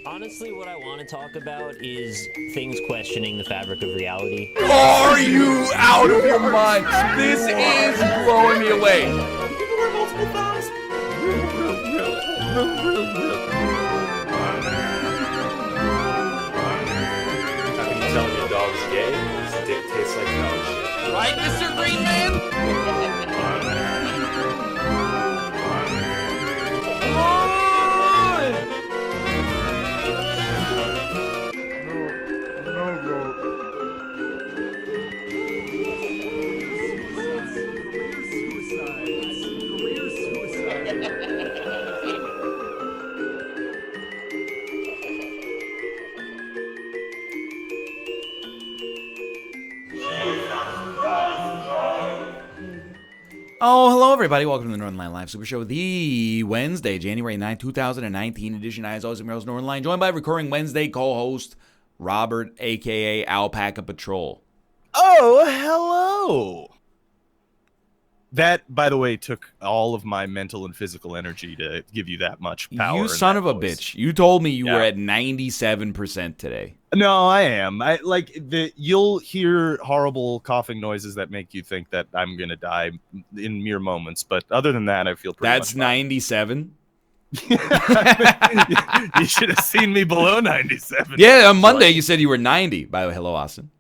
Honestly, what I want to talk about is things questioning the fabric of reality. Are you out of your mind? This is blowing me away. You can wear multiple thumbs. How can you tell me a dog's gay? His dick tastes like dog shit. Right, Mr. Green Man? Oh, hello everybody. Welcome to the Northern Line Live Super Show, the Wednesday, January 9, 2019 edition. As always, I'm your host, Northern Line, joined by recurring Wednesday co-host Robert, a.k.a. Alpaca Patrol. Oh, hello. That, by the way, took all of my mental and physical energy to give you that much power. You son of a voice. bitch. You told me you were at 97% today. No, I am. You'll hear horrible coughing noises that make you think that I'm going to die in mere moments. But other than that, I feel pretty That's 97? You should have seen me below 97. Yeah, on Monday you said you were 90. By the way, hello, Austin.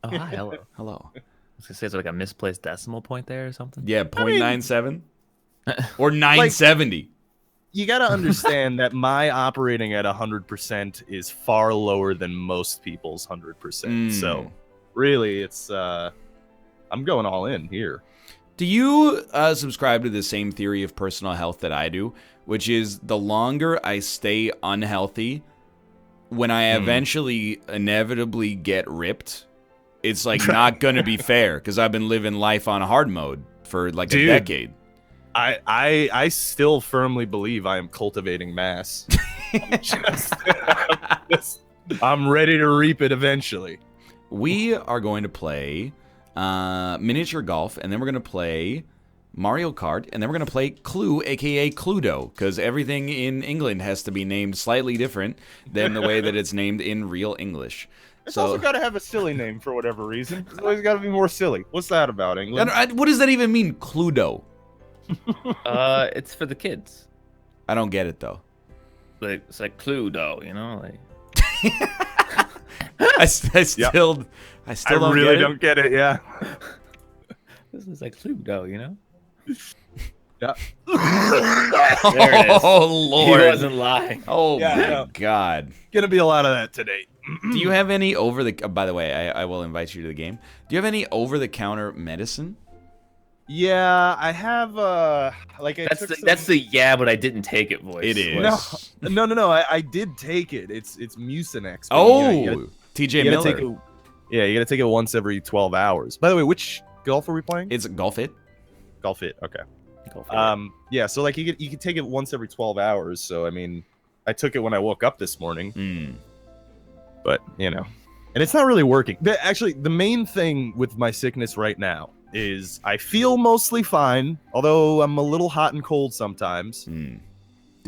Oh, hi, hello. Hello. I was gonna say, is there like a misplaced decimal point there or something? Yeah, 0.97? Or 970. You got to understand that my operating at 100% is far lower than most people's 100%. So, really, it's I'm going all in here. Do you subscribe to the same theory of personal health that I do, which is the longer I stay unhealthy, when I eventually inevitably get ripped, it's like not going to be fair because I've been living life on hard mode for like a decade. I still firmly believe I am cultivating mass. I'm ready to reap it eventually. We are going to play miniature golf, and then we're going to play Mario Kart, and then we're going to play Clue, a.k.a. Cluedo, because everything in England has to be named slightly different than the way that it's named in real English. It's also got to have a silly name for whatever reason. It's always got to be more silly. What's that about, England? What does that even mean, Cluedo? It's for the kids. I don't get it, though. Like it's like Cluedo, you know, like. I still really don't get it. Yeah. This is like Cluedo, you know. Yeah. There it is. Oh Lord, he wasn't lying. Oh my God. Gonna be a lot of that today. Do you have any over the? By the way, I will invite you to the game. Do you have any over-the-counter medicine? Yeah, I have. That's the yeah, but I didn't take it voice. It is. No. I did take it. It's Mucinex. Oh, TJ Miller. You gotta take it once every 12 hours. By the way, which golf are we playing? It's Golf It. Golf It. Okay. Yeah. So like you could take it once every 12 hours. So I mean, I took it when I woke up this morning. But and it's not really working. Actually, the main thing with my sickness right now is I feel mostly fine, although I'm a little hot and cold sometimes. Do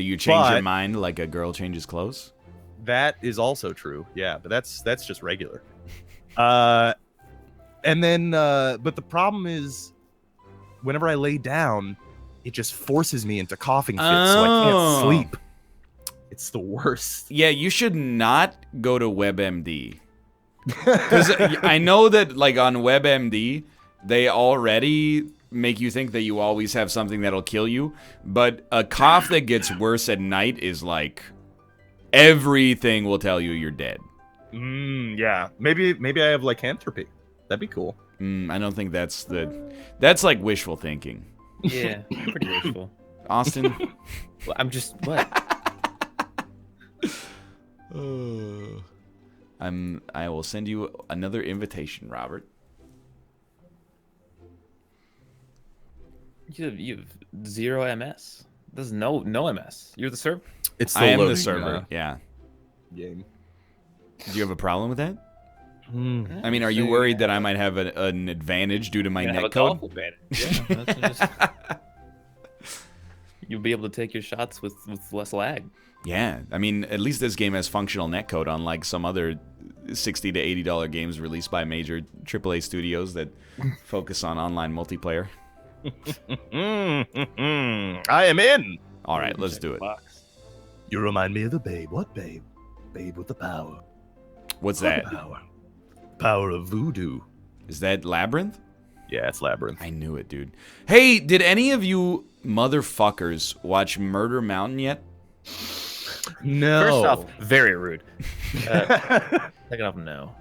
you change your mind like a girl changes clothes? That is also true. Yeah, but that's just regular. And then, but the problem is, whenever I lay down, it just forces me into coughing fits, so I can't sleep. It's the worst. Yeah, you should not go to WebMD. Because I know that, like, on WebMD, they already make you think that you always have something that'll kill you. But a cough that gets worse at night is like, everything will tell you you're dead. Yeah. Maybe I have lycanthropy. That'd be cool. I don't think that's like wishful thinking. Yeah, pretty wishful. Austin? Well, I'm just what? I will send you another invitation, Robert. You have 0 MS. There's no MS. You're the server. It's I am the server. Yeah. Game. Do you have a problem with that? Mm. I mean, are you worried that I might have an advantage due to my You're gonna have netcode? a golf advantage. Yeah, that's just- you'll be able to take your shots with less lag. Yeah, I mean, at least this game has functional netcode, unlike some other $60 to $80 games released by major AAA studios that focus on online multiplayer. I am in. All right, let's do it. You remind me of the babe. What babe? Babe with the power. What's that? Power. Power of voodoo. Is that Labyrinth? Yeah, it's Labyrinth. I knew it, dude. Hey, did any of you motherfuckers watch Murder Mountain yet? No. First off, very rude. Second off, no.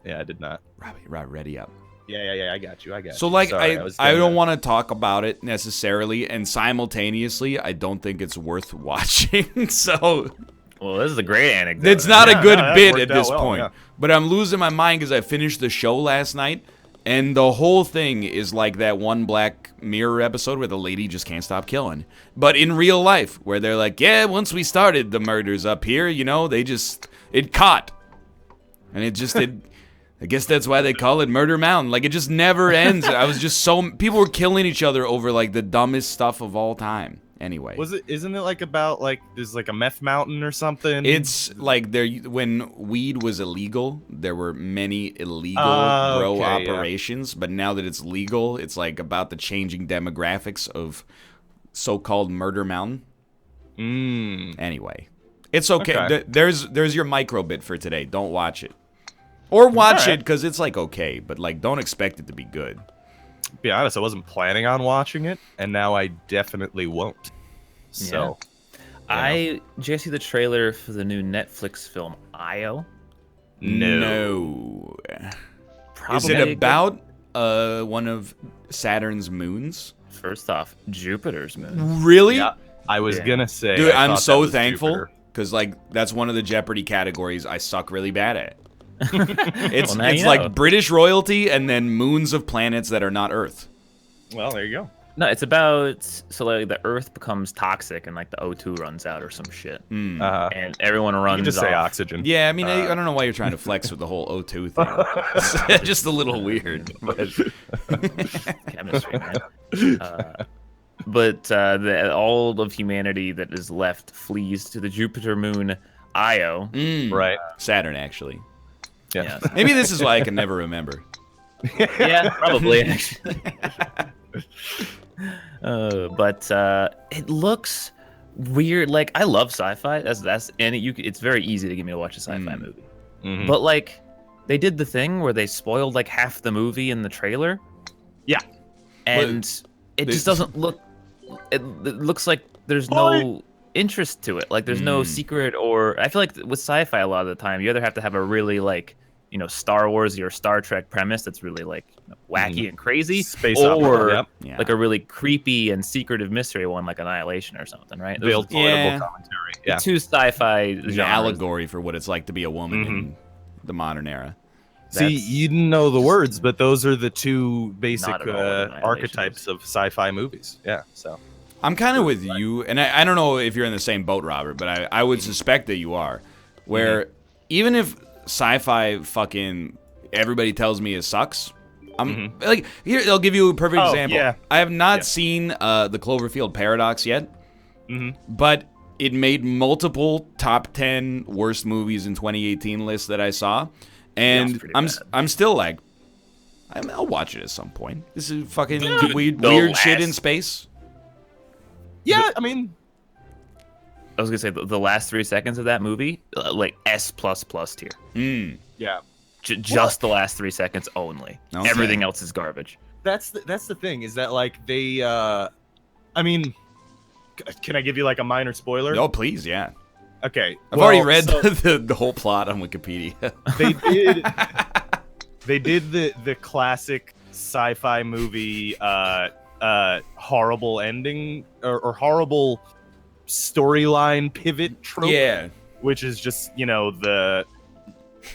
Yeah, I did not. Robbie, ready up. Yeah. I got you. So, like, Sorry, I don't want to talk about it necessarily, and simultaneously, I don't think it's worth watching. So, Well, this is a great anecdote. it's not a good that bit worked at out this well, point. yeah. But I'm losing my mind because I finished the show last night, and the whole thing is like that one Black Mirror episode where the lady just can't stop killing. But in real life, where they're like, yeah, once we started the murders up here, you know, it caught. And I guess that's why they call it Murder Mountain. Like, it just never ends. I was just people were killing each other over, like, the dumbest stuff of all time. Anyway. Isn't it like about, like, there's like a meth mountain or something? It's like when weed was illegal, there were many illegal grow okay, operations, but now that it's legal, it's like about the changing demographics of so-called Murder Mountain. Anyway, it's okay. Okay. There's your micro bit for today. Don't watch it. Or watch it because it's like okay, but like don't expect it to be good. To be honest, I wasn't planning on watching it, and now I definitely won't. So, Did you guys see the trailer for the new Netflix film Io? No. Is Probably it about one of Saturn's moons? First off, Jupiter's moon. Really? yeah, I was gonna say, Dude, I I'm thought that so was thankful Jupiter. because like that's one of the Jeopardy categories I suck really bad at. It's Well, now you know. like British royalty and then moons of planets that are not Earth. Well, there you go. No, it's about like the Earth becomes toxic and like the O2 runs out or some shit, and everyone You runs. can just say off. oxygen. Yeah, I mean I don't know why you're trying to flex with the whole O2 thing. It's just a little weird. But Chemistry, man. But all of humanity that is left flees to the Jupiter moon Io. Right. Saturn actually. Yeah. Maybe this is why I can never remember. Yeah, probably. Actually. But it looks weird. Like I love sci-fi. It's very easy to get me to watch a sci-fi movie. Mhm. But like, they did the thing where they spoiled like half the movie in the trailer. Yeah. And it just doesn't look. It looks like there's no interest to it. Like there's no secret, or I feel like with sci-fi a lot of the time you either have to have a really like Star Wars or Star Trek premise that's really like wacky and crazy, Space or opera, Yeah. like a really creepy and secretive mystery one like Annihilation or something, right? Those Build are political Yeah. commentary. the Yeah. two sci-fi An genres. allegory for what it's like to be a woman in the modern era. See, you didn't know the words, but those are the two basic Not at all what Annihilation archetypes of sci-fi movies. Yeah. So. I'm kind of with you, and I don't know if you're in the same boat, Robert, but I would suspect that you are. Where even if sci-fi fucking everybody tells me it sucks, I'm like here. I'll give you a perfect example. yeah. I have not seen the Cloverfield Paradox yet, but it made multiple top 10 worst movies in 2018 lists that I saw, and pretty I'm bad. I'm still like, I'll watch it at some point. This is fucking weird the shit in last- space. Yeah, I mean, I was gonna say the last 3 seconds of that movie, like S++ tier. yeah. Just the last 3 seconds only. Okay. Everything else is garbage. That's the thing is that like they, I mean, can I give you like a minor spoiler? Oh, please, yeah. Okay. I've already well, read so the whole plot on Wikipedia. they did the classic sci-fi movie horrible ending or horrible storyline pivot trope, Yeah. which is just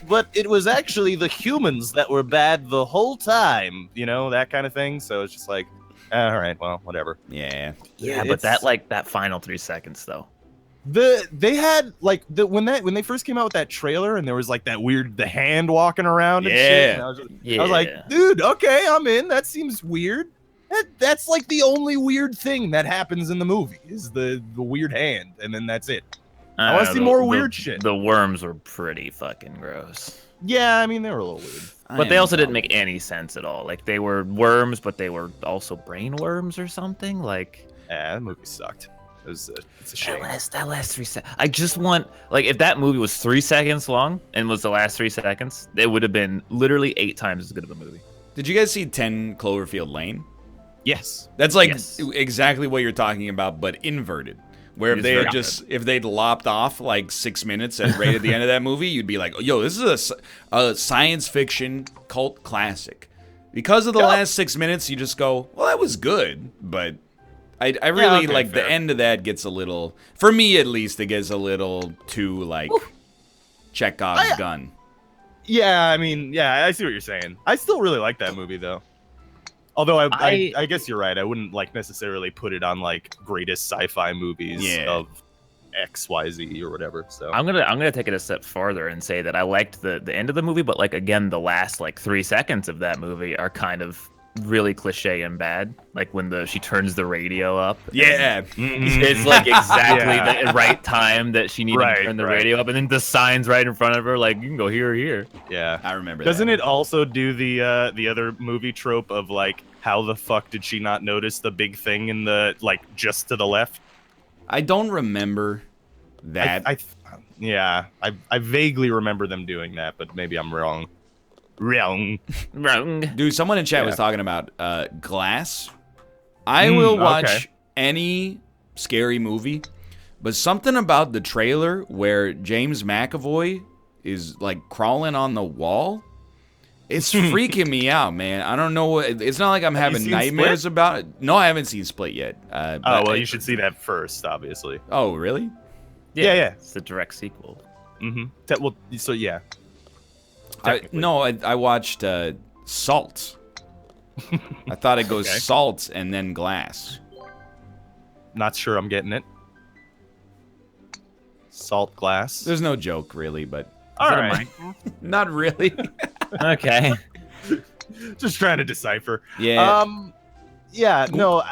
but it was actually the humans that were bad the whole time, that kind of thing. So it's just like, all right, well, whatever. Yeah. Yeah, but It's- that final 3 seconds though. They had like when they first came out with that trailer and there was like that weird the hand walking around and shit. And I was like, dude, okay, I'm in. That seems weird. That's like the only weird thing that happens in the movie is the weird hand, and then that's it. I want to see more weird shit. The worms were pretty fucking gross. Yeah, I mean they were a little weird, but they also didn't make any sense at all. Like they were worms, but they were also brain worms or something. Like, yeah, that movie sucked. It's a shame. That last 3 seconds. I just want like if that movie was 3 seconds long and was the last 3 seconds, it would have been literally 8 times as good of a movie. Did you guys see 10 Cloverfield Lane? Yes. That's like exactly what you're talking about, but inverted. Where if they had if they'd lopped off like 6 minutes right at the end of that movie, you'd be like, yo, this is a science fiction cult classic. Because of the last 6 minutes, you just go, well, that was good, but I really like the end of that gets a little, for me at least, it gets a little too like Chekhov's gun. Yeah, I mean, yeah, I see what you're saying. I still really like that movie though. Although I guess you're right. I wouldn't like necessarily put it on like greatest sci-fi movies of XYZ or whatever. So I'm gonna take it a step farther and say that I liked the end of the movie, but like again, the last like 3 seconds of that movie are kind of really cliche and bad. Like when she turns the radio up. Yeah. It's like exactly the right time that she needed to turn the radio up, and then the sign's right in front of her, like you can go here or here. Yeah, I remember. Doesn't it also do the other movie trope of like how the fuck did she not notice the big thing in the like just to the left? I don't remember that. I vaguely remember them doing that, but maybe I'm wrong. Wrong. Dude, someone in chat was talking about Glass. I will watch any scary movie, but something about the trailer where James McAvoy is like crawling on the wall, it's freaking me out, man. I don't know what. It's not like I'm having nightmares about it. No, I haven't seen Split yet. Well, you should see that first, obviously. Oh, really? Yeah. It's the direct sequel. Mm-hmm. Well, so yeah. I watched Salt. I thought it goes Salt and then Glass. Not sure I'm getting it. Salt, Glass. There's no joke really, but all right. Not really. Okay. Just trying to decipher. Yeah. No,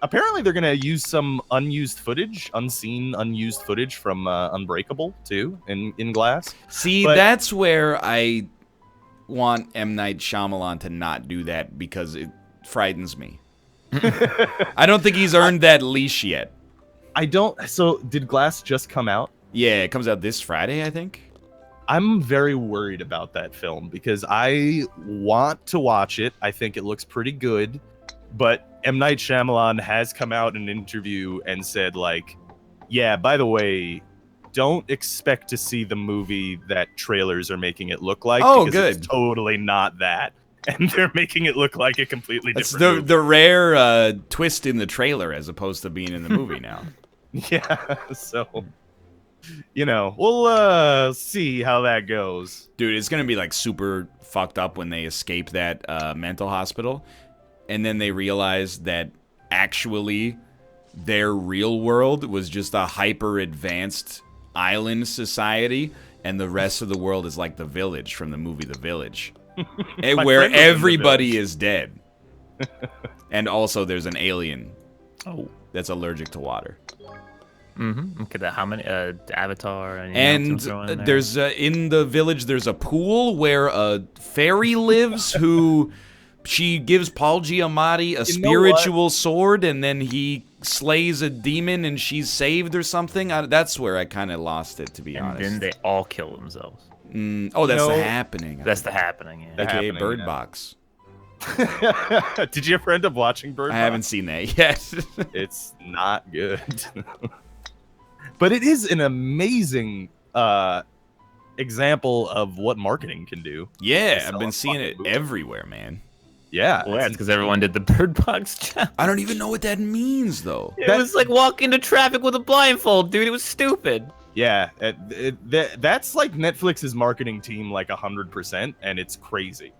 apparently they're gonna use some unused footage, unused footage from Unbreakable too in Glass. See, that's where I want M. Night Shyamalan to not do that because it frightens me. I don't think he's earned that leash yet. So did Glass just come out? Yeah, it comes out this Friday, I think. I'm very worried about that film because I want to watch it. I think it looks pretty good, but M. Night Shyamalan has come out in an interview and said, like, yeah, by the way, don't expect to see the movie that trailers are making it look like. Oh, because good. It's totally not that. And they're making it look like a completely different movie. The rare twist in the trailer as opposed to being in the movie now. Yeah, so, we'll see how that goes. Dude, it's going to be, like, super fucked up when they escape that mental hospital. And then they realize that actually their real world was just a hyper-advanced island society, and the rest of the world is like The Village from the movie The Village, where everybody is dead. And also there's an alien that's allergic to water. Okay, how many Avatar and there's in the village there's a pool where a fairy lives who she gives Paul Giamatti a spiritual sword, and then he slays a demon, and she's saved or something. That's where I kind of lost it, to be honest. And then they all kill themselves. That's The Happening. That's The Happening, yeah. AKA Bird Box. Did you ever end up watching Bird Box? I haven't seen that yet. It's not good. But it is an amazing example of what marketing can do. Yeah, I've been seeing it everywhere, man. Yeah. Well, that's because everyone did the Bird Box challenge. I don't even know what that means, though. It was like walking into traffic with a blindfold, dude. It was stupid. Yeah, that's like Netflix's marketing team, like 100%, and it's crazy.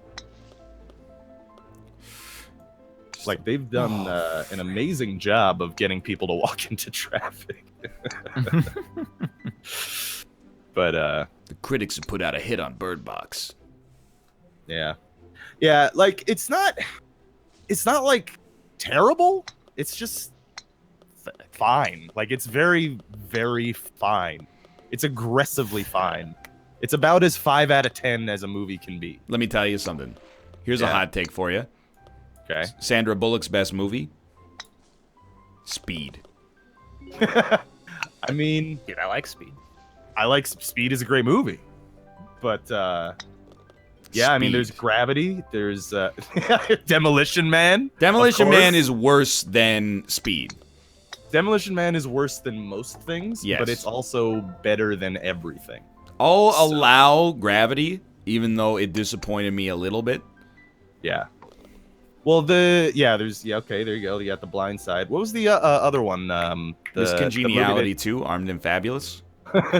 Like they've done an amazing job of getting people to walk into traffic. But The critics have put out a hit on Bird Box. yeah, like it's not like terrible. It's just fine. Like it's very, very fine. It's aggressively fine. It's about as 5 out of 10 as a movie can be. Let me tell you something. Here's a hot take for you. Okay. Sandra Bullock's best movie? Speed. I mean, Dude, I like Speed. Speed is a great movie. But yeah, I mean there's Gravity, there's Demolition Man. Demolition Man is worse than Speed. Demolition Man is worse than most things, Yes. but it's also better than everything. I'll allow Gravity, even though it disappointed me a little bit. Yeah. Well, okay, there you go. You got The Blind Side. What was the other one? Miss The Congeniality movie 2, Armed and Fabulous.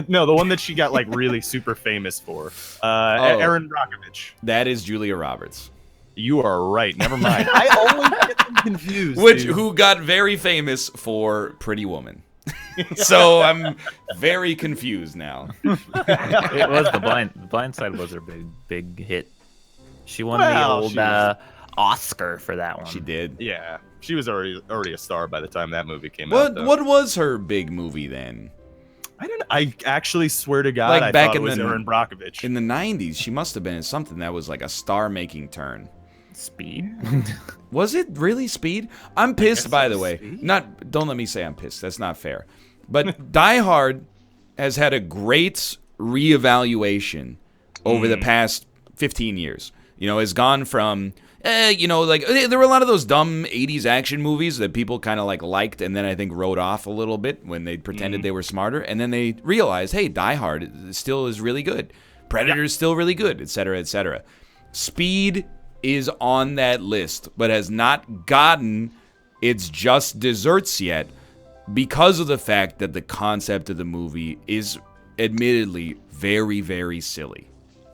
no, the one that she got like really super famous for. Erin Brockovich. That is Julia Roberts. You are right. Never mind. I always get them confused. Who got very famous for Pretty Woman. So I'm very confused now. It was the Blind Side was her big hit. She won the old Oscar for that one. She did. Yeah, she was already a star by the time that movie came out. What was her big movie then? I don't know. I actually swear to God, Like I back thought in it was the- Erin Brockovich. In the 90s, she must have been in something that was like a star-making turn. Speed. Was it really Speed? I'm pissed, by it the was way. Speed. Don't let me say I'm pissed. That's not fair. But Die Hard has had a great reevaluation over the past 15 years. You know, has gone from, like there were a lot of those dumb 80s action movies that people kind of like liked and then I think wrote off a little bit when they pretended they were smarter. And then they realized, hey, Die Hard still is really good. Predator is still really good, etc., etc. Speed is on that list, but has not gotten its just desserts yet because of the fact that the concept of the movie is admittedly very, very silly.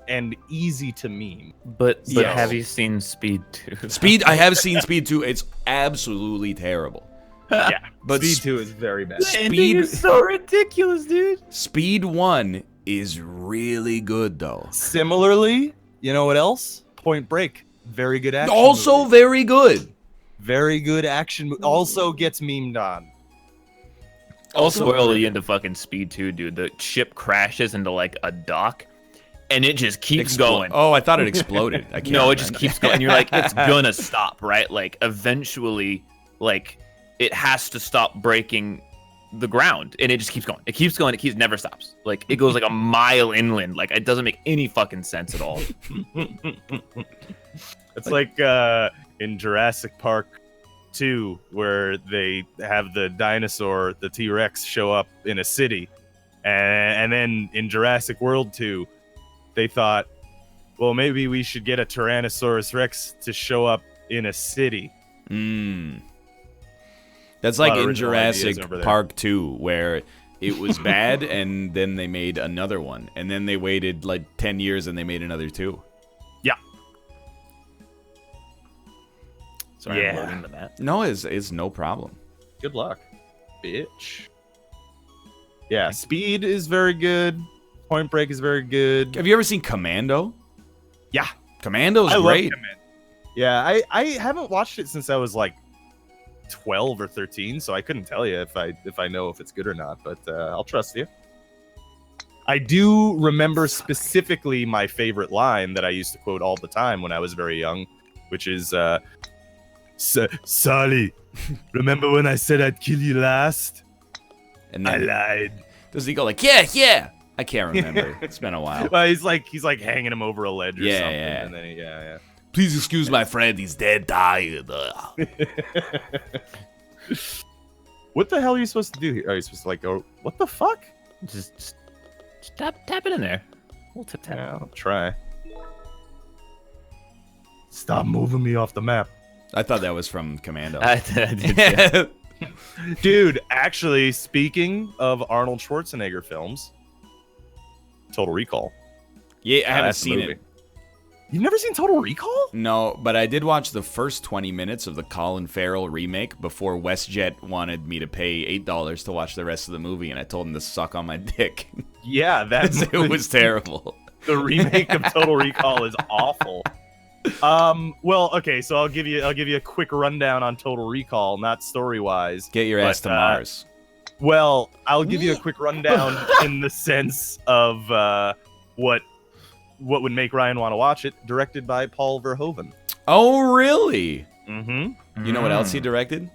And easy to meme. But Yes. have you seen Speed 2? Speed, I have seen Speed 2. It's absolutely terrible. Yeah, But Speed 2 is very bad. Speed is so ridiculous, dude. Speed 1 is really good, though. Similarly, you know what else? Point Break. Very good action Also movie. very good. Very good action movie. Also gets memed on. I'll spoil you into fucking Speed 2, dude. The ship crashes into like a dock, and it just keeps going. Oh, I thought it exploded. I can't No, it just remember. keeps going. You're like, it's gonna stop, right? Like, eventually, like, it has to stop breaking the ground, and it just keeps going. It keeps going. It never stops. Like, it goes like a mile inland. Like, it doesn't make any fucking sense at all. It's like in Jurassic Park 2, where they have the dinosaur, the T-Rex, show up in a city. And then in Jurassic World 2, they thought, well, maybe we should get a Tyrannosaurus Rex to show up in a city. That's A lot like of in original ideas Jurassic over there. Park 2, where it was bad, and then they made another one. And then they waited like 10 years, and they made another 2. Yeah. Sorry, Yeah. I'm loading the map. No, it's no problem. Good luck, bitch. Yeah, Speed is very good. Point Break is very good. Have you ever seen Commando? Yeah. Commando's I love great. Command. Yeah, I haven't watched it since I was like 12 or 13, so I couldn't tell you if I know if it's good or not, but I'll trust you. I do remember specifically my favorite line that I used to quote all the time when I was very young, which is Sally, remember when I said I'd kill you last? And I then lied. does he go like, yeah? I can't remember. It's been a while. Well, he's like hanging him over a ledge or Yeah, something, yeah. and then yeah. Please excuse my friend. He's dead, tired. What the hell are you supposed to do here? Are you supposed to like go? What the fuck? Just tap it in there. We'll tap. Yeah, I'll try. Stop moving me off the map. I thought that was from Commando. I did, yeah. Dude, actually, speaking of Arnold Schwarzenegger films, Total Recall. Yeah, I haven't That's the seen movie. it. You've never seen Total Recall? No, but I did watch the first 20 minutes of the Colin Farrell remake before WestJet wanted me to pay $8 to watch the rest of the movie, and I told him to suck on my dick. Yeah, It was terrible. The remake of Total Recall is awful. Well, okay, so I'll give you a quick rundown on Total Recall, not story-wise. Get your ass to Mars. Well, I'll give you a quick rundown in the sense of what would make Ryan want to watch it. Directed by Paul Verhoeven. Oh, really? Mm-hmm. You know what else he directed?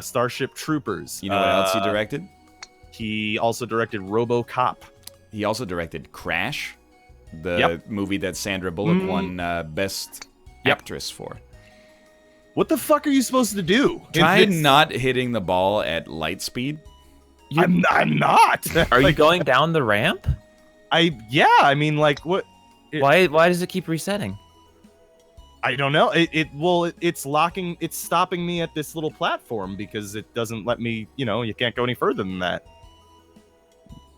Starship Troopers. You know what else he directed? He also directed RoboCop. He also directed Crash, the movie that Sandra Bullock won Best Actress for. What the fuck are you supposed to do? Try not hitting the ball at light speed. I'm not. Are you going down the ramp? I mean, like, what? Why does it keep resetting? I don't know. It's stopping me at this little platform because it doesn't let me, you can't go any further than that.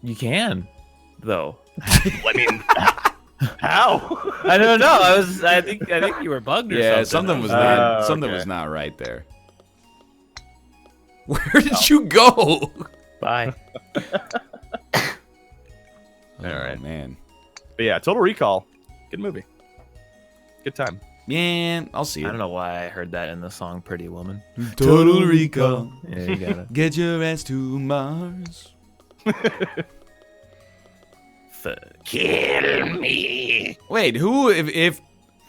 You can, though. I mean, how? I don't know. I think you were bugged or something. Yeah, something was not okay. was not right there. Where did you go? Bye. All right, man. But yeah, Total Recall, good movie, good time. Yeah, I'll see it. I don't know why I heard that in the song "Pretty Woman." Total Recall. Yeah, you got it. Get your ass to Mars. Kill me. Wait, who? If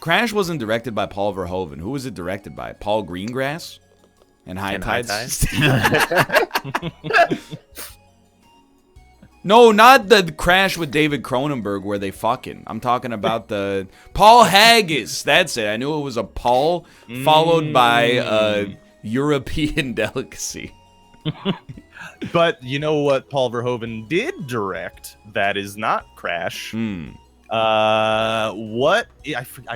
Crash wasn't directed by Paul Verhoeven, who was it directed by? Paul Greengrass and High Tides. No, not the Crash with David Cronenberg where they fucking. I'm talking about the Paul Haggis. That's it. I knew it was a Paul followed by a European delicacy. But you know what Paul Verhoeven did direct that is not Crash? What? I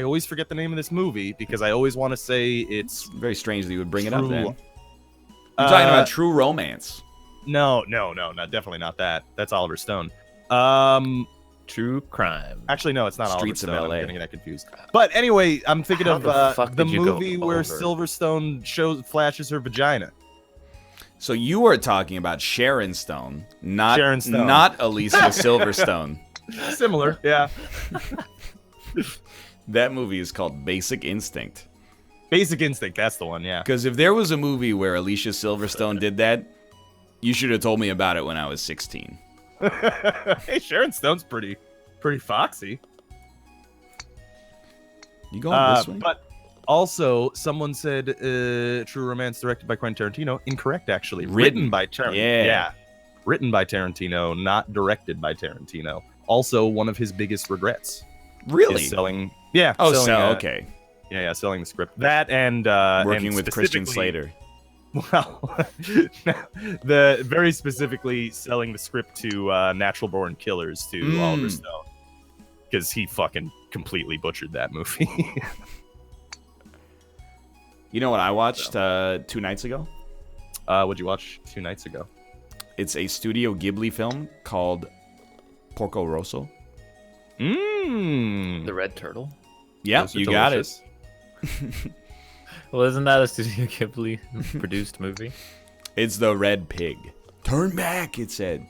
always forget the name of this movie because I always want to say it's very strange that you would bring it up then. You're Uh, talking about True Romance. No, definitely not that. That's Oliver Stone. True Crime. Actually, no, it's not Streets Oliver of Stone. LA. I'm getting that confused. But anyway, I'm thinking How of the fuck the did you go movie where over? Silverstone flashes her vagina. So you are talking about Sharon Stone, not Sharon Stone. not Alicia Silverstone. Similar, yeah. That movie is called Basic Instinct. Basic Instinct, that's the one, yeah. Because if there was a movie where Alicia Silverstone did that, you should have told me about it when I was 16. Hey, Sharon Stone's pretty foxy. You going this way? But also, someone said True Romance directed by Quentin Tarantino. Incorrect, actually. Written by Tarantino. Yeah. Written by Tarantino, not directed by Tarantino. Also, one of his biggest regrets. Really? Is selling. Yeah. Oh, selling, so okay. Yeah, selling the script. That and Working and with Christian specifically- Slater. Well, very specifically selling the script to Natural Born Killers to Oliver Stone because he fucking completely butchered that movie. You know what I watched 2 nights ago? What'd you watch 2 nights ago? It's a Studio Ghibli film called Porco Rosso. Mmm. The Red Turtle. Yep, Those are you got it. delicious. Well, isn't that a Studio Ghibli produced movie? It's the Red Pig. Turn back, it said.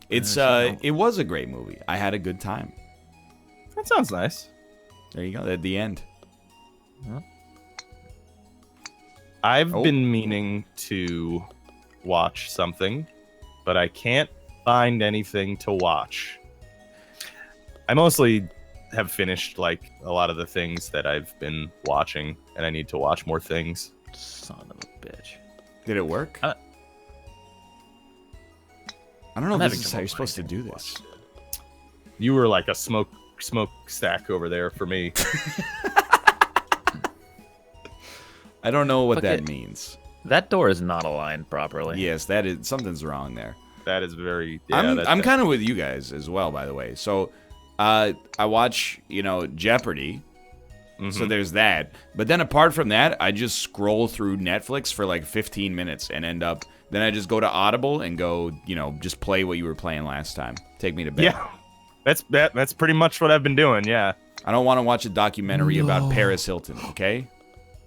It's it was a great movie. I had a good time. That sounds nice. There you go. At the end. I've been meaning to watch something, but I can't find anything to watch. I mostly have finished like a lot of the things that I've been watching, and I need to watch more things. Son of a bitch. Did it work? Uh, I don't know I'm if this having is how trouble you're supposed to finding do what this. You were like a smoke stack over there for me. I don't know what Fuck that it. means. That door is not aligned properly. Yes, that is something's wrong there. That is very. I'm kind of with you guys as well, by the way. So, I watch Jeopardy. So there's that. But then apart from that, I just scroll through Netflix for like 15 minutes and end up. Then I just go to Audible and go, just play what you were playing last time. Take me to bed. Yeah, that's pretty much what I've been doing. Yeah. I don't want to watch a documentary about Paris Hilton, okay?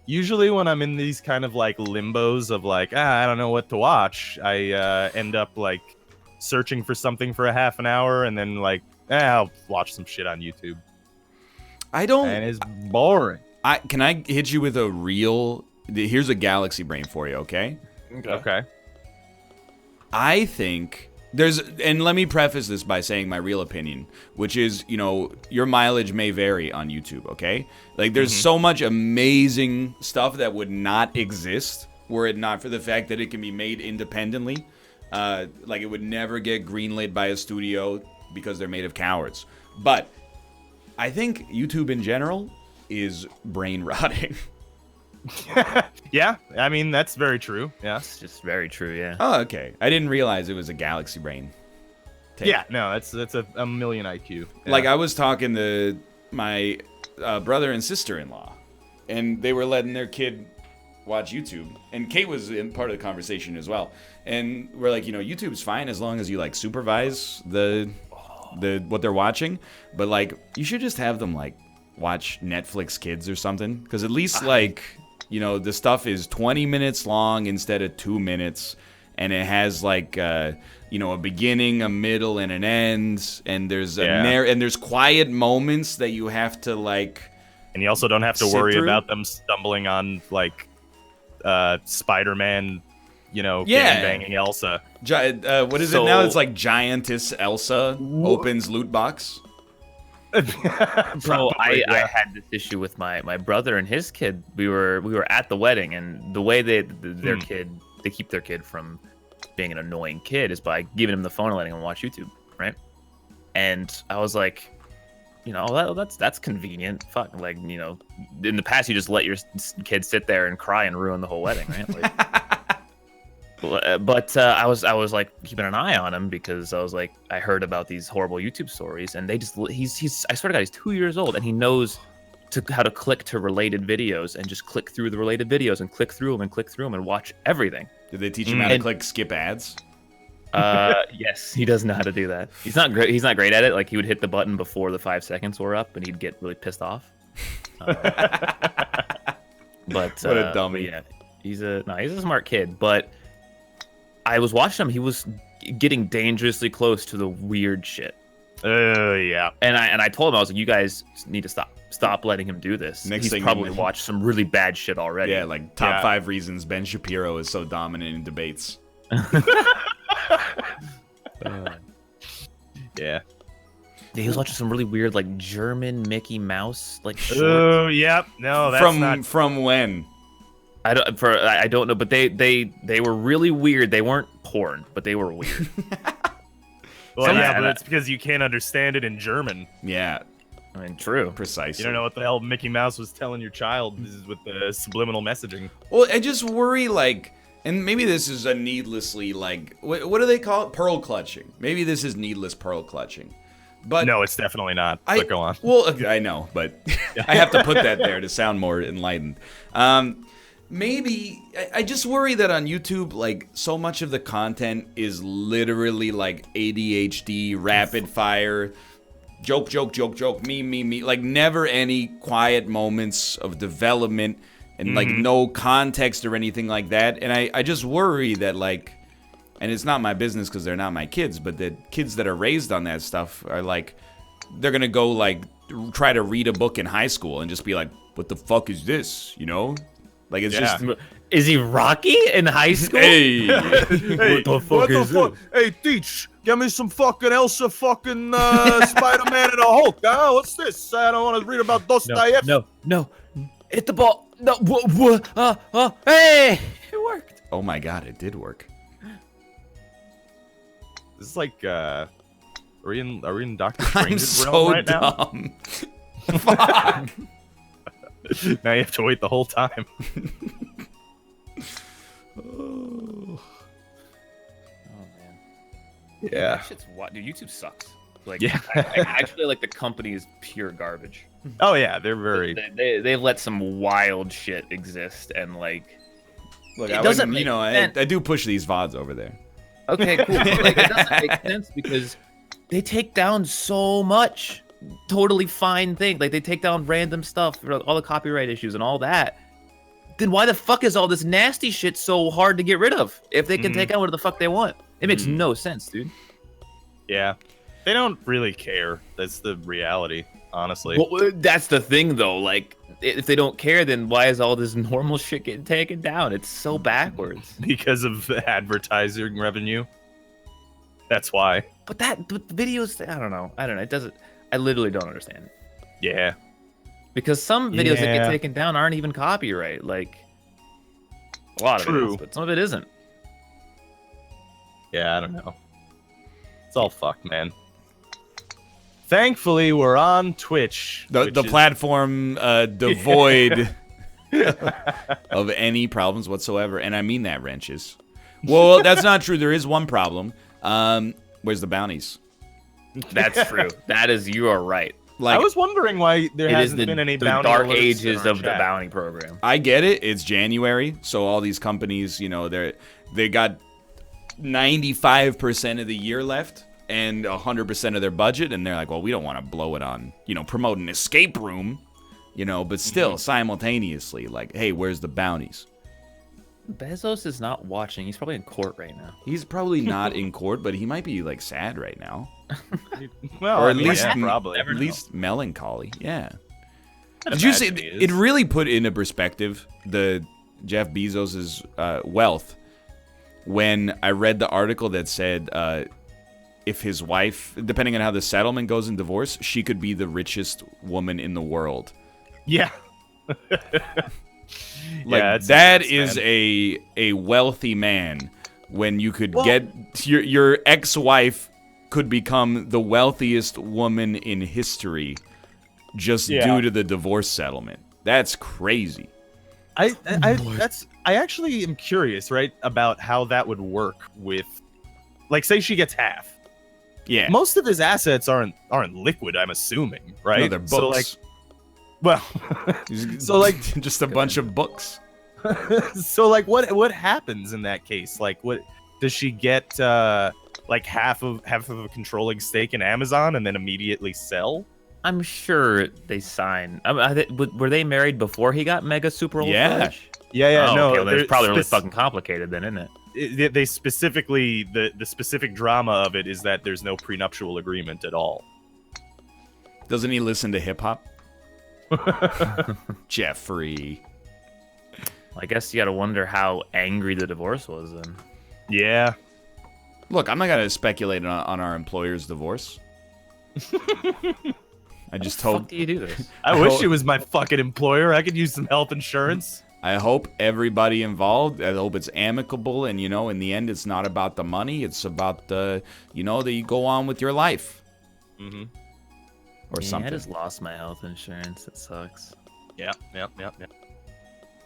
Usually when I'm in these kind of like limbos of like, I don't know what to watch, I end up like searching for something for a half an hour and then like, I'll watch some shit on YouTube. And it's boring. Can I hit you with a real... Here's a galaxy brain for you, okay? Okay. I think there's... And let me preface this by saying my real opinion, which is, you know, your mileage may vary on YouTube, okay? Like, there's so much amazing stuff that would not exist were it not for the fact that it can be made independently. Like, it would never get greenlit by a studio because they're made of cowards. But I think YouTube in general is brain rotting. Yeah, I mean, that's very true. Yeah. It's just very true, yeah. Oh, okay. I didn't realize it was a galaxy brain take. Yeah, no, that's a million IQ. Yeah. Like, I was talking to my brother and sister-in-law, and they were letting their kid watch YouTube. And Kate was in part of the conversation as well. And we're like, you know, YouTube's fine as long as you, like, supervise the what they're watching. But, like, you should just have them, like, watch Netflix Kids or something. Because at least, like... You know, the stuff is 20 minutes long instead of 2 minutes, and it has like, you know, a beginning, a middle, and an end, and there's and there's quiet moments that you have to like. And you also don't have to worry about them stumbling on like, Spider-Man, you know, banging Elsa. What is it now? It's like Giantess Elsa opens loot box. Bro, I had this issue with my brother and his kid. We were at the wedding, and the way they keep their kid from being an annoying kid is by giving him the phone and letting him watch YouTube, right? And I was like, you know, that's convenient. Fuck, like, you know, in the past you just let your kid sit there and cry and ruin the whole wedding, right? Like, but I was like keeping an eye on him because I was like, I heard about these horrible YouTube stories, and he's I swear to God, he's 2 years old and he knows how to click to related videos and just click through the related videos and click through them and watch everything. Did they teach him how to click skip ads? Yes, he does know how to do that. He's not great at it. Like, he would hit the button before the 5 seconds were up and he'd get really pissed off. But what a dummy. Yeah, he's a smart kid, but I was watching him. He was getting dangerously close to the weird shit. Yeah. And I told him, I was like, you guys need to stop letting him do this. He's probably watched some really bad shit already. Yeah, like top 5 reasons Ben Shapiro is so dominant in debates. Yeah. He was watching some really weird, like, German Mickey Mouse, like, shorts. Oh, yep. No, that's from when? I don't know, but they were really weird. They weren't porn, but they were weird. Well, but it's because you can't understand it in German. Yeah. I mean, true. Precisely. You don't know what the hell Mickey Mouse was telling your child. This is with the subliminal messaging. Well, I just worry, like, and maybe this is a needlessly, like, what do they call it? Pearl clutching. Maybe this is needless pearl clutching. But no, it's definitely not. But go on. Well, I know, but I have to put that there to sound more enlightened. Maybe I just worry that on YouTube, like, so much of the content is literally like ADHD, rapid fire, joke, me, like never any quiet moments of development and like no context or anything like that. And I just worry that, like, and it's not my business because they're not my kids, but the kids that are raised on that stuff are like, they're gonna go like try to read a book in high school and just be like, what the fuck is this, you know? Like, it's just... Is he Rocky in high school? Hey! What the fuck is this? Hey, Teach, get me some fucking Elsa fucking Spider-Man and a Hulk. What's this? I don't want to read about Dostoevsky. No. Hit the ball. No. Hey! It worked. Oh my god, it did work. This is like, are we in Doctor Strange's I'm realm so right dumb. Fuck! Now you have to wait the whole time. Oh man. Yeah. That shit's dude, YouTube sucks. Like, yeah. Actually, like, the company is pure garbage. Oh yeah, they're very. They've let some wild shit exist, and like, Look, it doesn't make sense. I do push these VODs over there. Okay, cool. But, like, it doesn't make sense because they take down so much. totally fine thing. Like they take down random stuff, all the copyright issues and all that. Then why the fuck is all this nasty shit so hard to get rid of? If they can take out what the fuck they want, it makes no sense, dude. Yeah, they don't really care. That's the reality, honestly. Well, that's the thing, though. Like, if they don't care, then why is all this normal shit getting taken down? It's so backwards. Because of the advertising revenue. That's why. But the videos, I don't know. It doesn't. I literally don't understand it. Yeah. Because some videos that Yeah. get taken down aren't even copyright. Like, a lot of it True. is, but some of it isn't. Yeah, I don't know. It's all fucked, man. Thankfully, we're on Twitch. The which is- platform devoid of any problems whatsoever, and I mean that, wrenches. Well, that's not true. There is one problem. Where's the bounties? That's true. You are right. I was wondering why there It is hasn't the, been any the bounty dark alerts in ages our of the chat. bounty program. I get it. It's January, so all these companies, they got 95% of the year left and 100% of their budget, and they're like, well, we don't want to blow it on, promote an escape room, but still, simultaneously, like, hey, where's the bounties? Bezos is not watching. He's probably in court right now. He's probably not in court, but he might be, like, sad right now. Well, Or I at mean, least, yeah, probably. at least melancholy, yeah. I'd Did you see, imagine he it is. really put into perspective the Jeff Bezos's wealth when I read the article that said if his wife, depending on how the settlement goes in divorce, she could be the richest woman in the world. Yeah. Like, Yeah, it's that intense, is man. a wealthy man when you could get your ex-wife could become the wealthiest woman in history just due to the divorce settlement. That's crazy. I actually am curious, right, about how that would work with, like, say she gets half. Yeah. Most of his assets aren't liquid, I'm assuming, right? No, they're books. So, like, well, so, like, just a bunch of books. so, like, what happens in that case? Like, what does she get? Like half of a controlling stake in Amazon and then immediately sell? I'm sure they signed. Were they married before he got mega super old? Yeah. Fudge? Yeah, Oh, no, okay, well, they're it's probably really spec- fucking complicated then, isn't it? They specifically the specific drama of it is that there's no prenuptial agreement at all. Doesn't he listen to hip hop? Jeffrey. I guess you got to wonder how angry the divorce was then. Yeah. Look, I'm not gonna speculate on our employer's divorce. I just How the hope fuck do you do this? I wish it was my fucking employer. I could use some health insurance. I hope everybody involved, I hope it's amicable, and in the end, it's not about the money. It's about that you go on with your life. Mm-hmm. Or something. I just lost my health insurance. It sucks. Yeah.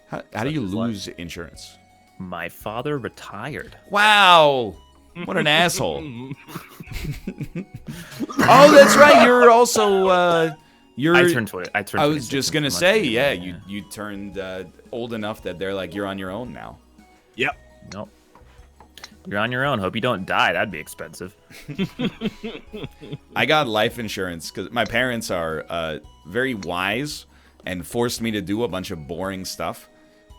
How do you Such is life. lose insurance? My father retired. Wow. What an asshole. Oh, that's right. You're also you're I turned 20. I turned. I was 26 just in gonna a month. say, yeah, you turned old enough that they're like, you're on your own now. Yep. Nope. You're on your own. Hope you don't die. That'd be expensive. I got life insurance because my parents are very wise and forced me to do a bunch of boring stuff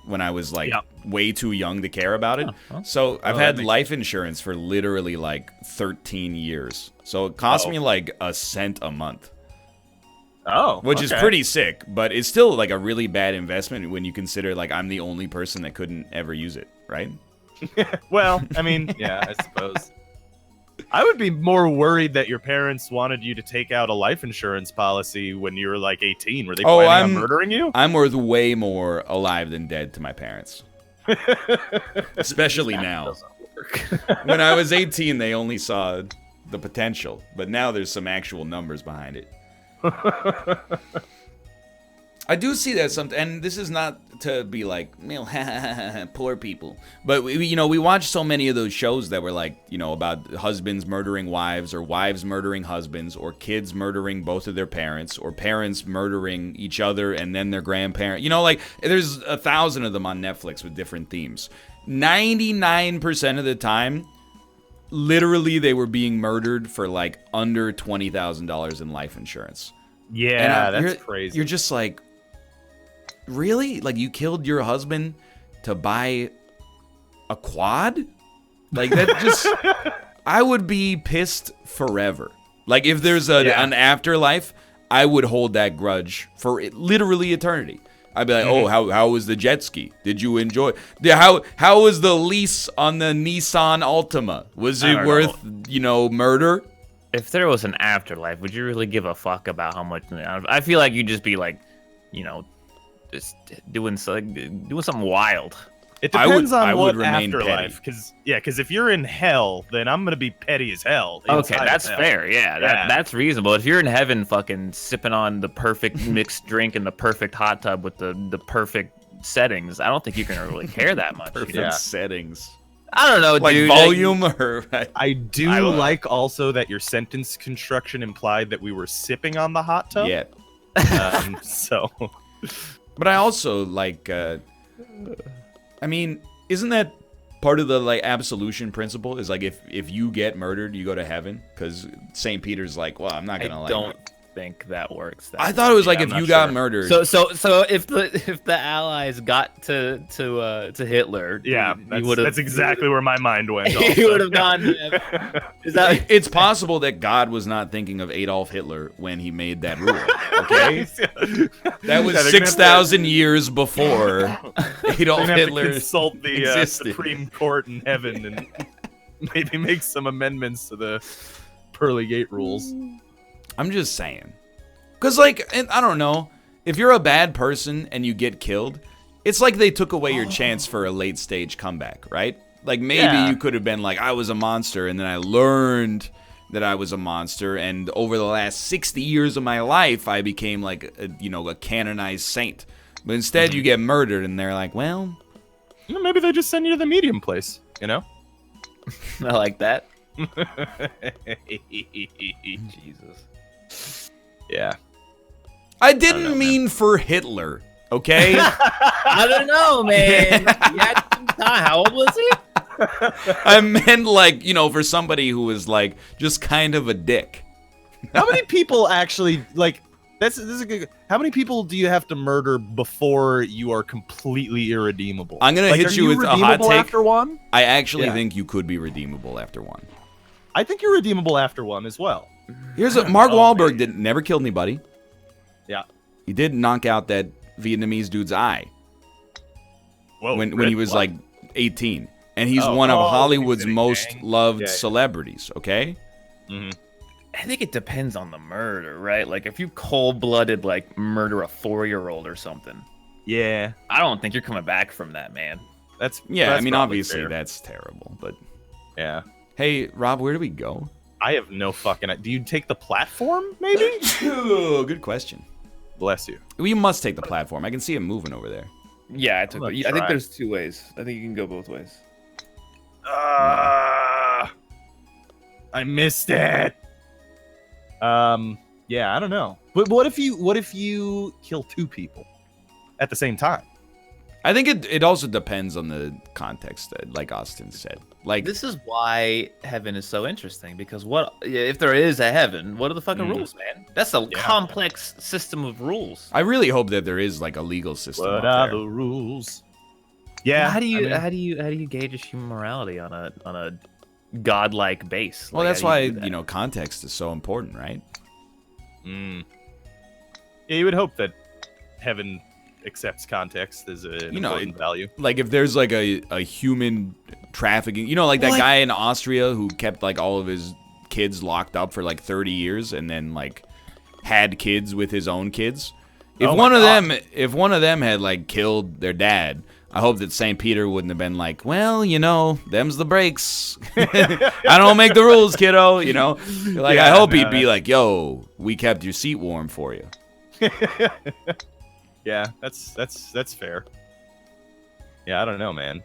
when I was like way too young to care about it. So I've had life insurance for literally like 13 years. So it cost me like $0.01 a month. Oh, Which is pretty sick, but it's still like a really bad investment when you consider like I'm the only person that couldn't ever use it, right? Well, I mean, yeah, I suppose. I would be more worried that your parents wanted you to take out a life insurance policy when you were like 18. Were they planning on murdering you? I'm worth way more alive than dead to my parents. Especially now. When I was 18, they only saw the potential, but now there's some actual numbers behind it. I do see that something, and this is not to be like, poor people, but we watch so many of those shows that were like, about husbands murdering wives, or wives murdering husbands, or kids murdering both of their parents, or parents murdering each other and then their grandparent. Like there's 1,000 of them on Netflix with different themes. 99% of the time, literally they were being murdered for like under $20,000 in life insurance. Yeah, And, that's crazy. You're just like, really? Like you killed your husband to buy a quad? Like that just, I would be pissed forever. Like if there's an afterlife, I would hold that grudge for literally eternity. I'd be like, oh, how was the jet ski? Did you enjoy? How was the lease on the Nissan Altima? Was it worth, murder? If there was an afterlife, would you really give a fuck about how much? I feel like you'd just be like, just doing something wild. It depends I on would what remain afterlife, because if you're in hell, then I'm gonna be petty as hell. Okay, inside that's of hell. fair. Yeah, that's reasonable. If you're in heaven, fucking sipping on the perfect mixed drink in the perfect hot tub with the perfect settings, I don't think you're gonna really care that much. Perfect settings. I don't know, Like dude. volume or... I do like also that your sentence construction implied that we were sipping on the hot tub. Yeah. So. But I also like... I mean, isn't that part of the like absolution principle? Is like if you get murdered, you go to heaven? Because St. Peter's like, well, I'm not gonna I don't think that works. I thought it was like if you got murdered. So if the Allies got to Hitler, Yeah, he would've- that's exactly where my mind went. he would have gone. Is that? It's possible that God was not thinking of Adolf Hitler when he made that rule. Okay, that was 6,000 years before Adolf Hitler consult the existed. Supreme Court in heaven and maybe make some amendments to the pearly gate rules. I'm just saying. Because, like, I don't know. If you're a bad person and you get killed, it's like they took away your chance for a late stage comeback, right? Like, maybe you could have been like, I was a monster, and then I learned that I was a monster, and over the last 60 years of my life, I became, like, a canonized saint. But instead, you get murdered, and they're like, well... Maybe they just send you to the medium place, I like that. Jesus. Yeah. I didn't mean for Hitler, okay? I don't know, man. How old was he? I meant, like, for somebody who was, like, just kind of a dick. How many people actually, like, this is a good... How many people do you have to murder before you are completely irredeemable? I'm going to hit you with a hot redeemable take. After one? I actually think you could be redeemable after one. I think you're redeemable after one as well. Here's Mark Wahlberg never killed anybody. Yeah. He did knock out that Vietnamese dude's eye Whoa, when he was like 18. And he's Oh. one of Oh, Hollywood's he's in a most gang. loved Yeah, yeah. celebrities, okay? Mm-hmm. I think it depends on the murder, right? Like if you cold-blooded like murder a 4-year-old or something, Yeah. I don't think you're coming back from that, man. That's Yeah, I mean, probably obviously fair. that's terrible, but... Yeah. Hey, Rob, where do we go? I have no fucking... Do you take the platform, maybe? Ooh, good question. Bless you. We must take the platform. I can see him moving over there. Yeah, I took. Let's I think try. there's 2 ways. I think you can go both ways. I missed it. Yeah, I don't know. But what if you kill 2 people at the same time? I think it also depends on the context, like Austin said. Like This is why heaven is so interesting, because what if there is a heaven? What are the fucking rules, man? That's a complex system of rules. I really hope that there is like a legal system What up are there. the rules? Yeah. How do you I mean, how do you gauge human morality on a godlike base? Well, Like, that's how why, do you do that? context is so important, right? yeah, you would hope that heaven accepts context as an important value. Like if there's like a human trafficking, like that guy in Austria who kept like all of his kids locked up for like 30 years and then like had kids with his own kids. If one of them had like killed their dad, I hope that St. Peter wouldn't have been like, well, them's the breaks. I don't make the rules, kiddo, Like I hope he'd be like, yo, we kept your seat warm for you. Yeah, that's fair. Yeah, I don't know, man.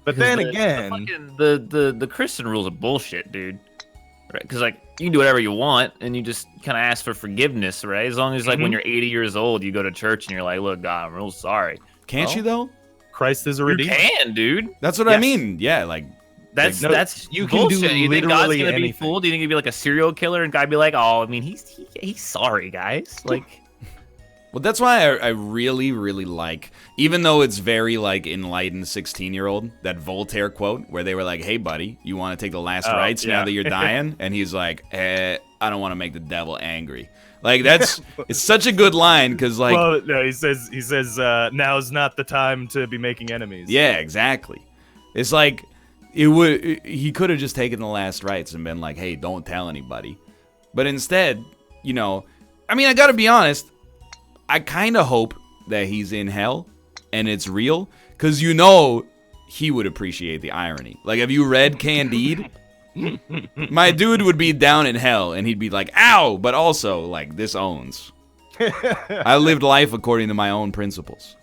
But then again, the Christian rules are bullshit, dude. Right? Because like you can do whatever you want, and you just kind of ask for forgiveness, right? As long as like when you're 80 years old, you go to church and you're like, "Look, God, I'm real sorry." Can't you though? Christ is a You redeemer. can, dude. That's what I Yes. mean. Yeah, like That's no, that's you can do bullshit. You think God's literally gonna be anything. fooled? Do you think he'd be like a serial killer and God be like, oh, I mean, he's sorry, guys. Like, well, that's why I really, really like, even though it's very, like, enlightened 16-year-old, that Voltaire quote where they were like, hey, buddy, you want to take the last rites now yeah. that you're dying? And he's like, I don't want to make the devil angry. Like, that's, it's such a good line, because, like... Well, no, he says, now's not the time to be making enemies. Yeah, exactly. It's like, he could have just taken the last rites and been like, hey, don't tell anybody. But instead, you know, I mean, I gotta be honest, I kind of hope that he's in hell and it's real, because you know he would appreciate the irony. Like, have you read Candide? My dude would be down in hell and he'd be like, ow, but also, like, this owns. I lived life according to my own principles.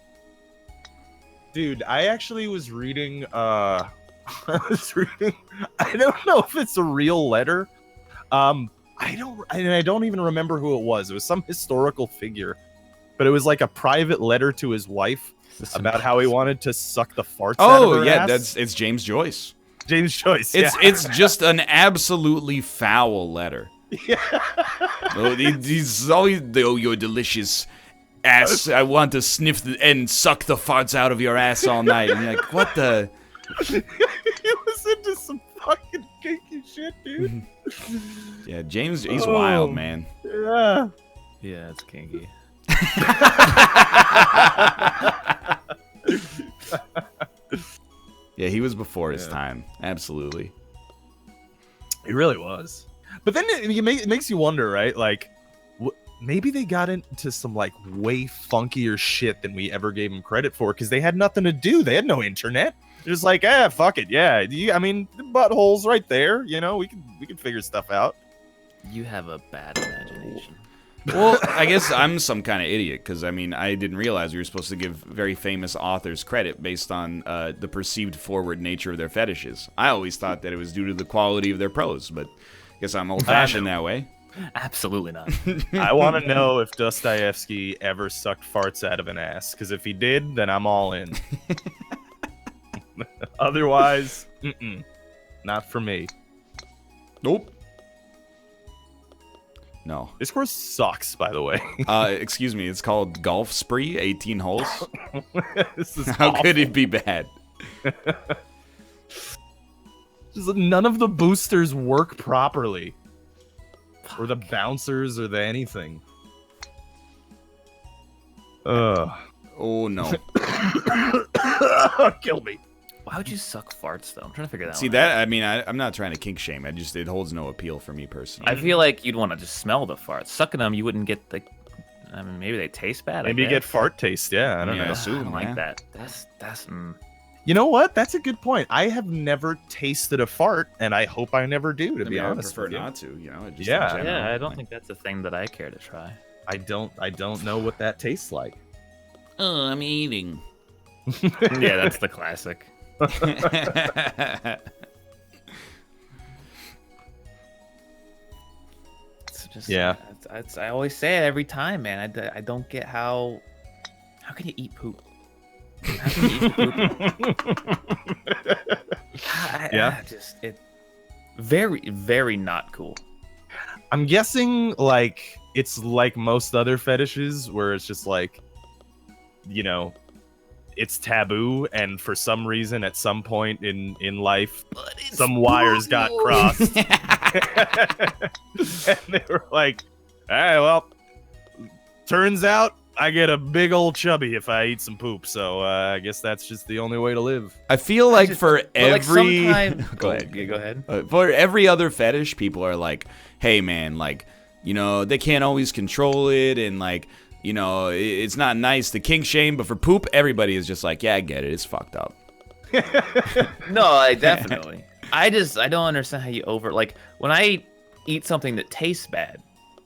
Dude, I actually was reading, I don't know if it's a real letter. I don't even remember who it was. It was some historical figure. But it was like a private letter to his wife about how he wanted to suck the farts out of her ass. It's James Joyce. James Joyce. It's just an absolutely foul letter. Yeah. Oh, he's always, oh, you're delicious ass. I want to sniff and suck the farts out of your ass all night. And you're like, what the? He was into some fucking kinky shit, dude. Yeah, James, he's wild, man. Yeah. yeah, it's kinky. Yeah, he was before his time. Absolutely. It really was. But then it makes you wonder, right? Like, maybe they got into some, like, way funkier shit than we ever gave them credit for, because they had nothing to do. They had no internet. They're just like, fuck it, yeah. I mean, the butthole's right there. You know, we can figure stuff out. You have a bad imagination. Well, I guess I'm some kind of idiot, because, I mean, I didn't realize we were supposed to give very famous authors credit based on the perceived forward nature of their fetishes. I always thought that it was due to the quality of their prose, but I guess I'm old-fashioned that way. Absolutely not. I want to know if Dostoevsky ever sucked farts out of an ass, because if he did, then I'm all in. Otherwise, not for me. Nope. No. This course sucks, by the way. Excuse me, it's called Golf Spree, 18 holes. This is How awful. could it be bad? Just none of the boosters work properly. Or the bouncers or the anything. Ugh. Oh, no. Kill me. Why would you suck farts, though? I'm trying to figure that See, one that, out. I mean, I'm not trying to kink shame. It holds no appeal for me personally. I feel like you'd want to just smell the farts. Sucking them, you wouldn't get the... I mean, maybe they taste bad. Maybe you get fart taste, yeah. I don't Yeah. know. assume, I don't like yeah. that. That's You know what? That's a good point. I have never tasted a fart, and I hope I never do, to be honest. I prefer with you. not to, you know? Just Yeah. in general. Yeah, I don't think that's a thing that I care to try. I don't know what that tastes like. Oh, I'm eating. Yeah, that's the classic. It's just, Yeah. I always say it every time, man. I don't get how can you eat poop? How can you eat poop? Yeah. Very, very not cool. I'm guessing, like, it's like most other fetishes where it's just like, you know, it's taboo, and for some reason at some point in life some wires got crossed. And they were like, all right, well, turns out I get a big old chubby if I eat some poop, so I guess that's just the only way to live. I feel like for But, like, every... sometime- Go ahead. Yeah, go ahead. For every other fetish, people are like, hey, man, like, you know, they can't always control it, and, like, you know, it's not nice to kink shame, but for poop, everybody is just like, yeah, I get it. It's fucked up. No, I definitely. I don't understand how you like, when I eat something that tastes bad,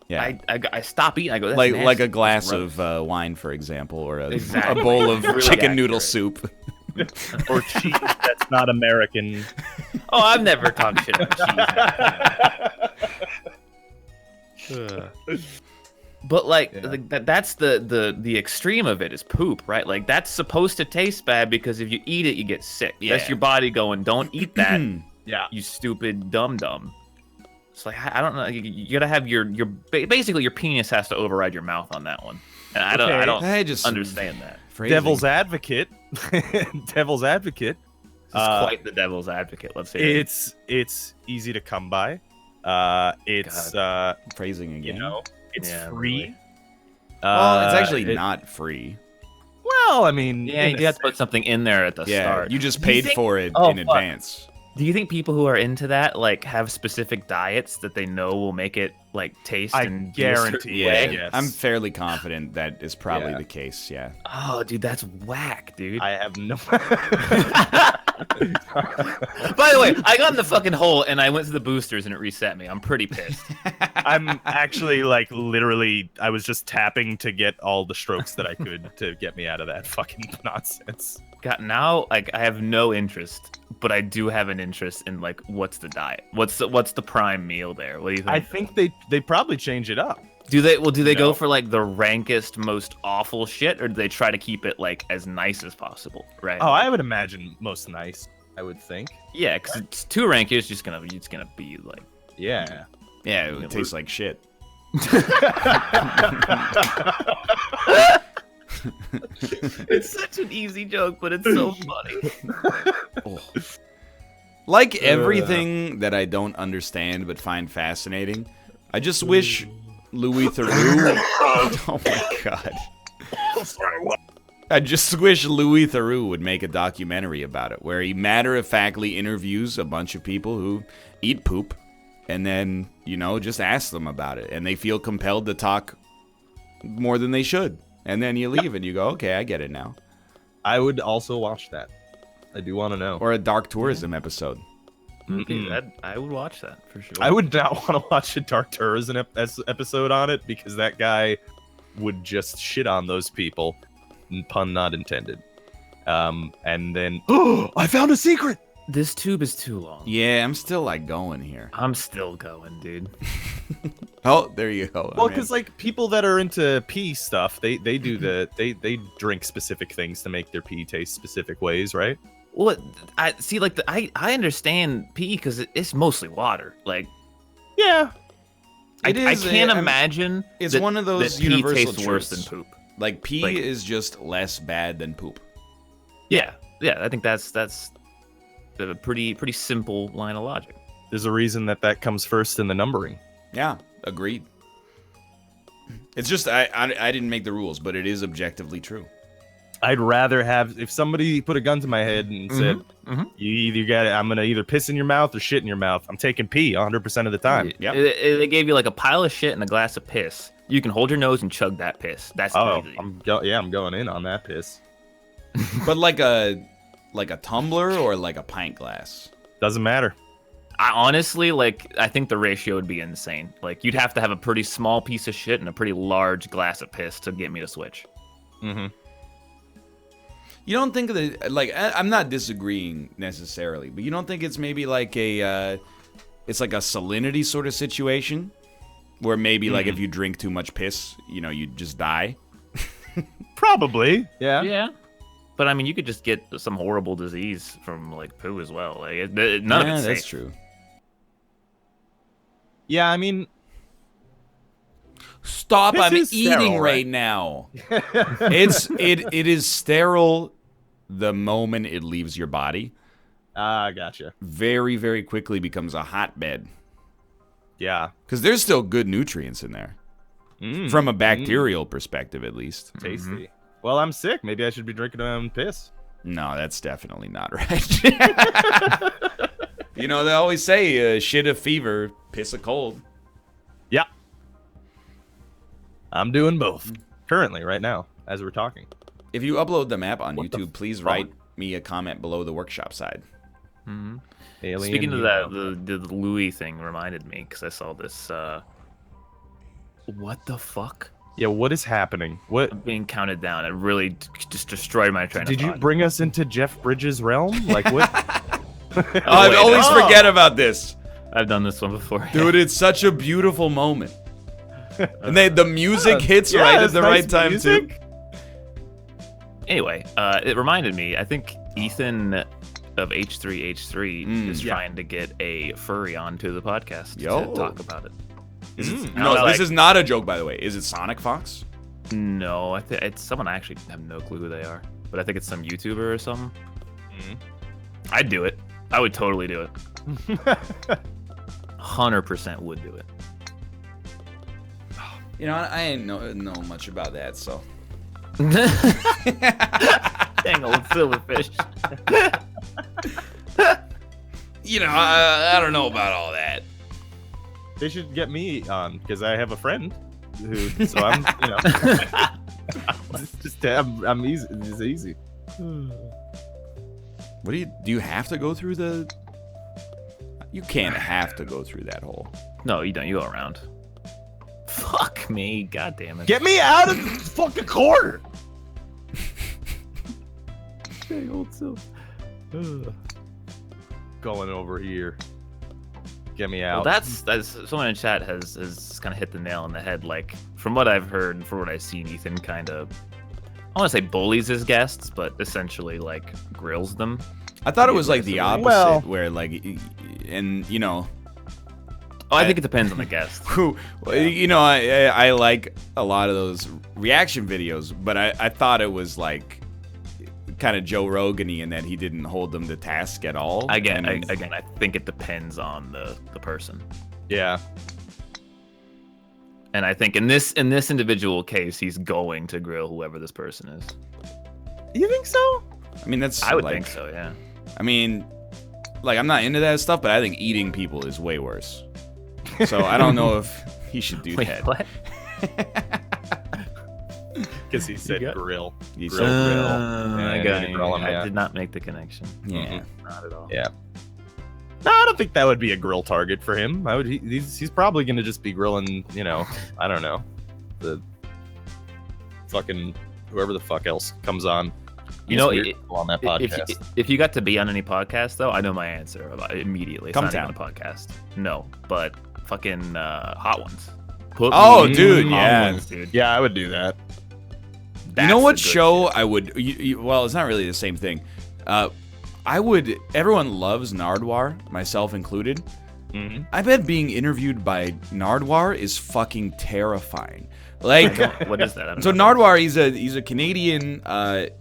Yeah. I stop eating. I go, that's like nasty. a glass Gross. of wine, for example, or a Exactly. bowl of Really chicken noodle accurate. soup. Or cheese that's not American. Oh, I've never talked shit about cheese. But like that's the extreme of it is poop, right? Like that's supposed to taste bad because if you eat it, you get sick. Yeah. That's your body going, don't eat that. Yeah. You stupid dum. It's like I don't know. You gotta have your basically your penis has to override your mouth on that one. And I don't I just understand that. phrasing. Devil's advocate. Devil's advocate. This is quite the devil's advocate. Let's say It's easy to come by. It's phrasing again. you know, it's Yeah, free. really. Well, it's actually not free. Well, I mean, Yeah, you have to put something in there at the Yeah, start. you just Do you paid think- for it Oh, in fuck. advance. Do you think people who are into that like have specific diets that they know will make it like taste I and be a certain guarantee Yeah, way? Yes. I'm fairly confident that is probably Yeah. the case. Yeah. Oh, dude, that's whack, dude. I have no. By the way, I got in the fucking hole and I went to the boosters and it reset me. I'm pretty pissed. I'm actually like literally. I was just tapping to get all the strokes that I could to get me out of that fucking nonsense. God, now like I have no interest, but I do have an interest in like what's the diet? What's the prime meal there? What do you think? I think they probably change it up. Do they go No. for like the rankest, most awful shit, or do they try to keep it like as nice as possible? Right? Oh, I would imagine most nice. I would think. Yeah, because it's too rank. It's just gonna be like. Yeah. Yeah, it would taste like shit. It's such an easy joke, but it's so funny. Like everything that I don't understand but find fascinating, I just wish Louis Theroux. Oh my god. I just wish Louis Theroux would make a documentary about it, where he matter-of-factly interviews a bunch of people who eat poop, and then, you know, just ask them about it, and they feel compelled to talk more than they should. And then you leave and you go, okay, I get it now. I would also watch that. I do want to know. Or a dark tourism episode. Okay, I would watch that for sure. I would not want to watch a Dark Tourism episode on it because that guy would just shit on those people, pun not intended. And then, oh, I found a secret. This tube is too long. Yeah, I'm still like going here. I'm still going, dude. Oh, there you go. Well, I mean, because like people that are into pee stuff, they do they drink specific things to make their pee taste specific ways, right? Well, I see. Like I understand pee because it's mostly water. Like Yeah. I is can't a- imagine. it's that- one of those that pee universal tastes worse than truths. poop. like pee like- is just less bad than poop. Yeah. I think that's a pretty simple line of logic. There's a reason that comes first in the numbering. Yeah, agreed. It's just I didn't make the rules, but it is objectively true. I'd rather have if somebody put a gun to my head and said, "You either got it. I'm gonna either piss in your mouth or shit in your mouth." I'm taking pee 100% of the time. Yep. They gave you like a pile of shit and a glass of piss. You can hold your nose and chug that piss. That's Oh, easy. I'm going in on that piss. But like a tumbler or like a pint glass. Doesn't matter. I honestly, like, I think the ratio would be insane. Like, you'd have to have a pretty small piece of shit and a pretty large glass of piss to get me to switch. Mm-hmm. You don't think that like I'm not disagreeing necessarily, but you don't think it's maybe like it's like a salinity sort of situation where maybe like if you drink too much piss, you know, you just die. Probably. Yeah. Yeah. But I mean, you could just get some horrible disease from like poo as well. Like, none of it's that's safe. true. Yeah. I mean, Stop! Piss I'm is eating sterile, right right? now. It is sterile the moment it leaves your body. gotcha. Very, very quickly becomes a hotbed Yeah. because there's still good nutrients in there from a bacterial perspective, at least. Tasty. Well, I'm sick. Maybe I should be drinking my own piss. No, that's definitely not right. You know, they always say shit a fever, piss a cold. Yeah. I'm doing both currently right now as we're talking. If you upload the map on What the YouTube, please fuck? write me a comment below the workshop side. Alien Speaking of that, Hero. the Louis thing reminded me because I saw this. What the fuck? Yeah, what is happening? What Being counted down. It really just destroyed my train of did you thought. bring us into Jeff Bridges' realm? Like what? I wait, always no. forget about this. I've done this one before. Dude, it's such a beautiful moment. And the music hits right at the right time too. Anyway, it reminded me. I think Ethan of H3H3 is trying to get a furry onto the podcast to talk about it. No, this is not a joke, by the way. Is it Sonic Fox? No, it's someone I actually have no clue who they are, but I think it's some YouTuber or something. I'd do it. I would totally do it. 100% would do it. You know, I ain't know much about that, so. Dang old silverfish. You know, I don't know about all that. They should get me on because I have a friend who. So I'm, you know, I'm easy. It's easy. What do you have to go through the? You can't have to go through that hole. No, you don't. You go around. Fuck me. God damn it. Get me out of the fucking corner. Dang old silver. Going over here. Get me out. Well, that's someone in chat has kind of hit the nail on the head. Like, from what I've heard and from what I've seen, Ethan kind of, I want to say bullies his guests, but essentially like grills them. I thought it was like the opposite, where like, and you know. Oh, I think it depends on the guest. You know, I like a lot of those reaction videos, but I thought it was like kind of Joe Rogan-y in that he didn't hold them to task at all. Again, I think it depends on the person. Yeah. And I think in this individual case, he's going to grill whoever this person is. You think so? I mean, I would think so, yeah. I mean, like, I'm not into that stuff, but I think eating people is way worse. So I don't know if he should do that. What? Because he said grill. He said grill. I did not make the connection. Yeah. Not at all. Yeah. No, I don't think that would be a grill target for him. He's probably going to just be grilling, you know, I don't know, the fucking whoever the fuck else comes on. You know, on that podcast. If you got to be on any podcast, though, I know my answer about it immediately. It's not even a podcast. No, but fucking Hot Ones. Dude, yeah. Ones, dude. Yeah, I would do that. You know what show I would? Well, it's not really the same thing. Everyone loves Nardwuar, myself included. Mm-hmm. I bet being interviewed by Nardwuar is fucking terrifying. Like, what is that? So Nardwuar, he's a Canadian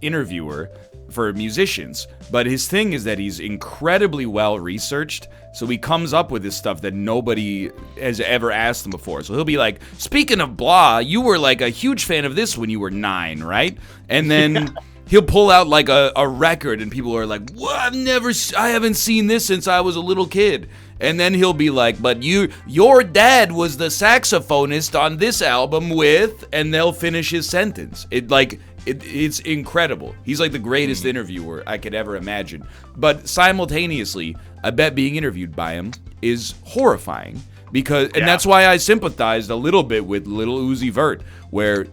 interviewer for musicians, but his thing is that he's incredibly well researched. So he comes up with this stuff that nobody has ever asked him before. So he'll be like, speaking of blah, you were like a huge fan of this when you were 9, right? And then he'll pull out like a record and people are like, what? I haven't seen this since I was a little kid. And then he'll be like, but your dad was the saxophonist on this album with, and they'll finish his sentence. It's incredible. He's like the greatest interviewer I could ever imagine. But simultaneously, I bet being interviewed by him is horrifying and that's why I sympathized a little bit with Little Uzi Vert, where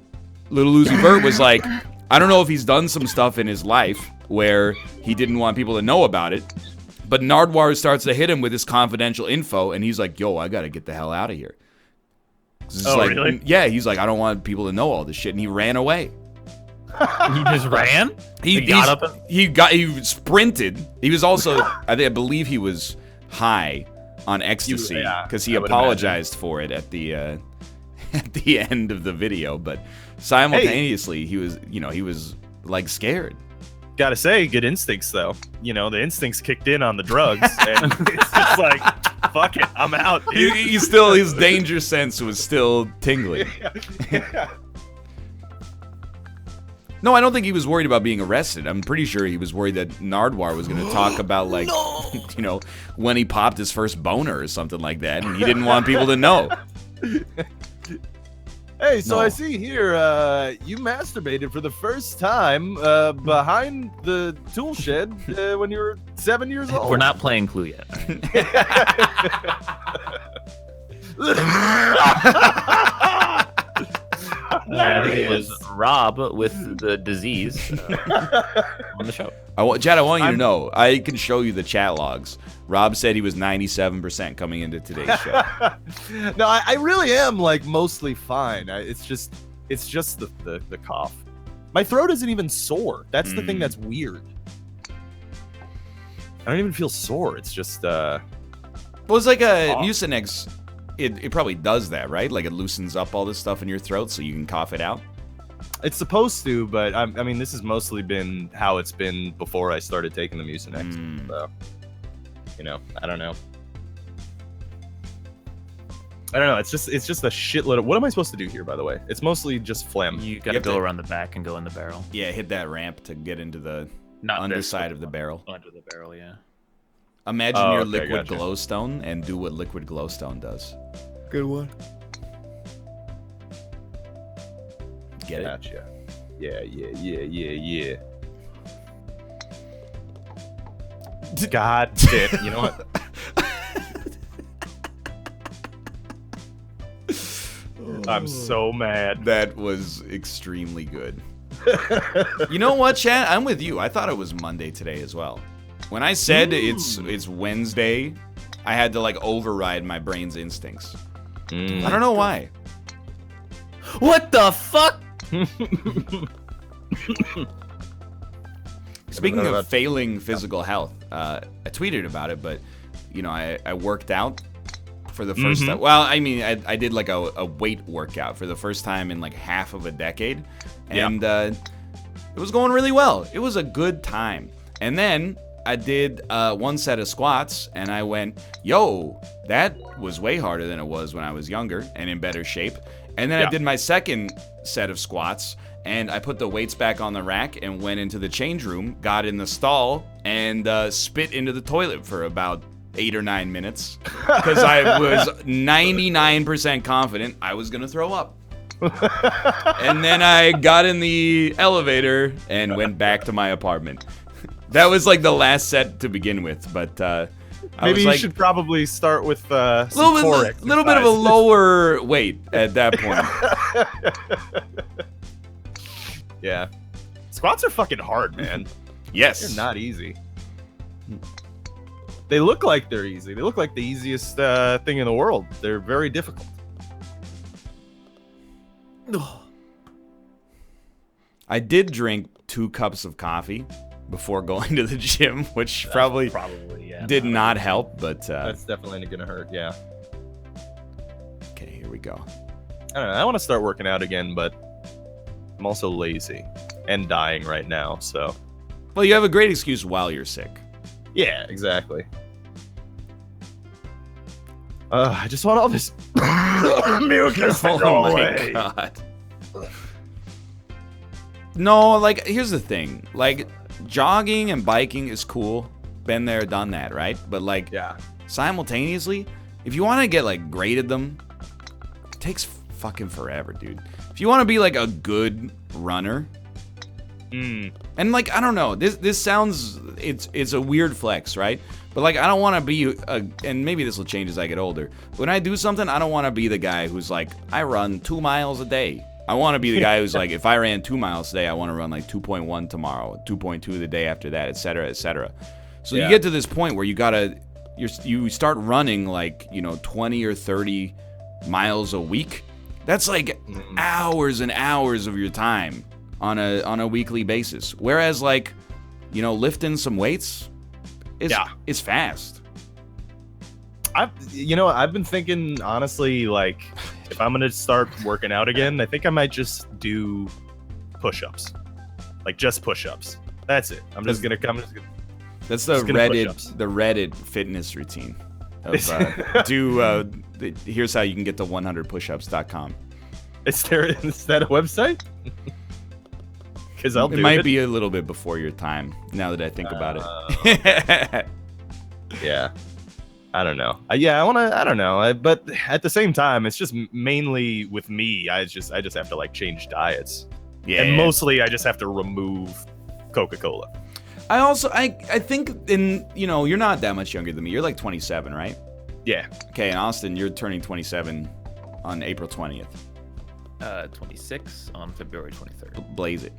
Little Uzi Vert was like, I don't know if he's done some stuff in his life where he didn't want people to know about it, but Nardwuar starts to hit him with this confidential info, and he's like, yo, I gotta get the hell out of here. Really? Yeah, he's like, I don't want people to know all this shit, and he ran away. He just ran? He sprinted. He was also, I believe he was high on ecstasy because he apologized for it at the end of the video. But simultaneously, he was like scared. Gotta say, good instincts though. You know, the instincts kicked in on the drugs, and it's just like, fuck it, I'm out. His danger sense was still tingling. Yeah. No, I don't think he was worried about being arrested. I'm pretty sure he was worried that Nardwuar was going to talk about, like, you know, when he popped his first boner or something like that, and he didn't want people to know. Hey, so I see here you masturbated for the first time behind the tool shed when you were 7 years old. We're not playing Clue yet. I think it was Rob with the disease on the show. Chad, I want you to know, I can show you the chat logs. Rob said he was 97% coming into today's show. No, I really am like mostly fine. It's just the cough. My throat isn't even sore. That's the thing that's weird. I don't even feel sore. It's just Well, it's like a Mucinex. It probably does that, right? Like it loosens up all this stuff in your throat so you can cough it out. it's supposed to, but I mean, this has mostly been how it's been before I started taking the Mucinex. So, you know, I don't know. I don't know. It's just a shitload of. What am I supposed to do here, by the way? It's mostly just phlegm. You gotta go around the back and go in the barrel. Yeah, hit that ramp to get into the Not underside of the barrel. Under the barrel, yeah. Imagine your okay, liquid gotcha. glowstone and do what liquid glowstone does. Good one. Get it? Gotcha. Yeah. God damn. You know what? I'm so mad. That was extremely good. You know what, Chad? I'm with you. I thought it was Monday today as well. When I said it's Wednesday, I had to like override my brain's instincts. I don't know why. What the fuck? Speaking of failing physical health, I tweeted about it, but you know, I worked out for the first time. Well, I mean, I did like a weight workout for the first time in like half of a decade, and it was going really well. It was a good time. And then I did one set of squats, and I went, yo, that was way harder than it was when I was younger and in better shape. And then I did my second set of squats, and I put the weights back on the rack and went into the change room, got in the stall, and spit into the toilet for about 8 or 9 minutes because I was 99% confident I was going to throw up. And then I got in the elevator and went back to my apartment. That was like the last set to begin with, but Maybe you like, should probably start with some little bit of a lower weight at that point. Yeah. Squats are fucking hard, man. Yes. They're not easy. They look like they're easy. They look like the easiest thing in the world. They're very difficult. I did drink 2 cups of coffee before going to the gym, which probably did not help, but That's definitely gonna hurt, yeah. okay, here we go. I don't know. I want to start working out again, but I'm also lazy and dying right now, so. Well, you have a great excuse while you're sick. Yeah, exactly. I just want all this mucus to go away. God. No, like, here's the thing. Like, jogging and biking is cool. Been there, done that, right? But, like, Yeah. simultaneously, if you want to get, like, great at them, it takes fucking forever, dude. If you want to be, like, a good runner, and, like, I don't know, this sounds, it's a weird flex, right? But, like, I don't want to be, and maybe this will change as I get older. When I do something, I don't want to be the guy who's like, I run 2 miles a day. I want to be the guy who's like, if I ran 2 miles today, I want to run like 2.1 tomorrow, 2.2 the day after that, etc., etc. So you get to this point where you start running like, 20 or 30 miles a week. That's like hours and hours of your time on a weekly basis. Whereas like, lifting some weights is fast. I've been thinking, honestly, like, if I'm gonna start working out again, I think I might just do push-ups. Like, just push-ups. That's it. That's the Reddit fitness routine. Here's how you can get to 100pushups.com. Is that a website? Because It might be a little bit before your time, now that I think about it. Yeah. I don't know. I don't know. But at the same time, it's just mainly with me. I just have to like change diets. Yeah. And mostly I just have to remove Coca-Cola. I think you're not that much younger than me. You're like 27, right? Yeah. Okay, and Austin, you're turning 27 on April 20th. 26 on February 23rd. Blaze it.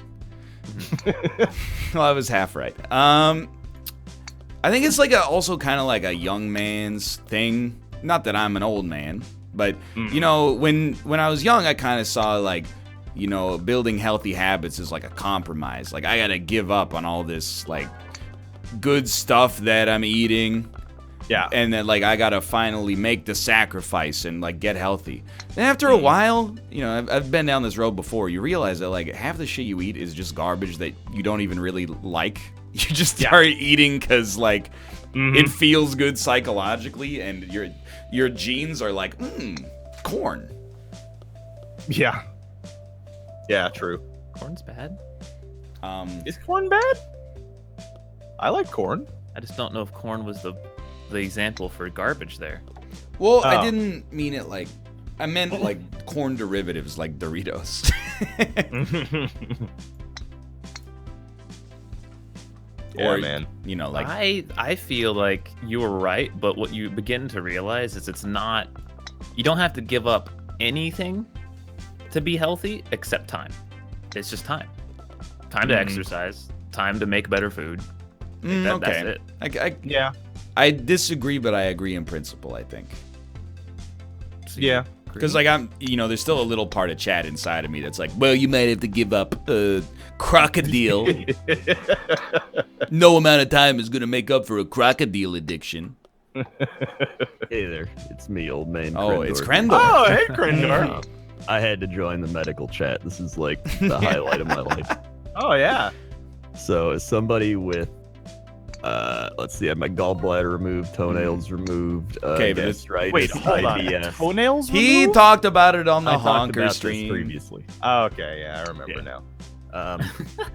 Well, I was half right. I think it's like also kind of like a young man's thing. Not that I'm an old man, but you know, when I was young, I kind of saw like, you know, building healthy habits is like a compromise. Like I gotta give up on all this like good stuff that I'm eating. Yeah. And then like I gotta finally make the sacrifice and like get healthy. Then after a while, you know, I've been down this road before. You realize that like half the shit you eat is just garbage that you don't even really like. You just start eating because like it feels good psychologically, and your genes are like, corn. Yeah. Yeah, true. Corn's bad. Is corn bad? I like corn. I just don't know if corn was the example for garbage there. Well, I didn't mean it like, I meant like corn derivatives like Doritos. Yeah, or, man. you know, like I feel like you were right, but what you begin to realize is it's not. You don't have to give up anything to be healthy except time. It's just time. Time to exercise. Time to make better food. okay. That's it. Yeah. I disagree, but I agree in principle, I think. So Yeah. Because, like, there's still a little part of chat inside of me that's like, well, you might have to give up crocodile. No amount of time is going to make up for a crocodile addiction. Hey there, it's me, old man. Oh, Krendor. it's Krendor. Oh, hey, Krendor. I had to join the medical chat. This is like the highlight of my life. Oh, yeah. So, as somebody with, let's see, I had my gallbladder removed, toenails removed, Okay, but it's- gastritis, Wait, hold on. IBS. Toenails He removed? talked about it on the I talked honker about stream this previously. Oh, okay, yeah, I remember Yeah. now.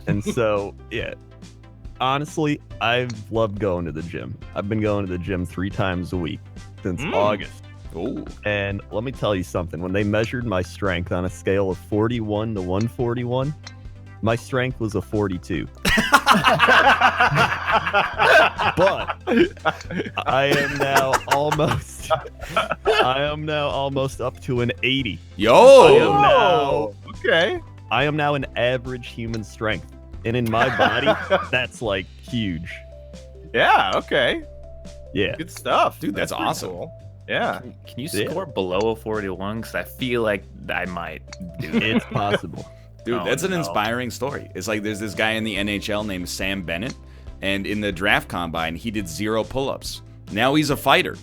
And so, yeah, honestly, I've loved going to the gym. I've been going to the gym 3 times a week since August. Ooh. And let me tell you something. When they measured my strength on a scale of 41 to 141, my strength was a 42. But I am now almost up to an 80. Yo! Oh, okay. I am now an average human strength. And in my body, that's like huge. Yeah, okay. Yeah. Good stuff. Dude, that's pretty awesome. cool. Yeah. Can you Yeah. score below a 41? Because I feel like I might do that. It's possible. Dude, Oh, that's an no. inspiring story. It's like there's this guy in the NHL named Sam Bennett, and in the draft combine, he did 0 pull-ups. Now he's a fighter.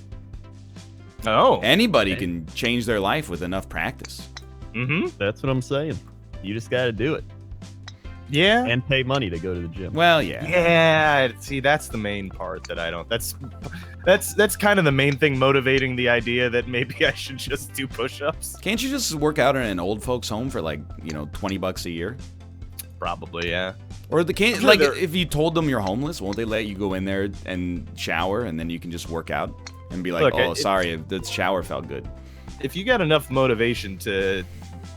Oh. Anybody can change their life with enough practice. Mm-hmm. That's what I'm saying. You just got to do it Yeah. and pay money to go to the gym. Well, yeah. Yeah, see, that's the main part that I don't. That's kind of the main thing motivating the idea that maybe I should just do push-ups. Can't you just work out in an old folks' home for like, $20 a year? Probably, yeah. Or the can't I'm sure like they're- if you told them you're homeless, won't they let you go in there and shower and then you can just work out and be like, Look, oh, it- sorry, the shower felt good. If you got enough motivation to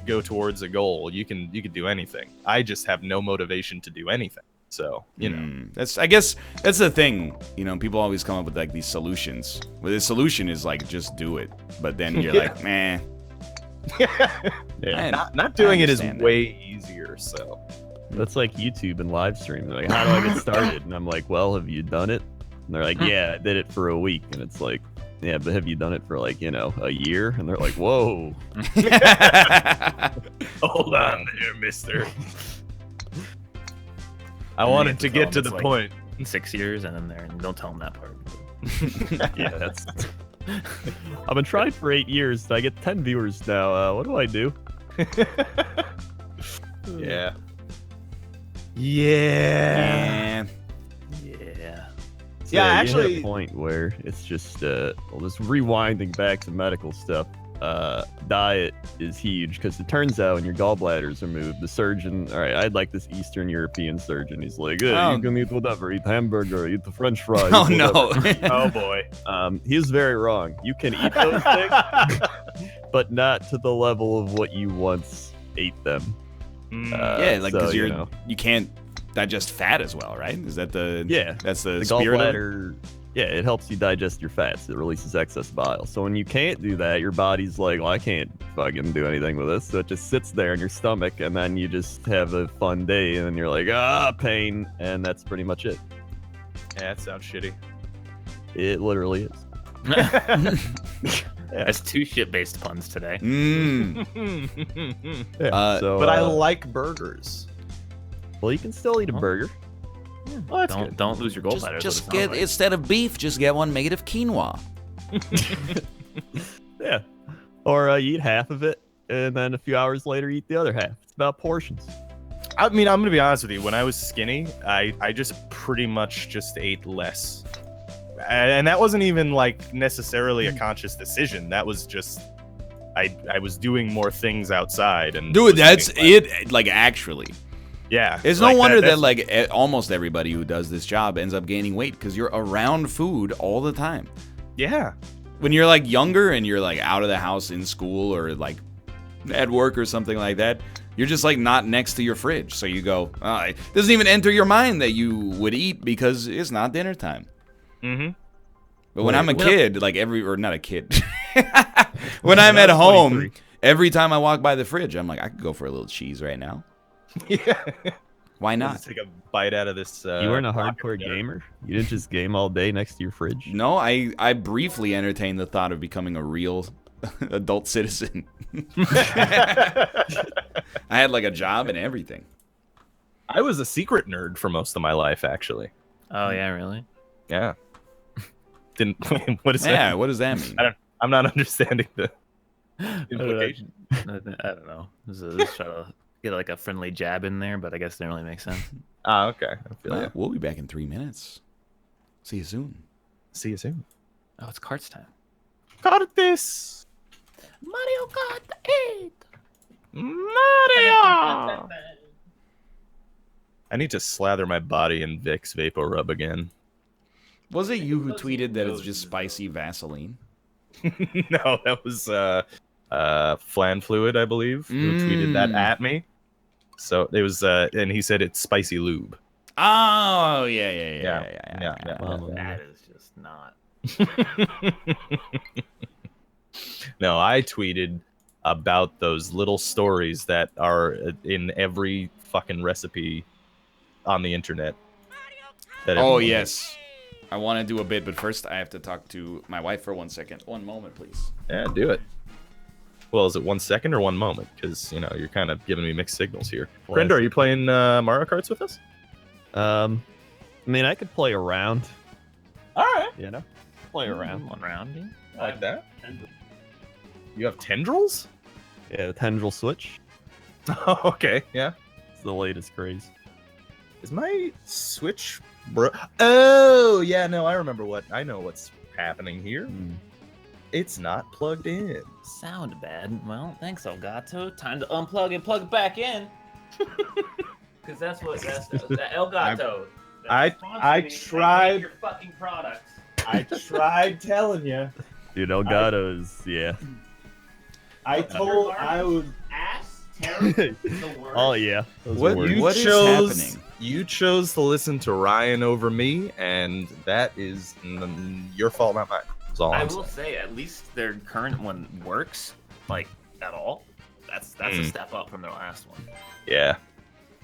go towards a goal, you can do anything. I just have no motivation to do anything. So, I guess that's the thing. People always come up with like these solutions. Well, the solution is like just do it, but then you're like, meh. Yeah. not doing it is understand that. way easier. So, That's like YouTube and live stream. They're like, how do I get started? And I'm like, well, have you done it? And they're like, yeah, I did it for a week. And it's like, yeah, but have you done it for like, a year? And they're like, whoa. hold on there, mister. I wanted to get to the point. 6 years, and then there, and don't tell them that part. Yeah, that's. I've been trying for 8 years. I get 10 viewers now. What do I do? Yeah. Yeah. Yeah. Yeah. So Yeah, you hit actually- a point where it's just just rewinding back to medical stuff. Diet is huge because it turns out when your gallbladder's removed, the surgeon, all right, I had like this Eastern European surgeon. He's like, Oh. you can eat whatever, eat hamburger, eat the French fries. Oh whatever." no. Oh boy. He was very wrong. You can eat those things, but not to the level of what you once ate them. Yeah, like so, because you you can't digest fat as well, right? Is that the Yeah, That's the the spirit of it? gallbladder Yeah, it helps you digest your fats. It releases excess bile. So when you can't do that, your body's like, well, I can't fucking do anything with this. So it just sits there in your stomach, and then you just have a fun day, and then you're like, pain, and that's pretty much it. Yeah, that sounds shitty. It literally is. That's 2 shit-based puns today. Yeah, But I like burgers. Well, you can still eat a burger. Well, that's good. Don't lose your gallbladder. Just get instead of beef, just get one made of quinoa. Yeah. Or you eat half of it, and then a few hours later, eat the other half. It's about portions. I mean, I'm gonna be honest with you. When I was skinny, I just pretty much just ate less, and that wasn't even like necessarily a conscious decision. That was just I was doing more things outside and. Dude, that's it. Like actually. Yeah. It's no wonder that like almost everybody who does this job ends up gaining weight because you're around food all the time. Yeah. When you're like younger and you're like out of the house in school or like at work or something like that, you're just like not next to your fridge. So you go, it doesn't even enter your mind that you would eat because it's not dinner time. Mm-hmm. But when I'm a kid, like not a kid. When I'm at home, every time I walk by the fridge, I'm like, I could go for a little cheese right now. Yeah. Why Let's not? take a bite out of this. You weren't a hardcore gamer? You didn't just game all day next to your fridge? No, I briefly entertained the thought of becoming a real adult citizen. I had like a job and everything. I was a secret nerd for most of my life, actually. Oh yeah, really? Yeah. Didn't. What is that? Yeah, what does that mean? I'm not understanding the implication. I don't know. Just try to get like a friendly jab in there, but I guess it didn't really make sense. Ah, okay. I feel Well, that. we'll be back in 3 minutes. See you soon. See you soon. Oh, it's Kart's time. Got this. Mario Kart 8. Mario. I need to slather my body in Vicks Vapor Rub again. Was it you who tweeted that it's just spicy Vaseline? No, that was Flan Fluid, I believe, who tweeted that at me. So it was, and he said it's spicy lube. Oh, yeah. That is just not. No, I tweeted about those little stories that are in every fucking recipe on the internet. Oh, yes. I want to do a bit, but first I have to talk to my wife for 1 second. 1 moment, please. Yeah, do it. Well, is it 1 second or 1 moment? Because, you know, you're kind of giving me mixed signals here. Brenda, are you playing Mario Karts with us? I mean, I could play around. All right. You know? Play around. 1 round. Yeah. I like that. You have tendrils? Yeah, the tendril switch. Oh, okay. Yeah. It's the latest craze. Is my Switch Oh, yeah, no, I know what's happening here. It's not plugged in. Sound bad. Well, thanks, Elgato. Time to unplug and plug back in. Because that's Elgato. I tried your fucking products. I tried telling you. Dude, Elgato's, yeah. I was ass terrible. The worst. Oh, yeah. Those What- are words. what is happening? You chose to listen to Ryan over me, and that is your fault, not mine. That's all I I'm will saying. say, at least their current one works, like, at all. That's a step up from their last one. Yeah.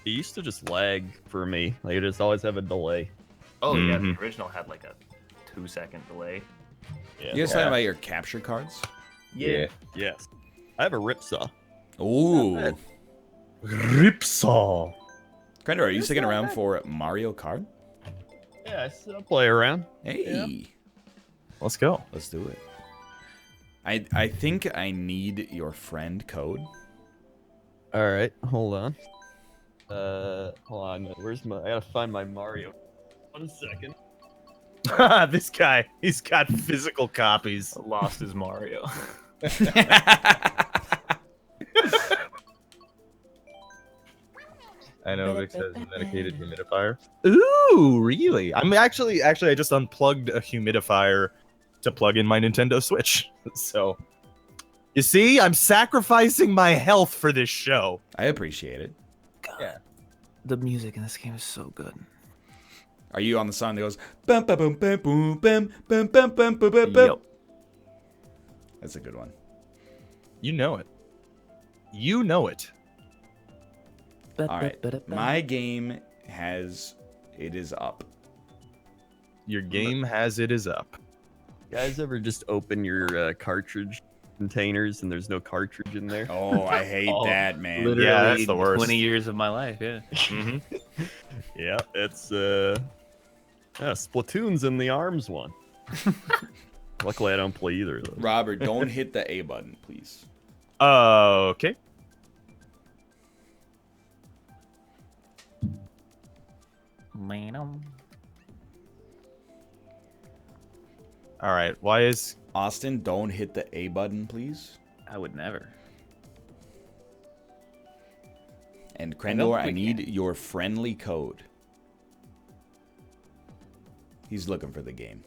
It used to just lag for me. Like, it just always have a delay. Oh, yeah, Mhm. the original had, like, a 2-second delay. Yeah. You guys talking about your capture cards? Yeah. Yes. I have a ripsaw. Ooh. Ripsaw. Grindr, are you sticking around for Mario Kart? Yeah, I still play around. Hey. Let's go. Let's do it. I think I need your friend code. All right, hold on. Hold on. Where's my? I gotta find my Mario. 1 second. This guy, he's got physical copies. Lost his Mario. I know Vic says medicated humidifier. Ooh, really? I'm actually, I just unplugged a humidifier to plug in my Nintendo Switch. So, you see, I'm sacrificing my health for this show. I appreciate it. God. The music in this game is so good. Are you on the song that goes bum bum bum bum boom bum bum bum bum bum bum bum? Yep. That's a good one. You know it. You know it. All right, my game is up. Your game is up. Guys ever just open your cartridge containers and there's no cartridge in there? Oh, I hate that, man. Literally Yeah, that's the worst. 20 years of my life, yeah. Mm-hmm. Yeah, it's Splatoon's in the ARMS one. Luckily, I don't play either of those. Robert, don't hit the A button, please. Okay. All right. Why is Austin, don't hit the A button, please. I would never. And Krendor, I need your friendly code. He's looking for the game.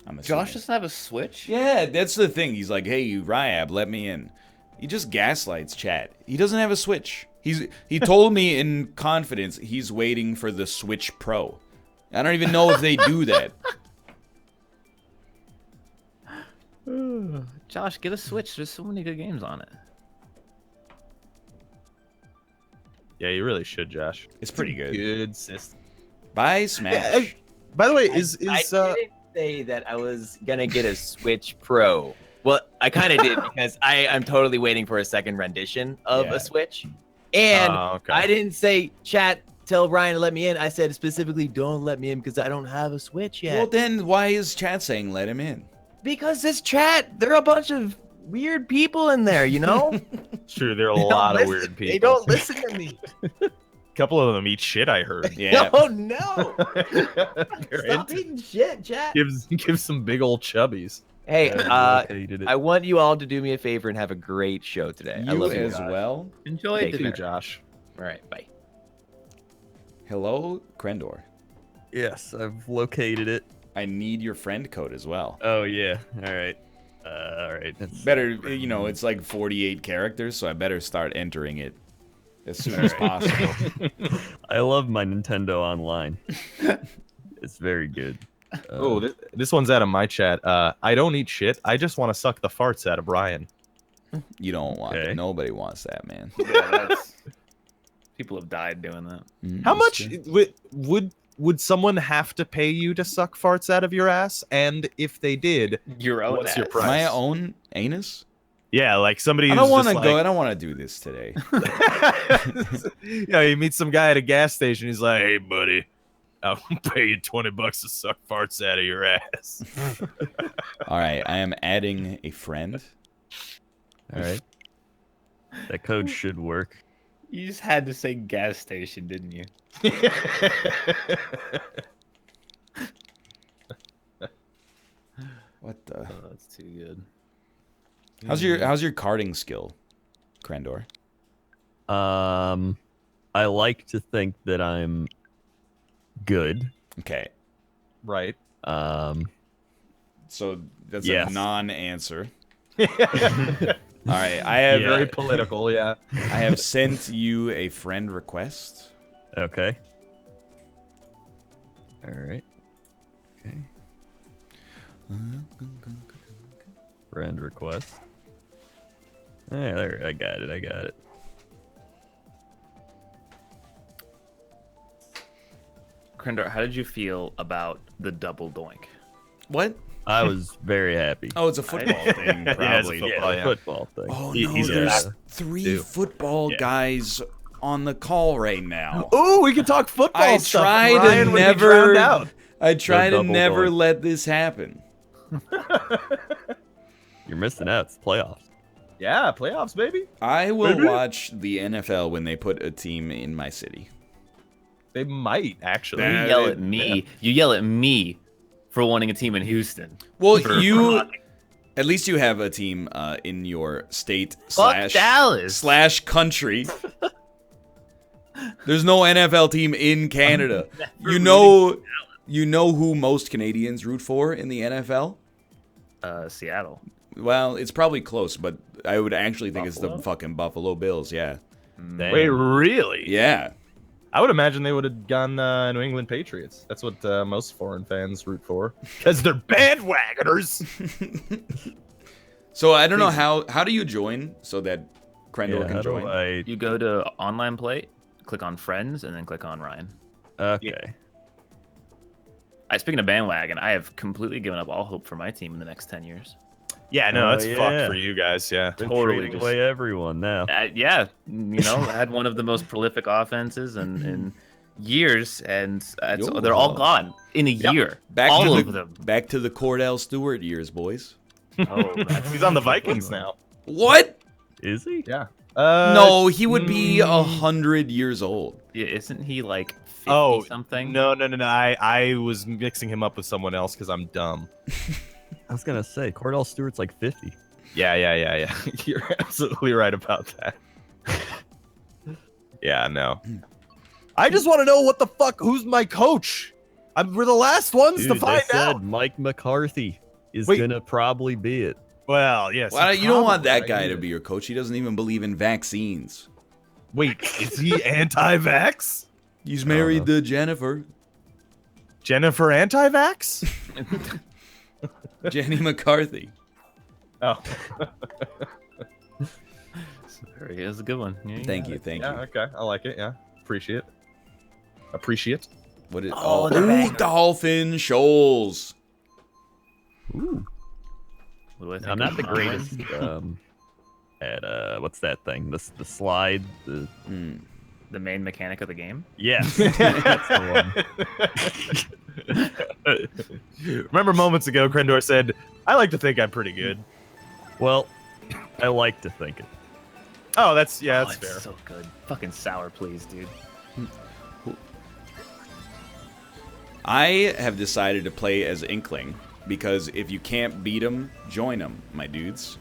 I'm assuming. Josh doesn't have a Switch? Yeah, that's the thing. He's like, hey, Ryab, let me in. He just gaslights chat. He doesn't have a Switch. He told me in confidence he's waiting for the Switch Pro. I don't even know if they do that. Josh, get a Switch. There's so many good games on it. Yeah, you really should, Josh. It's pretty good. Good system. Buy Smash. By the way, I didn't say that I was gonna get a Switch Pro. Well, I kind of did because I'm totally waiting for a second rendition of Yeah. a Switch, and okay. I didn't say chat. Tell Ryan to let me in. I said specifically, don't let me in because I don't have a Switch yet. Well, then why is chat saying let him in? Because this chat, there are a bunch of weird people in there, you know? True, there are a They don't lot of listen- weird people. They don't listen to me. A couple of them eat shit, I heard. Yeah. Oh no! They're Stop into- eating shit, chat. Gives some big old chubbies. Hey, Hated it. I want you all to do me a favor and have a great show today. I You love you as guys. well. Enjoy Thank the you, Thank you, Josh. All right, bye. Hello, Krendor. Yes, I've located it. I need your friend code as well. Oh yeah. All right. All right. That's Better, you know, it's like 48 characters, so I better start entering it as soon as possible. I love my Nintendo Online. It's very good. Oh, this one's out of my chat. I don't eat shit. I just want to suck the farts out of Brian. You don't want Okay. it. Nobody wants that, man. Yeah, that's... People have died doing that. How much would someone have to pay you to suck farts out of your ass? And if they did, Your own what's your ass. price? My own anus? Yeah, like somebody. I who's don't want to just go. like- I don't want to do this today. You know, you meet some guy at a gas station. He's like, "Hey, buddy, I'll pay you $20 to suck farts out of your ass." All right, I am adding a friend. All right. That code should work. You just had to say gas station, didn't you? What the? Oh, that's too good. How's your karting skill, Krendor? I like to think that I'm good. Okay, Right. so that's Yes. a non-answer. All right, I have Very political. Yeah. I have sent you a friend request. Okay. All right. Okay. Friend request. Hey, there, I got it. I got it. Krendor, how did you feel about the double doink? What? I was very happy. Oh, it's a football thing, Yeah, it's a probably. football, the yeah. football thing. Oh He- no, he's there's got three two. football Yeah. guys on the call right now. Oh, we can talk football I stuff. try Ryan to would be never. drowned out. I try to double never doink. let this happen. You're missing out. It's playoffs. Yeah, playoffs, baby. I will Maybe. watch the NFL when they put a team in my city. They might actually. That- You yell at me. You yell at me for wanting a team in Houston. Well, For- you at least you have a team in your state Fuck Dallas. slash country. There's no NFL team in Canada. You know who most Canadians root for in the NFL? Seattle. Well, it's probably close, but I would actually think it's Buffalo? the fucking Buffalo Bills. Yeah, Wait, really? yeah. I would imagine they would have gone New England Patriots. That's what most foreign fans root for, because they're bandwagoners. So I don't know how do you join so that Krendor can how do join? I... You go to online play, click on friends, and then click on Ryan. Okay. Speaking of bandwagon, I have completely given up all hope for my team in the next 10 years. Yeah, no, Oh, that's yeah. fucked for you guys. Yeah. Been Totally trading just- away everyone now. Yeah, I had one of the most prolific offenses in years, and they're all gone in a year. All of them. Back to the Cordell Stewart years, boys. Oh, He's on the Vikings now. What? Is he? Yeah. No, he would be 100 years old. yeah, isn't he like 50 something? No. I was mixing him up with someone else because I'm dumb. I was gonna say Cordell Stewart's like 50. Yeah. You're absolutely right about that. Yeah, no. I just want to know what the fuck. Who's my coach? We're the last ones Dude, to find they said out. Mike McCarthy is Wait. gonna probably be it. Well, yes. Well, you don't want that guy to be your coach. He doesn't even believe in vaccines. Wait, is he anti-vax? He's married to Jennifer. Jennifer anti-vax? Jenny McCarthy. Oh. There he is, a good one. Yeah, Thank you. Yeah, okay. I like it. Yeah. Appreciate. What is? Oh, Oh, the banger. Dolphin Shoals. Ooh. What do I think I'm not of the mine? greatest at what's that thing? The slide. The main mechanic of the game. Yes, that's the one. Remember moments ago, Krendor said, I like to think I'm pretty good. Well, I like to think it. Oh, that's fair. It's so good. Fucking sour, please, dude. I have decided to play as Inkling because if you can't beat him, join him, my dudes.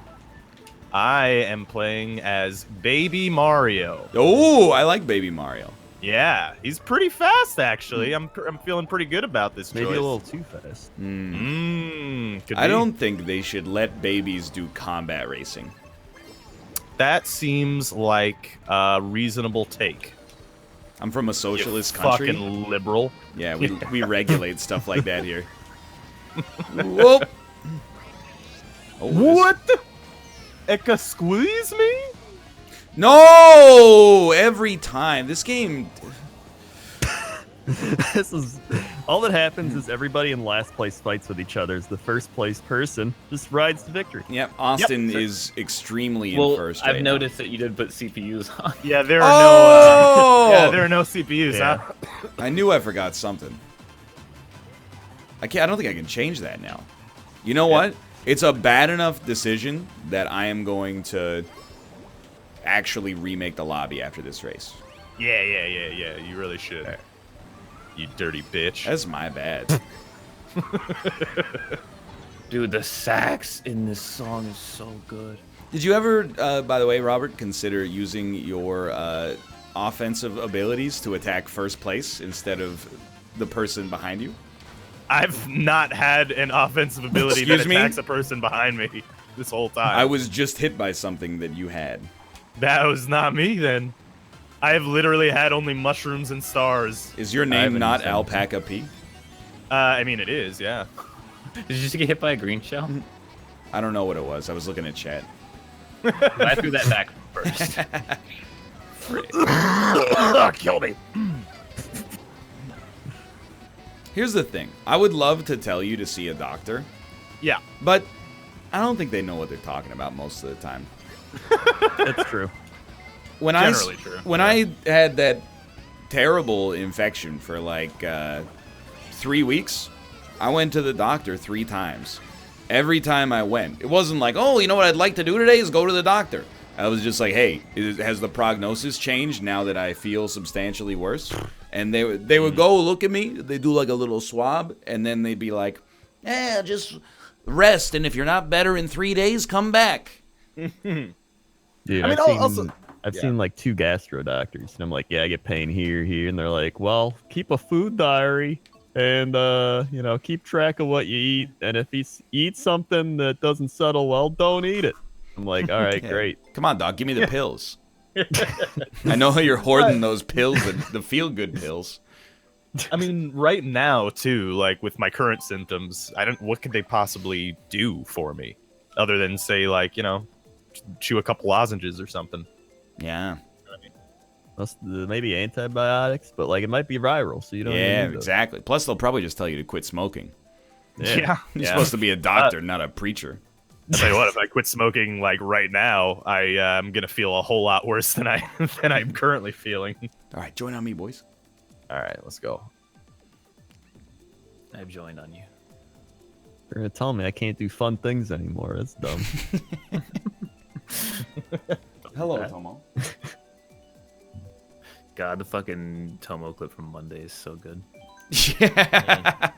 I am playing as Baby Mario. Oh, I like Baby Mario. Yeah, he's pretty fast, actually. I'm feeling pretty good about this Maybe choice. a little too fast. Could I be. don't think they should let babies do combat racing. That seems like a reasonable take. I'm from a socialist You country. fucking liberal. Yeah, we regulate stuff like that here. Whoop. Oh, What the? Eka squeeze me? No! Every time. This game... This is all that happens is everybody in last place fights with each other. As the first place person just rides to victory. Yep, Austin is extremely in Well, first I've right noticed that you did put CPUs on. Yeah, there now. are there are no CPUs, Yeah. huh? I knew I forgot something. I don't think I can change that now. You know what? It's a bad enough decision that I am going to actually remake the lobby after this race. Yeah. You really should. You dirty bitch. That's my bad. Dude, the sax in this song is so good. Did you ever, by the way, Robert, consider using your offensive abilities to attack first place instead of the person behind you? I've not had an offensive ability Excuse that me? attacks a person behind me this whole time. I was just hit by something that you had. That was not me then. I have literally had only mushrooms and stars. Is your I name haven't not seen Alpaca P? I mean, it is, yeah. Did you just get hit by a green shell? I don't know what it was. I was looking at chat. I threw that back first. Kill me. Here's the thing. I would love to tell you to see a doctor, Yeah. but I don't think they know what they're talking about most of the time. That's true. When Generally true, I had that terrible infection for like 3 weeks, I went to the doctor 3 times. Every time I went, it wasn't like, oh, you know what I'd like to do today is go to the doctor. I was just like, hey, has the prognosis changed now that I feel substantially worse? And they would go look at me, they do like a little swab, and then they'd be like, just rest, and if you're not better in 3 days, come back. Dude, I mean, I've seen like 2 gastro doctors, and I'm like, yeah, I get pain here, and they're like, well, keep a food diary, and keep track of what you eat, and if you eat something that doesn't settle well, don't eat it. I'm like, all right, Yeah. great. Come on, doc, give me the pills. I know you're hoarding those pills, the feel-good pills. I mean, right now too, like with my current symptoms, what could they possibly do for me other than say like, chew a couple lozenges or something? Yeah. Maybe antibiotics, but like it might be viral, so you don't. Yeah, even need exactly. Plus, they'll probably just tell you to quit smoking. those. Yeah. You're supposed to be a doctor, not a preacher. I'll tell you what, if I quit smoking like right now, I'm gonna feel a whole lot worse than I'm currently feeling. All right, join on me, boys. All right, let's go. I've joined on you. You're gonna tell me I can't do fun things anymore. That's dumb. Hello, Tomo. God, the fucking Tomo clip from Monday is so good. Yeah.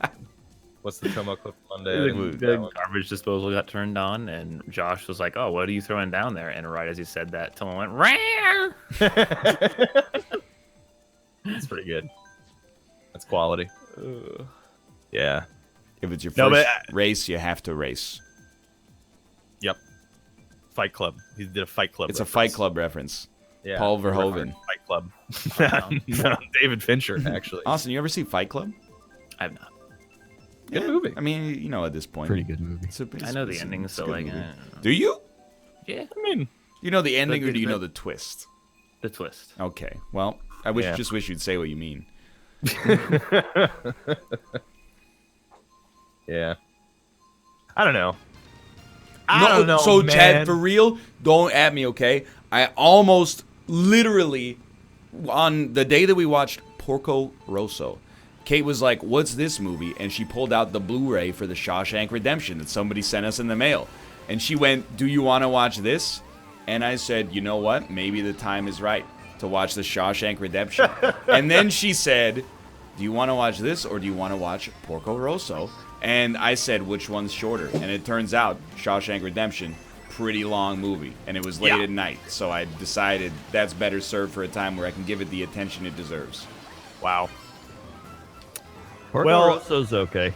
What's the Tomo clip Monday? I The, didn't do the that one. garbage disposal got turned on, and Josh was like, "Oh, what are you throwing down there?" And right as he said that, Tomo went, "Rare." That's pretty good. That's quality. Yeah. If it's your No, first but- race, you have to race. Yep. Fight Club. He did a Fight Club. It's a Fight Club reference. Yeah. Paul Verhoeven. Fight Club. No, David Fincher, actually. Austin, you ever see Fight Club? I've not. Good movie. I mean, you know, at this point. Pretty good movie. It's I know the it's ending, it's a so good like, movie. I don't know. Do you? Yeah, I mean, You know the ending, or the- do you the- know the twist? the twist. Okay. Well, I Yeah. just wish you'd say what you mean. yeah. I don't know. So, man. Chad, for real, don't at me, okay? I almost, literally, on the day that we watched Porco Rosso, Kate was like, "What's this movie?" And she pulled out the Blu-ray for the Shawshank Redemption that somebody sent us in the mail. And she went, "Do you want to watch this?" And I said, "You know what? Maybe the time is right to watch the Shawshank Redemption." And then she said, "Do you want to watch this, or do you want to watch Porco Rosso?" And I said, "Which one's shorter?" And it turns out Shawshank Redemption, pretty long movie, and it was late Yeah. at night. So I decided that's better served for a time where I can give it the attention it deserves. Wow. Porco Well- Rosso's okay.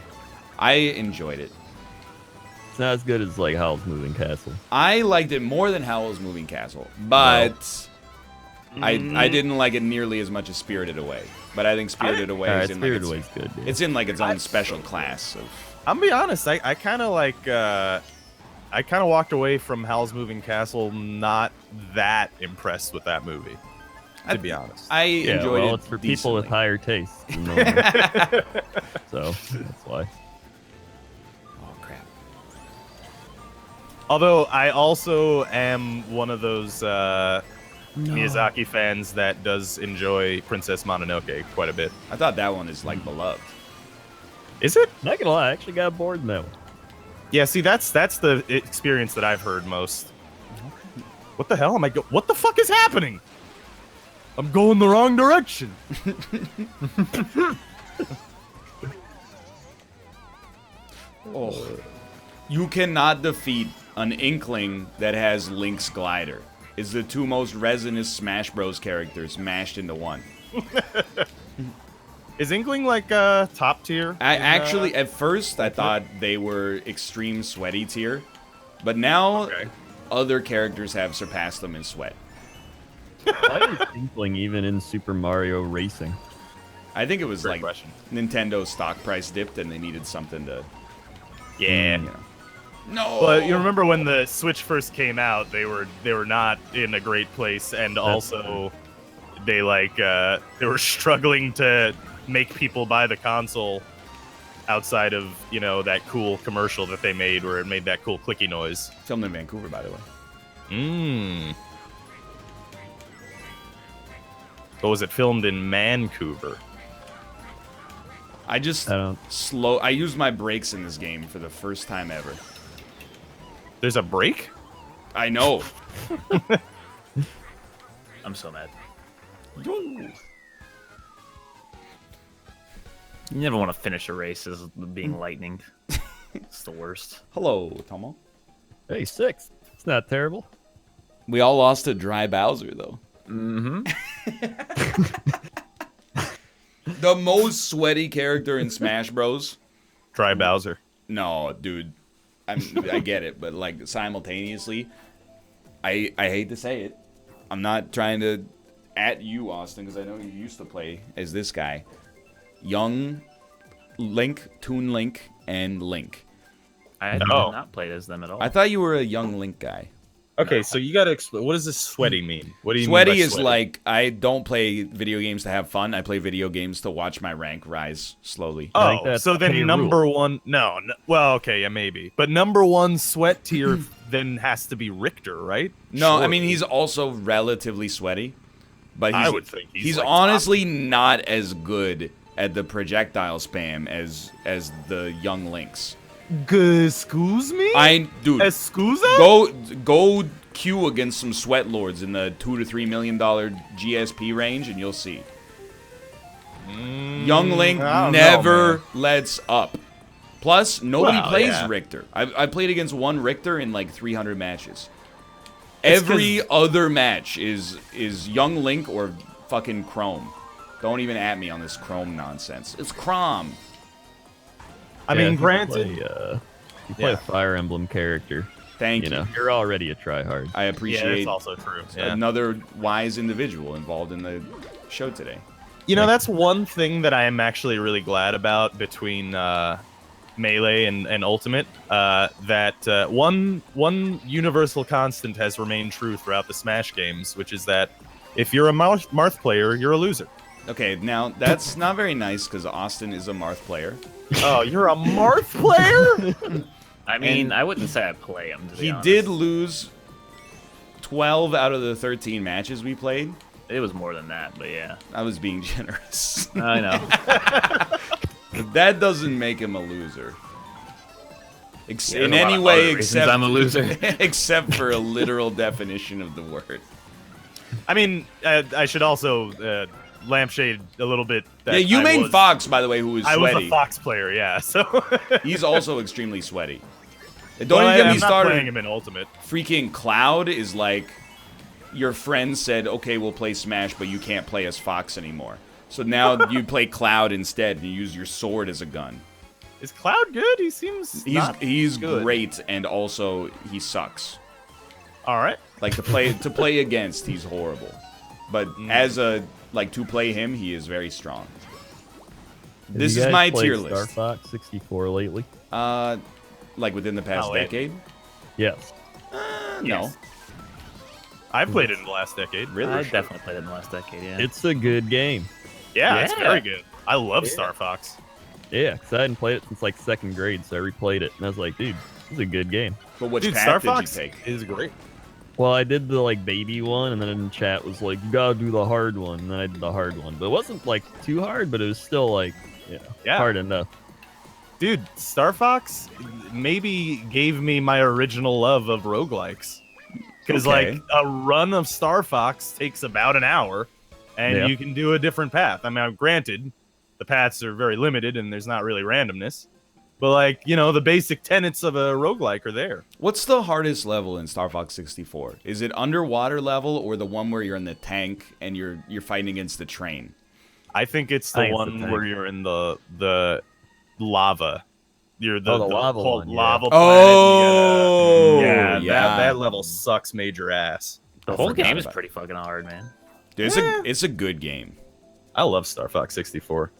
I enjoyed it. It's not as good as like Howl's Moving Castle. I liked it more than Howl's Moving Castle, but I didn't like it nearly as much as Spirited Away. But I think Spirited Away Alright, is in like Spirited its, Away's good. Yeah. it's in like its own special class of. I'm gonna be honest. I kind of like. I kind of walked away from Howl's Moving Castle not that impressed with that movie. To be honest. I Yeah, enjoyed well, it. it's for people with decently. higher tastes. than normal. So that's why. Oh crap! Although I also am one of those Miyazaki fans that does enjoy Princess Mononoke quite a bit. I thought that one is like beloved. Is it? Not gonna lie, I actually got bored in that one. Yeah. See, that's the experience that I've heard most. What the hell am I? What the fuck is happening? I'm going the wrong direction. Oh. You cannot defeat an Inkling that has Link's glider. It's the two most resinous Smash Bros. Characters mashed into one. Is Inkling like top tier? I actually, at first, I thought they were extreme sweaty tier, but now Okay. other characters have surpassed them in sweat. Why is Inkling even in Super Mario Racing? I think it was Great like question. Nintendo's stock price dipped and they needed something to, Yeah. you know. No. Well, you remember when the Switch first came out, they were not in a great place, and also they they were struggling to make people buy the console outside of that cool commercial that they made where it made that cool clicky noise. Filmed in Vancouver, by the way. Mmm. But was it filmed in Vancouver? I just I don't. I used my brakes in this game for the first time ever. There's a break? I know. I'm so mad. Yo. You never want to finish a race as being lightning. It's the worst. Hello, Tomo. Hey, 6. It's not terrible. We all lost to Dry Bowser, though. Mm-hmm. The most sweaty character in Smash Bros. Try Bowser. No, dude. I get it, but like simultaneously, I hate to say it, I'm not trying to at you, Austin, because I know you used to play as this guy. Young Link, Toon Link, and Link. I have not played as them at all. I thought you were a young Link guy. Okay, so you gotta explain. What does this sweaty mean? What do you Sweaty mean by is sweaty? like, I don't play video games to have fun. I play video games to watch my rank rise slowly. I think Oh, that's so then a number rule. one? No, well, okay, yeah, maybe. But number one sweat tier then has to be Richter, right? No, I Surely. mean, he's also relatively sweaty. But I would think he's like honestly not as good at the projectile spam as the young Links. Excuse me? Dude, Excuse? go queue against some sweat lords in the $2 to $3 million GSP range, and you'll see. Young Link I don't know, never man. lets up. Plus, nobody Well, plays yeah. Richter. I played against one Richter in like 300 matches. It's Every other match is Young Link or fucking Chrome. Don't even at me on this Chrome nonsense. It's Chrome. I Yeah, mean, if granted. you play a Fire Emblem character. Thank you. You know, you're already a tryhard. I Yeah, appreciate that's also true. Yeah. another wise individual involved in the show today. You know, that's one thing that I am actually really glad about between Melee and Ultimate. That one universal constant has remained true throughout the Smash games, which is that if you're a Marth player, you're a loser. Okay, now that's not very nice because Austin is a Marth player. Oh, you're a Marth player? I mean, And I wouldn't say I play them. He did lose 12 out of the 13 matches we played. It was more than that, but yeah. I was being generous. I know. That doesn't make him a loser. Yeah, In there's a lot any of way other reasons except I'm a loser. except for a literal definition of the word. I mean, I should also lampshade a little bit. That Yeah, you I main was- Fox, by the way, who is I was sweaty. a Fox player, yeah. So He's also extremely sweaty. Don't Well, even get me I'm not playing started. him in Ultimate. Freaking Cloud is like, your friend said, okay, we'll play Smash, but you can't play as Fox anymore. So now you play Cloud instead, and you use your sword as a gun. Is Cloud good? He seems He's good. great, and also he sucks. All right. Like to play against, he's horrible. But as a to play him, he is very strong. Have This you is guys my played tier Star list. Fox 64 lately? Like within the past Oh, wait. decade? Yes. No. I played it in the last decade. Really? I definitely played it in the last decade, yeah. It's a good game. Yeah, it's Yeah. very good. I love Star Fox. Yeah, because I hadn't played it since like second grade, so I replayed it, and I was like, dude, this is a good game. But which Dude, path Star did you Fox take? is great. Well, I did the like baby one, and then in chat was like, you gotta do the hard one, and then I did the hard one. But it wasn't like too hard, but it was still like, Yeah. hard enough. Dude, Star Fox maybe gave me my original love of roguelikes. Because, Okay. like, a run of Star Fox takes about an hour, and Yeah. you can do a different path. I mean, granted, the paths are very limited, and there's not really randomness. But, like, you know, the basic tenets of a roguelike are there. What's the hardest level in Star Fox 64? Is it underwater level or the one where you're in the tank and you're fighting against the train? I think it's I the think it's one the where tank. you're in the lava. You're the lava whole one, yeah. lava planet. Oh, yeah, yeah. That level sucks major ass. the whole forgot game is about it. pretty fucking hard, man. Dude, it's a good game. I love Star Fox 64.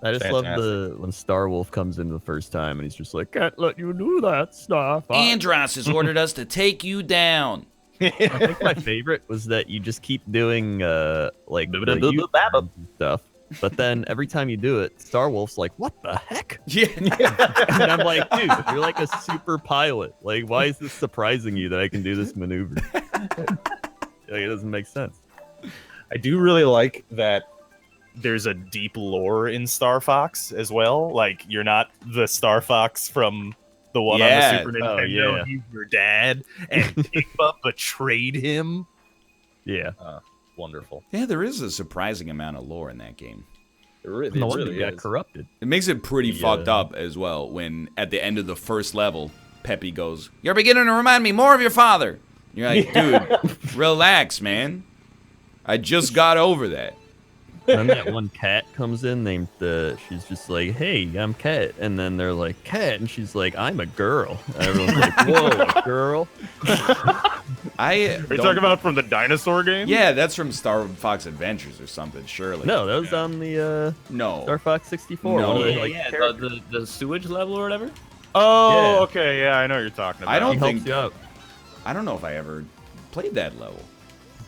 I just love Fantastic. when Star Wolf comes in the first time, and he's just like, can't let you do that stuff. Andros has ordered us to take you down. I think my favorite was that you just keep doing like the youth and stuff, but then every time you do it, Star Wolf's like, "What the heck?" Yeah. And I'm like, "Dude, you're like a super pilot. Like, why is this surprising you that I can do this maneuver?" Like, it doesn't make sense. I do really like that there's a deep lore in Star Fox as well. Like, you're not the Star Fox from the one on Yeah. the Super Nintendo. Oh, yeah. He's your dad, and Pigba betrayed him. Yeah. Wonderful. Yeah, there is a surprising amount of lore in that game. It really, No wonder you got corrupted. It makes it pretty fucked up as well when at the end of the first level, Peppy goes, "You're beginning to remind me more of your father." You're like, dude, relax, man. I just got over that. Then that one cat comes in named she's just like, hey, I'm Cat. And then they're like, Cat. And she's like, I'm a girl. And everyone's like, whoa, a girl? Are you talking about from the dinosaur game? Yeah, that's from Star Fox Adventures or something, surely. No, that was on the No. Star Fox 64. No. One of the, Yeah, like, yeah, characters. the sewage level or whatever. Oh, Yeah. okay, yeah, I know what you're talking about. I don't He helps think you out. I don't know if I ever played that level.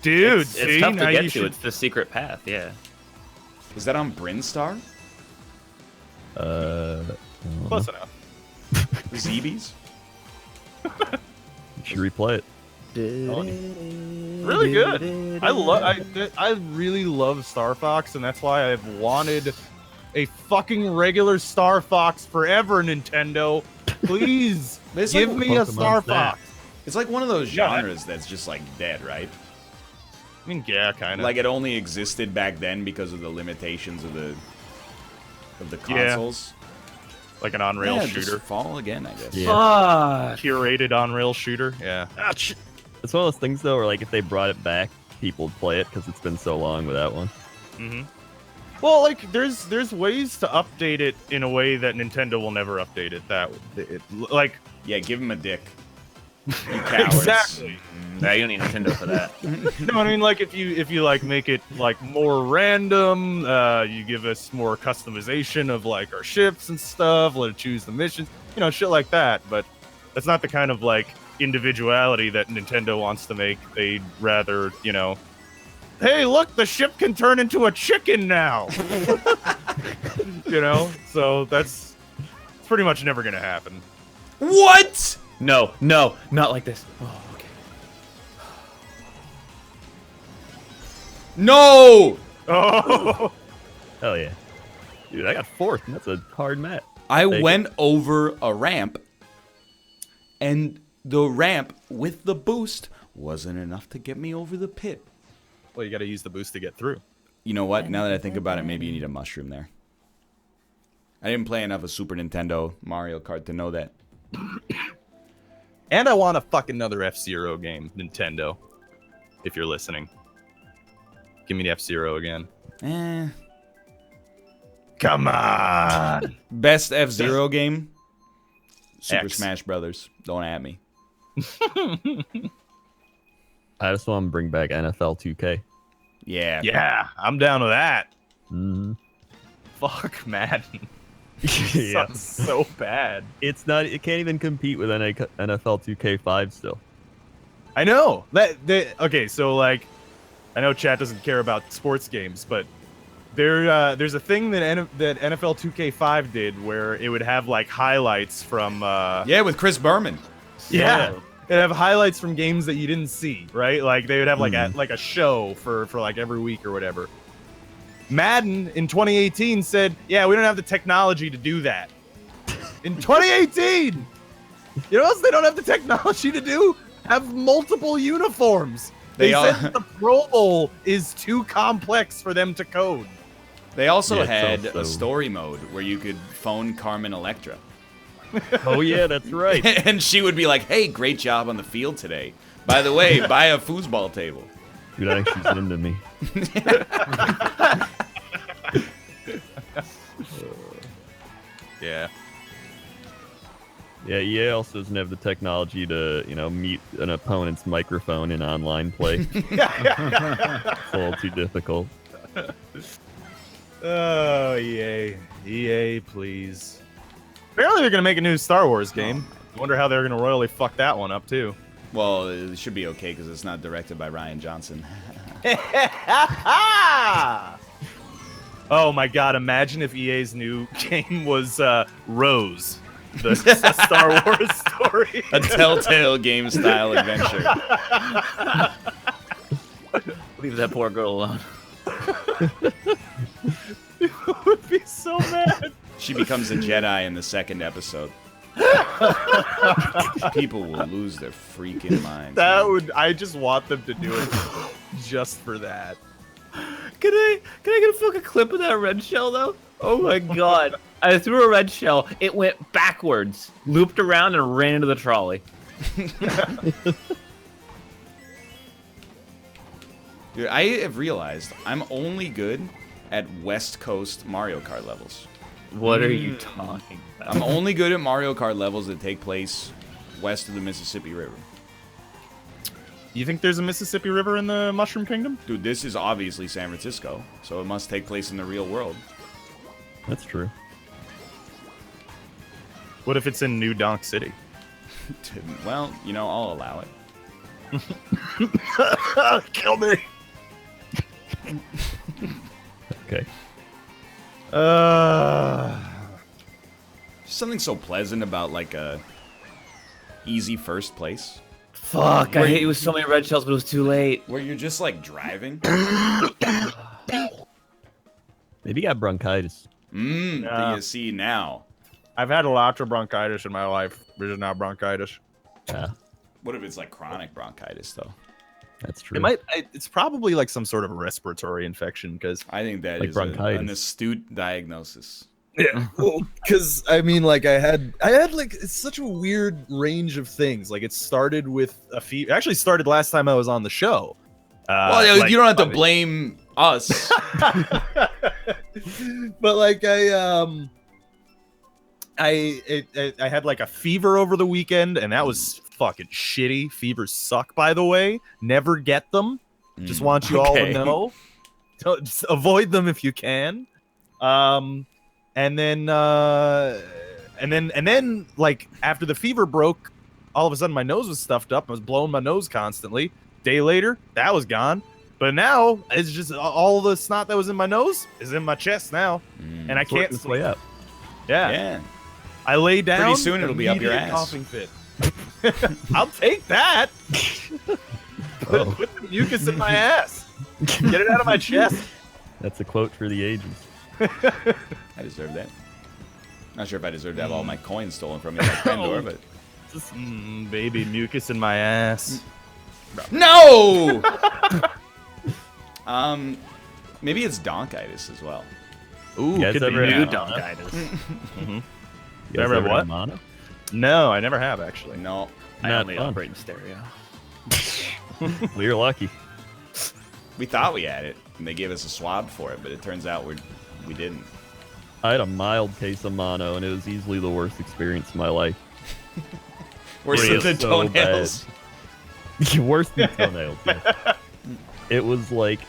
Dude, It's see, tough now to you get to. should. It's the secret path. Yeah. Is that on Brinstar? Close enough. Zeebies? You should replay it. Really good. I really love Star Fox, and that's why I've wanted a fucking regular Star Fox forever. Nintendo, please It's give like me a Pokemon Star Snap. Fox. It's like one of those Yeah. genres that's just like dead, right? I mean, yeah, kind of. Like it only existed back then because of the limitations of the Yeah. consoles. like an on-rail Yeah, shooter, just fall again, I guess. Yeah. curated on-rail shooter. Yeah. It's one of those things, though, where, like, if they brought it back, people would play it because it's been so long with that one. Mm-hmm. Well, like there's ways to update it in a way that Nintendo will never update it. Like Yeah, give him a dick. You cowards. exactly. No, you don't need Nintendo for that. No, I mean, like if you like make it like more random, you give us more customization of like our ships and stuff, let it choose the missions, shit like that. But that's not the kind of like individuality that Nintendo wants to make. They'd rather, hey, look, the ship can turn into a chicken now. So that's it's pretty much never gonna happen. What? No, not like this. Oh, okay. No! Oh, Hell yeah. Dude, I got fourth, and that's a hard mat. I Take went over a ramp, and the ramp with the boost wasn't enough to get me over the pit. well, you got to use the boost to get through. You know what? Now that I think about it, maybe you need a mushroom there. I didn't play enough of Super Nintendo Mario Kart to know that. And I want a fucking another F-Zero game, Nintendo. If you're listening. Give me the F-Zero again. Come on! Best F-Zero game? Super X. Smash Brothers. Don't at me. I just want to bring back NFL 2K. Yeah. Yeah, I'm down with that. Mm-hmm. Fuck Madden. Yeah. Sucks so bad. It can't even compete with NFL 2K5 still. I know. Okay, so like, I know chat doesn't care about sports games, but there's a thing that NFL 2K5 did where it would have like highlights from Yeah, with Chris Berman. yeah. It'd have highlights from games that you didn't see, right? Like they would have like a show for like every week or whatever. Madden in 2018 said, "Yeah, we don't have the technology to do that." In 2018, you know what else they don't have the technology to do? Have multiple uniforms. They said that the Pro Bowl is too complex for them to code. They also Yeah, had so- a story mode where you could phone Carmen Electra. Oh yeah, that's right. And she would be like, hey, great job on the field today. By the way, buy a foosball table. Dude, I think she's into me. Yeah. Yeah, EA also doesn't have the technology to, mute an opponent's microphone in online play. It's a little too difficult. Oh, EA, please. Apparently they're going to make a new Star Wars game. I wonder how they're going to royally fuck that one up, too. Well, it should be okay because it's not directed by Ryan Johnson. Oh my god, imagine if EA's new game was Rose, the Star Wars story. A Telltale game style adventure. Leave that poor girl alone. It would be so mad. She becomes a Jedi in the second episode. People will lose their freaking minds. I just want them to do it just for that. Can I get a fucking clip of that red shell though? Oh my god. I threw a red shell, it went backwards, looped around and ran into the trolley. Dude, I have realized I'm only good at West Coast Mario Kart levels. What are you talking about? I'm only good at Mario Kart levels that take place west of the Mississippi River. You think there's a Mississippi River in the Mushroom Kingdom? Dude, this is obviously San Francisco, so it must take place in the real world. That's true. What if it's in New Donk City? Well, you know, I'll allow it. Kill me. Okay. There's something so pleasant about like a easy first place. Fuck, I hate you with so many red shells, but it was too late. Where you're just like driving. Maybe you got bronchitis. Yeah. You see now. I've had lots of bronchitis in my life. This is not bronchitis. Yeah, What if it's like chronic bronchitis though? that's true. It's probably like some sort of respiratory infection because I think that Like is bronchitis. an astute diagnosis. yeah, well, because I mean, like I had like it's such a weird range of things. Like it started with a fever. Actually, started last time I was on the show. Well, like- you don't have to blame us. but like I had like a fever over the weekend, and that was fucking shitty. Fevers suck, by the way. Never get them. Just want you all to Okay. know. Just avoid them if you can. And then like after the fever broke, all of a sudden my nose was stuffed up. I was blowing my nose constantly. Day later, that was gone. But now it's just all the snot that was in my nose is in my chest now, and I Sorting can't this sleep. way up. Yeah. Yeah. I lay down. Pretty soon it'll be up your immediate ass. Coughing fit. I'll take that. Oh. Put the mucus in my ass. Get it out of my chest. That's a quote for the ages. I deserve that. Not sure if I deserve to have all my coins stolen from me like Pendor, but Just, baby, mucus in my ass. no. Maybe it's donkitis as well. Ooh, You guys could be ever new had dog. Bronchitis. You guys Never ever what? had mono? No, I never have actually. No. I Not only fun. operate in stereo. We were lucky. We thought we had it, and they gave us a swab for it, but it turns out we didn't. I had a mild case of mono, and it was easily the worst experience of my life. Worse Really than the so toenails. Worse than toenails. Yeah. It was like,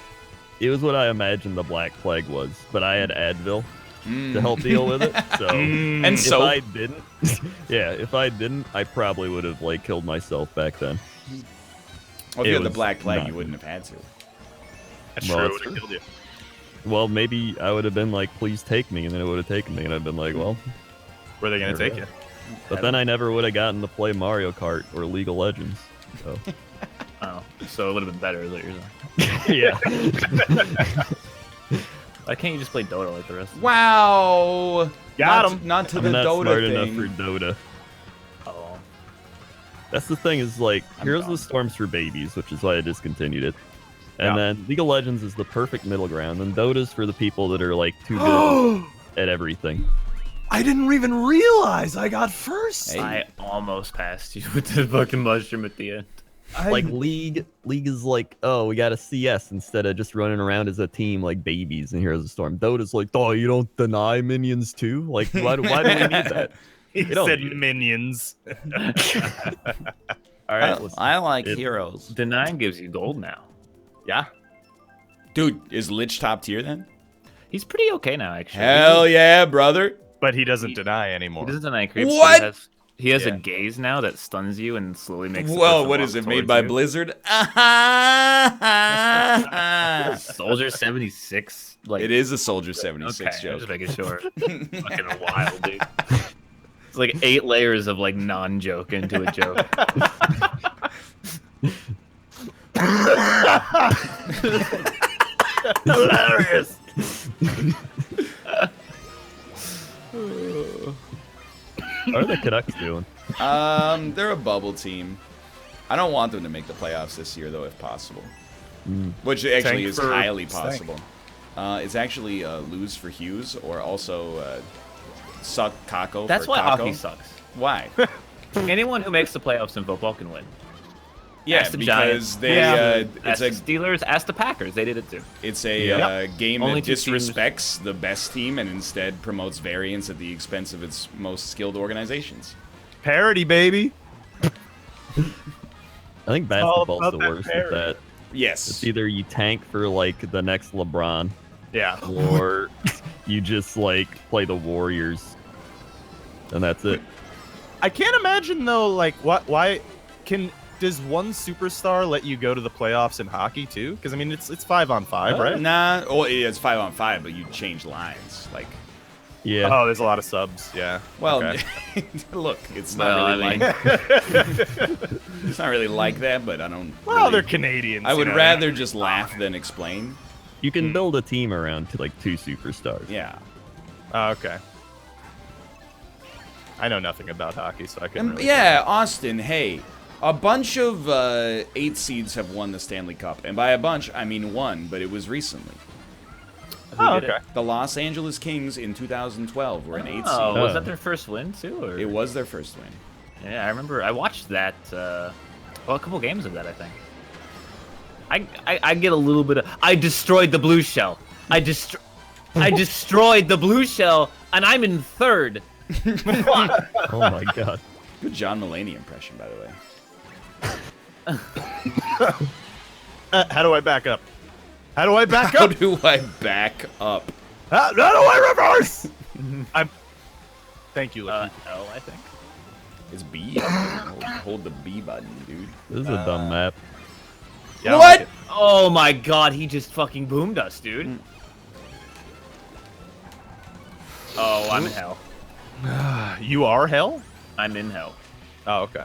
it was what I imagined the Black Plague was, but I had Advil to help deal with it. So And if soap. I didn't, yeah, if I didn't, I probably would have like killed myself back then. Well, if It you had the was black plague, not you wouldn't have had to. That's Well, true. that's It would've killed you. Well, maybe I would have been like, please take me, and then it would have taken me, and I'd been like, well, Where are they gonna There we take go. you? but then I never would have gotten to play Mario Kart or League of Legends. So Oh, so it would have been better. Is what you're saying. yeah, Why can't you just play Dota like the rest of them? Wow. Got Not, 'em. Not to I'm the not Dota smart thing. enough for Dota. Oh. That's the thing is like, I'm Heroes of dumb. the Storm's for babies, which is why I discontinued it. And Yeah. then League of Legends is the perfect middle ground, and Dota's for the people that are like too good at everything. I didn't even realize I got first. Hey. I almost passed you with the fucking mushroom at the end. Like League is like, oh, we got a CS instead of just running around as a team like babies in Heroes of the Storm. Dota's like, oh, you don't deny minions too? Like, why do we need that? He We don't said need it. minions. All right, listen. I like It- heroes. Denying gives you gold now. Yeah. Dude, is Lich top tier then? He's pretty okay now, actually. Hell yeah, brother. But he doesn't deny anymore. He doesn't deny creeps. but What? He has Yeah. a gaze now that stuns you and slowly makes. the Well, person what walk is it? towards Made by you. Blizzard? Soldier 76. Like It is a Soldier 76 okay, I'm joke. just making sure. Fucking wild, dude. It's like 8 layers of like non-joke into a joke. Hilarious. What are the Canucks doing? They're a bubble team. I don't want them to make the playoffs this year, though, if possible. Which actually Tank is for highly Stank. possible. It's actually lose for Hughes, or also suck Kako That's for why Kako. hockey sucks. Why? Anyone who makes the playoffs in football can win. Yeah, Ask the because Giants. they Ask it's the a Steelers. Ask the Packers. They did it too. it's a game Only that two teams. disrespects the best team and instead promotes variance at the expense of its most skilled organizations. Parody, baby. I think all basketball's about the that worst parody. at that. Yes. It's either you tank for like the next LeBron, Yeah. or you just like play the Warriors, and that's it. I can't imagine though, like why does one superstar let you go to the playoffs in hockey too? Because I mean it's 5-on-5, right? Nah. Oh, it's 5-on-5, but you change lines. Like, Yeah. Oh, there's a lot of subs. Yeah. well, Okay. look, it's Well, not really I like it's not really like that. But I don't. Well, really- they're Canadians. I you would know. rather just laugh than explain. You can build a team around to like 2 superstars. Yeah. Oh, okay. I know nothing about hockey, so I couldn't. Really Yeah, Austin. Hey, a bunch of 8 seeds have won the Stanley Cup, and by a bunch I mean one, but it was recently. Oh, did it? okay. The Los Angeles Kings in 2012 were an 8 seed. Oh, was that their first win too? Or? It was their first win. Yeah, I remember. I watched that. Well, a couple games of that, I think. I get a little bit of. I destroyed the blue shell. I destroyed the blue shell, and I'm in third. Oh my god. Good John Mulaney impression, by the way. How do I back up? How do I back How up? do I back up? How do I reverse? I'm. Thank you, Lucky. L, I think. It's B. Hold the B button, dude. This is a dumb map. Yeah, I don't What? like Oh my god, he just fucking boomed us, dude. Oh, I'm in hell. it. You are hell? I'm in hell. Oh, okay.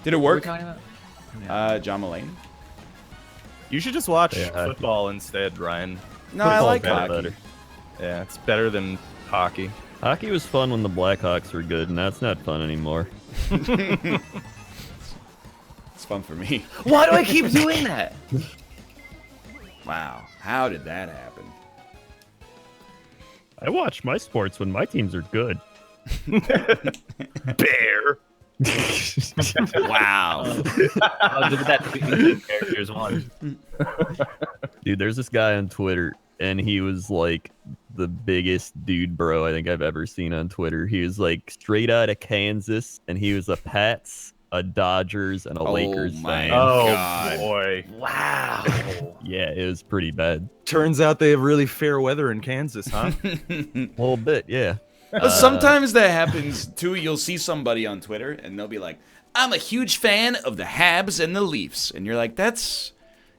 Did it What are we work? talking about? John Mulaney? You should just watch Yeah, I- football instead, Ryan. No, I Football's like better. hockey. Yeah, it's better than hockey. Hockey was fun when the Blackhawks were good, and that's not fun anymore. It's fun for me. Why do I keep doing that? Wow. How did that happen? I watch my sports when my teams are good. Bear. Wow. I'll give it that to characters one. Dude, there's this guy on Twitter, and he was like the biggest dude bro I think I've ever seen on Twitter. He was like straight out of Kansas, and he was a Pats, a Dodgers, and a Lakers my fan. Oh God. boy. Wow. Yeah, it was pretty bad. Turns out they have really fair weather in Kansas, huh? A little bit, yeah. But sometimes that happens too. You'll see somebody on Twitter and they'll be like, I'm a huge fan of the Habs and the Leafs. And you're like,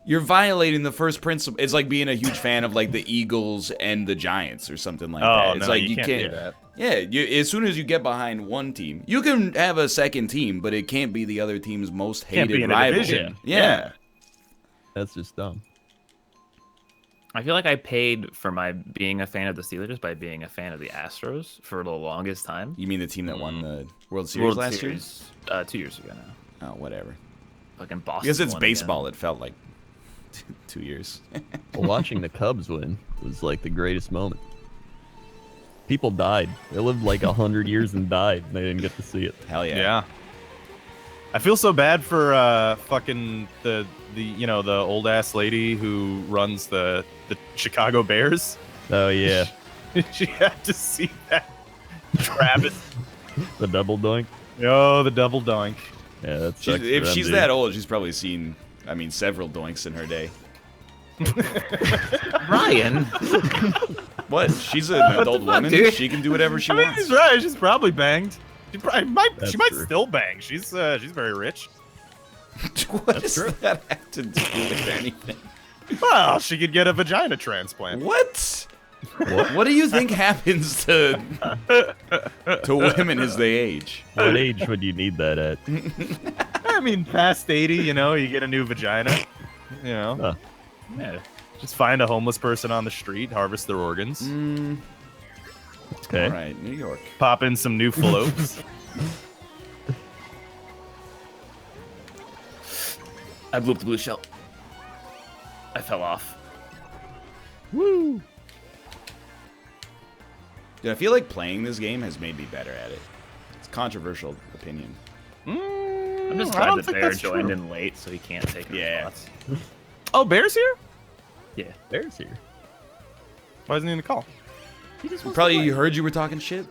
you're violating the first principle. It's like being a huge fan of like the Eagles and the Giants or something like that. It's no, like you can't do that. Yeah, as soon as you get behind one team, you can have a second team, but it can't be the other team's most Can't be hated in a rival. division. Yeah. That's just dumb. I feel like I paid for my being a fan of the Steelers by being a fan of the Astros for the longest time. You mean the team that won the World Series last year? 2 years ago now. Oh, whatever. Fucking Boston. Because it's won again. baseball, it felt like 2 years. Well, watching the Cubs win was like the greatest moment. People died. They lived like 100 years and died, and they didn't get to see it. Hell yeah. Yeah. I feel so bad for fucking the old ass lady who runs the Chicago Bears. Oh yeah, She had to see that. Travis. the double doink. Oh, the double doink. Yeah, that's If she's that old, she's probably seen, several doinks in her day. Ryan. What? She's an adult fuck, woman. dude? She can do whatever she I mean, wants. she's right. She's probably banged. She That's might true. still bang. She's very rich. What does that have to do with anything? Well, she could get a vagina transplant. What? What do you think happens to women as they age? What age would you need that at? I mean, past 80, you get a new vagina. Huh. Yeah. Just find a homeless person on the street, harvest their organs, Okay. All right, New York. pop in some new fallopians. I blew up the blue shell. I fell off. Woo! Dude, I feel like playing this game has made me better at it. controversial opinion. I'm just I glad don't that think Bear that's joined true. in late, so he can't take our Yeah. spots. Oh, Bear's here? Yeah. Bear's here. Why isn't he in the call? He just wants Probably to you play. heard you were talking shit.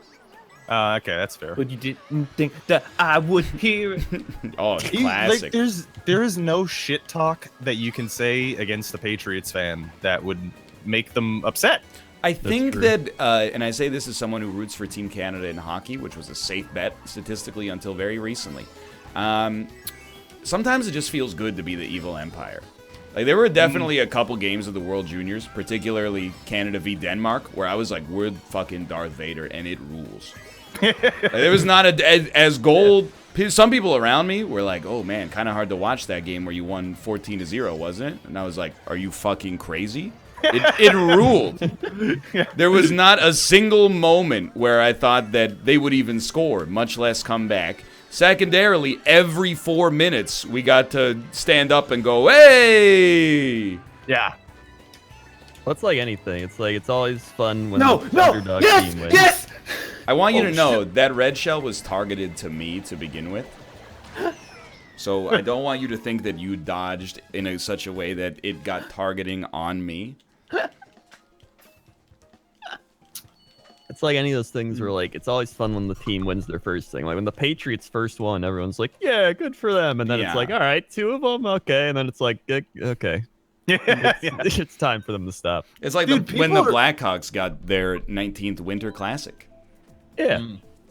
Okay, that's fair. But you didn't think that I would hear it. Oh, classic. There is no shit talk that you can say against the Patriots fan that would make them upset. I think true. that, and I say this as someone who roots for Team Canada in hockey, which was a safe bet statistically until very recently. Sometimes it just feels good to be the evil empire. Like, there were definitely a couple games of the World Juniors, particularly Canada v. Denmark, where I was like, we're fucking Darth Vader, and it rules. Like, there was not as gold. Some people around me were like, oh man, kind of hard to watch that game where you won 14-0, wasn't it? And I was like, are you fucking crazy? It ruled. There was not a single moment where I thought that they would even score, much less come back. Secondarily, every 4 minutes, we got to stand up and go, hey! Yeah. Well, it's like anything. It's like it's always fun when No, the no, underdog yes, team wins. yes. I want you Oh, to know that red shell was targeted to me to begin with. So I don't want you to think that you dodged in such a way that it got targeting on me. It's like any of those things where like it's always fun when the team wins their first thing. Like when the Patriots first won, everyone's like, "Yeah, good for them," and then Yeah. it's like, "All right, 2 of them, okay," and then it's like, "Okay, it's time for them to stop." It's like Dude, when the people are- Blackhawks got their 19th Winter Classic. Yeah,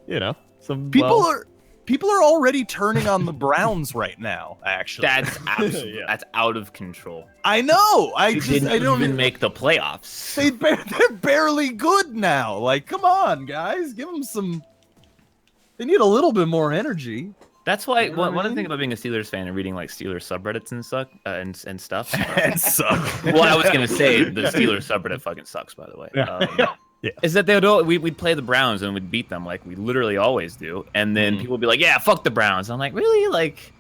you know, some People well, are already turning on the Browns right now. Actually, That's absolutely Yeah. that's out of control. I know. I They just didn't I don't even make the playoffs. they're barely good now. Like, come on, guys, give them some. They need a little bit more energy. That's why You know what I one of the mean? things about being a Steelers fan and reading like Steelers subreddits and stuff. And suck. Well, I was gonna say the Steelers subreddit fucking sucks, by the way. Yeah. Is that we'd play the Browns and we'd beat them like we literally always do, and then people would be like, "Yeah, fuck the Browns." I'm like, really? Like,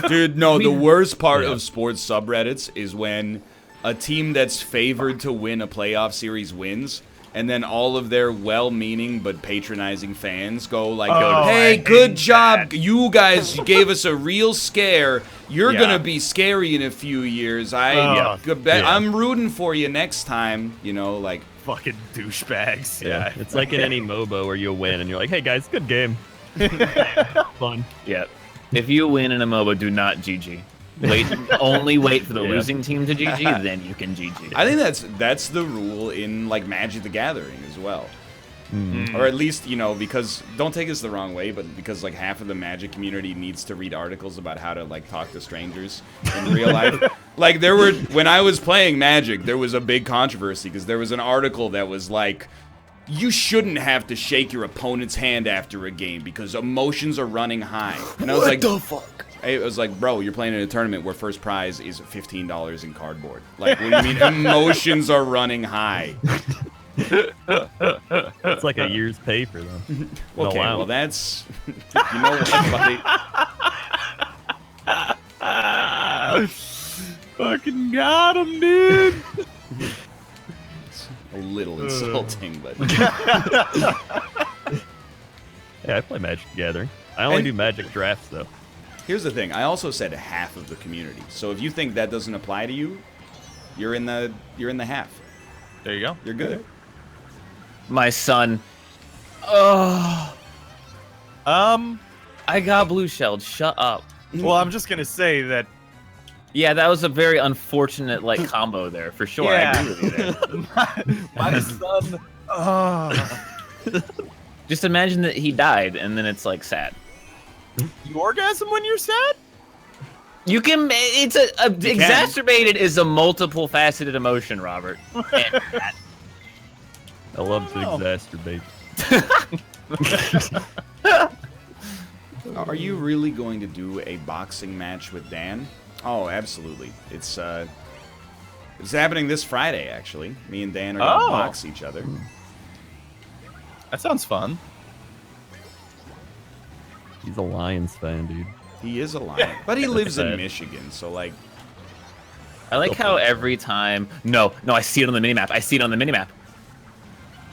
Dude, no, the worst part Yeah. of sports subreddits is when a team that's favored to win a playoff series wins, and then all of their well-meaning but patronizing fans go like, Oh, hey, I good hate job. that. You guys gave us a real scare. You're Yeah. going to be scary in a few years. Yeah. I'm rooting for you next time. You know, like, Fucking douchebags. yeah, it's like in any MOBA where you win and you're like, "Hey guys, good game." Fun. yeah, if you win in a MOBA, do not GG. Only wait for the Yeah. losing team to GG, then you can GG. I think that's the rule in like Magic the Gathering as well. Or at least, you know, because don't take us the wrong way, but because like half of the Magic community needs to read articles about how to like talk to strangers in real life. Like when I was playing Magic, there was a big controversy because there was an article that was like, you shouldn't have to shake your opponent's hand after a game because emotions are running high. And I was like, the fuck? I was like, bro, you're playing in a tournament where first prize is $15 in cardboard. Like, what do you mean emotions are running high? It's like a year's pay for them. Okay, wow. well that's, you know what, buddy? Fucking got him, dude. A little insulting, but Yeah, I play Magic the Gathering. I only And- do Magic drafts though. here's the thing. I also said half of the community. So if you think that doesn't apply to you, you're in the half. There you go. You're good. My son. Oh, I got blue shelled. Shut up. Well, I'm just gonna say that. Yeah, that was a very unfortunate like combo there for sure. Yeah. I agree with you there. My son. Just imagine that he died, and then it's like sad. You orgasm when you're sad? You can. It's exacerbated is a multiple faceted emotion, Robert. And I love to Oh. exacerbate. Are you really going to do a boxing match with Dan? Oh, absolutely. It's happening this Friday, actually. Me and Dan are gonna Oh. box each other. That sounds fun. He's a Lions fan, dude. He is a lion, but he lives in sad. Michigan, so like, I like how every time. No, I see it on the minimap. I see it on the minimap.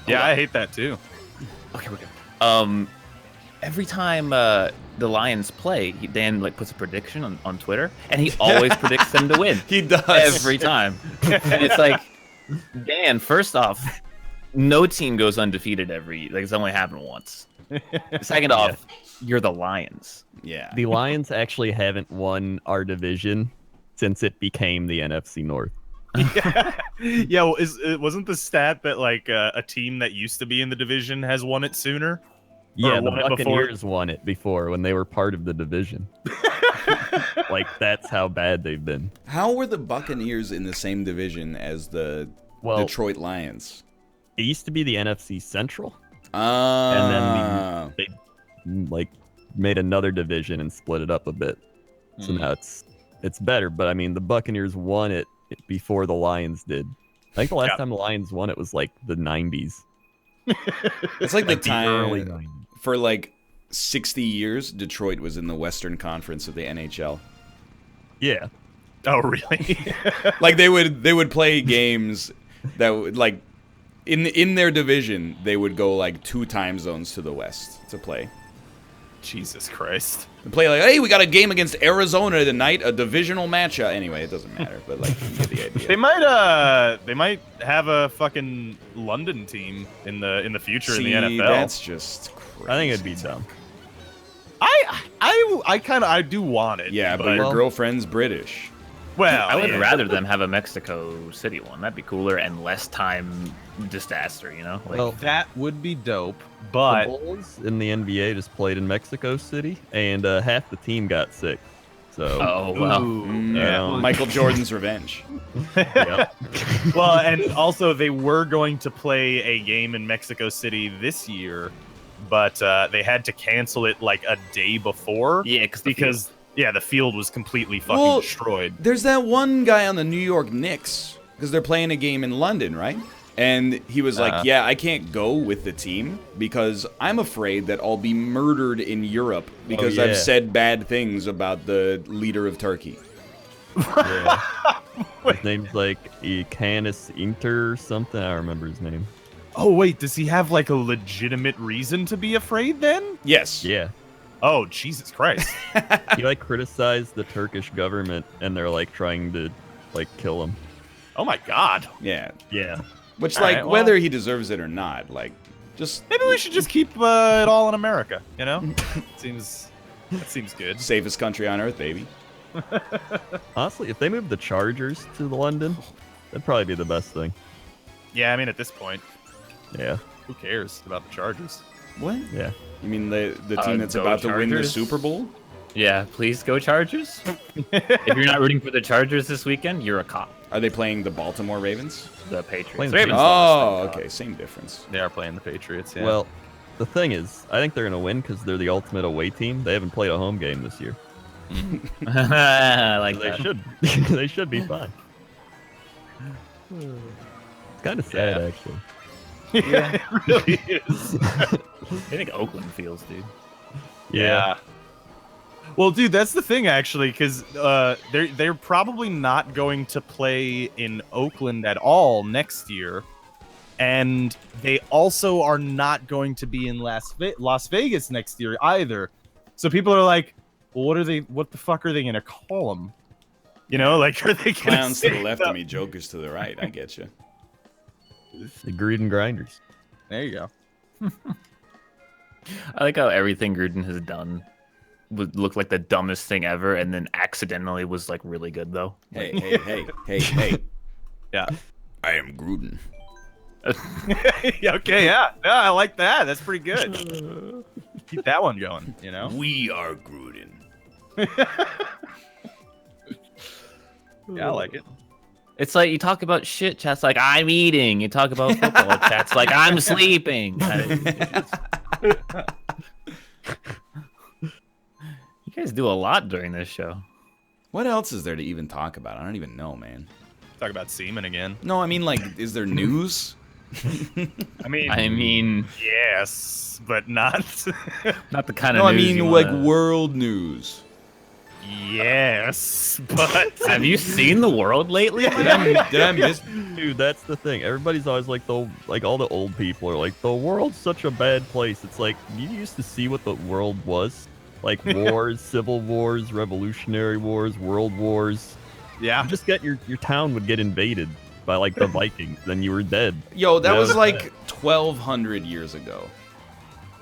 Yeah, I hate that too. Okay, we're good. every time the Lions play, Dan like puts a prediction on Twitter, and he always predicts them to win. He does. Every time. And it's like, Dan, first off, no team goes undefeated it's only happened once. Second off, you're the Lions. Yeah. The Lions actually haven't won our division since it became the NFC North. Yeah, well, wasn't the stat that like a team that used to be in the division has won it sooner? Yeah, the won it before? Buccaneers won it before when they were part of the division. Like, that's how bad they've been. How were the Buccaneers in the same division as the Well, Detroit Lions? it used to be the NFC Central, Ah. and then they like made another division and split it up a bit. So now it's better. But I mean, the Buccaneers won it before the Lions did. I think the last time the Lions won it was like the 90s. It's like the The early time 90s. for like 60 years Detroit was in the Western Conference of the NHL. Yeah. Oh, really? Like they would play games that would like in their division they would go like 2 time zones to the west to play. Jesus Christ. They play like, hey, we got a game against Arizona tonight, a divisional matchup. Anyway, it doesn't matter, but like you get the idea. They might have a fucking London team in the future in the NFL. That's just crazy. I think it'd be dumb. I do want it. Yeah, but your Well- girlfriend's British. Well, I would yeah. rather them have a Mexico City one. That'd be cooler and less time disaster, you know? Like, Well, That would be dope, the but Bulls in the NBA just played in Mexico City, and half the team got sick. So, oh, well. yeah. Michael Jordan's revenge. yep. Well, and also they were going to play a game in Mexico City this year, but they had to cancel it like a day before. Yeah, because the field was completely fucking Well, destroyed. There's that one guy on the New York Knicks because they're playing a game in London, right? And he was like, yeah, I can't go with the team because I'm afraid that I'll be murdered in Europe because yeah. I've said bad things about the leader of Turkey. Yeah. His name's like Canis Inter or something. I don't remember his name. Oh wait, does he have like a legitimate reason to be afraid then? Yes. Yeah. Oh Jesus Christ! He like criticized the Turkish government, and they're like trying to like kill him. Oh my God! Yeah. Yeah. Which, All like, right, well- whether he deserves it or not, like, just Maybe we should just keep it all in America. You know, that seems good. safest country on earth, baby. Honestly, if they moved the Chargers to London, that'd probably be the best thing. Yeah, I mean at this point, Yeah. who cares about the Chargers? What? Yeah. You mean the team that's go about to win the Chargers. Super Bowl? Yeah, please go Chargers. If you're not rooting for the Chargers this weekend, you're a cop. Are they playing the Baltimore Ravens? The Patriots. Playing the Ravens Patriots. Oh, lost, okay, same difference. They are playing the Patriots. Yeah. Well, the thing is, I think they're gonna win because they're the ultimate away team. They haven't played a home game this year. thank God. I like They that. should. They should be fine. It's kind of sad, actually. yeah, it really is. I think Oakland feels, dude. Yeah. Well, dude, that's the thing actually, because they're probably not going to play in Oakland at all next year, and they also are not going to be in Las Vegas next year either. So people are like, well, what the fuck are they gonna call them? You know, like, are they gonna Clowns to the say left the- of me, jokers to the right. I get you. The Gruden Grinders. There you go. I like how everything Gruden has done would look like the dumbest thing ever, and then accidentally was like really good though. Hey, hey, hey, hey, hey. Yeah. I am Gruden. Okay, yeah, I like that. That's pretty good. Keep that one going. You know. We are Gruden. Yeah, I like it. It's like you talk about shit, chat's like I'm eating. You talk about football, chat's like I'm sleeping. You guys do a lot during this show. What else is there to even talk about? I don't even know, man. Talk about semen again. No, I mean, like, is there news? I mean, yes, but not. Not the kind of No, I news mean, you like, wanna- world news. Yes, but Have you seen the world lately? Did I miss? Dude, that's the thing. Everybody's always like all the old people are like, the world's such a bad place. It's like you used to see what the world was. Like wars, civil wars, revolutionary wars, world wars. yeah, You just get your town would get invaded by like the Vikings, then you were dead. Yo, that Yeah. was like 1,200 years ago.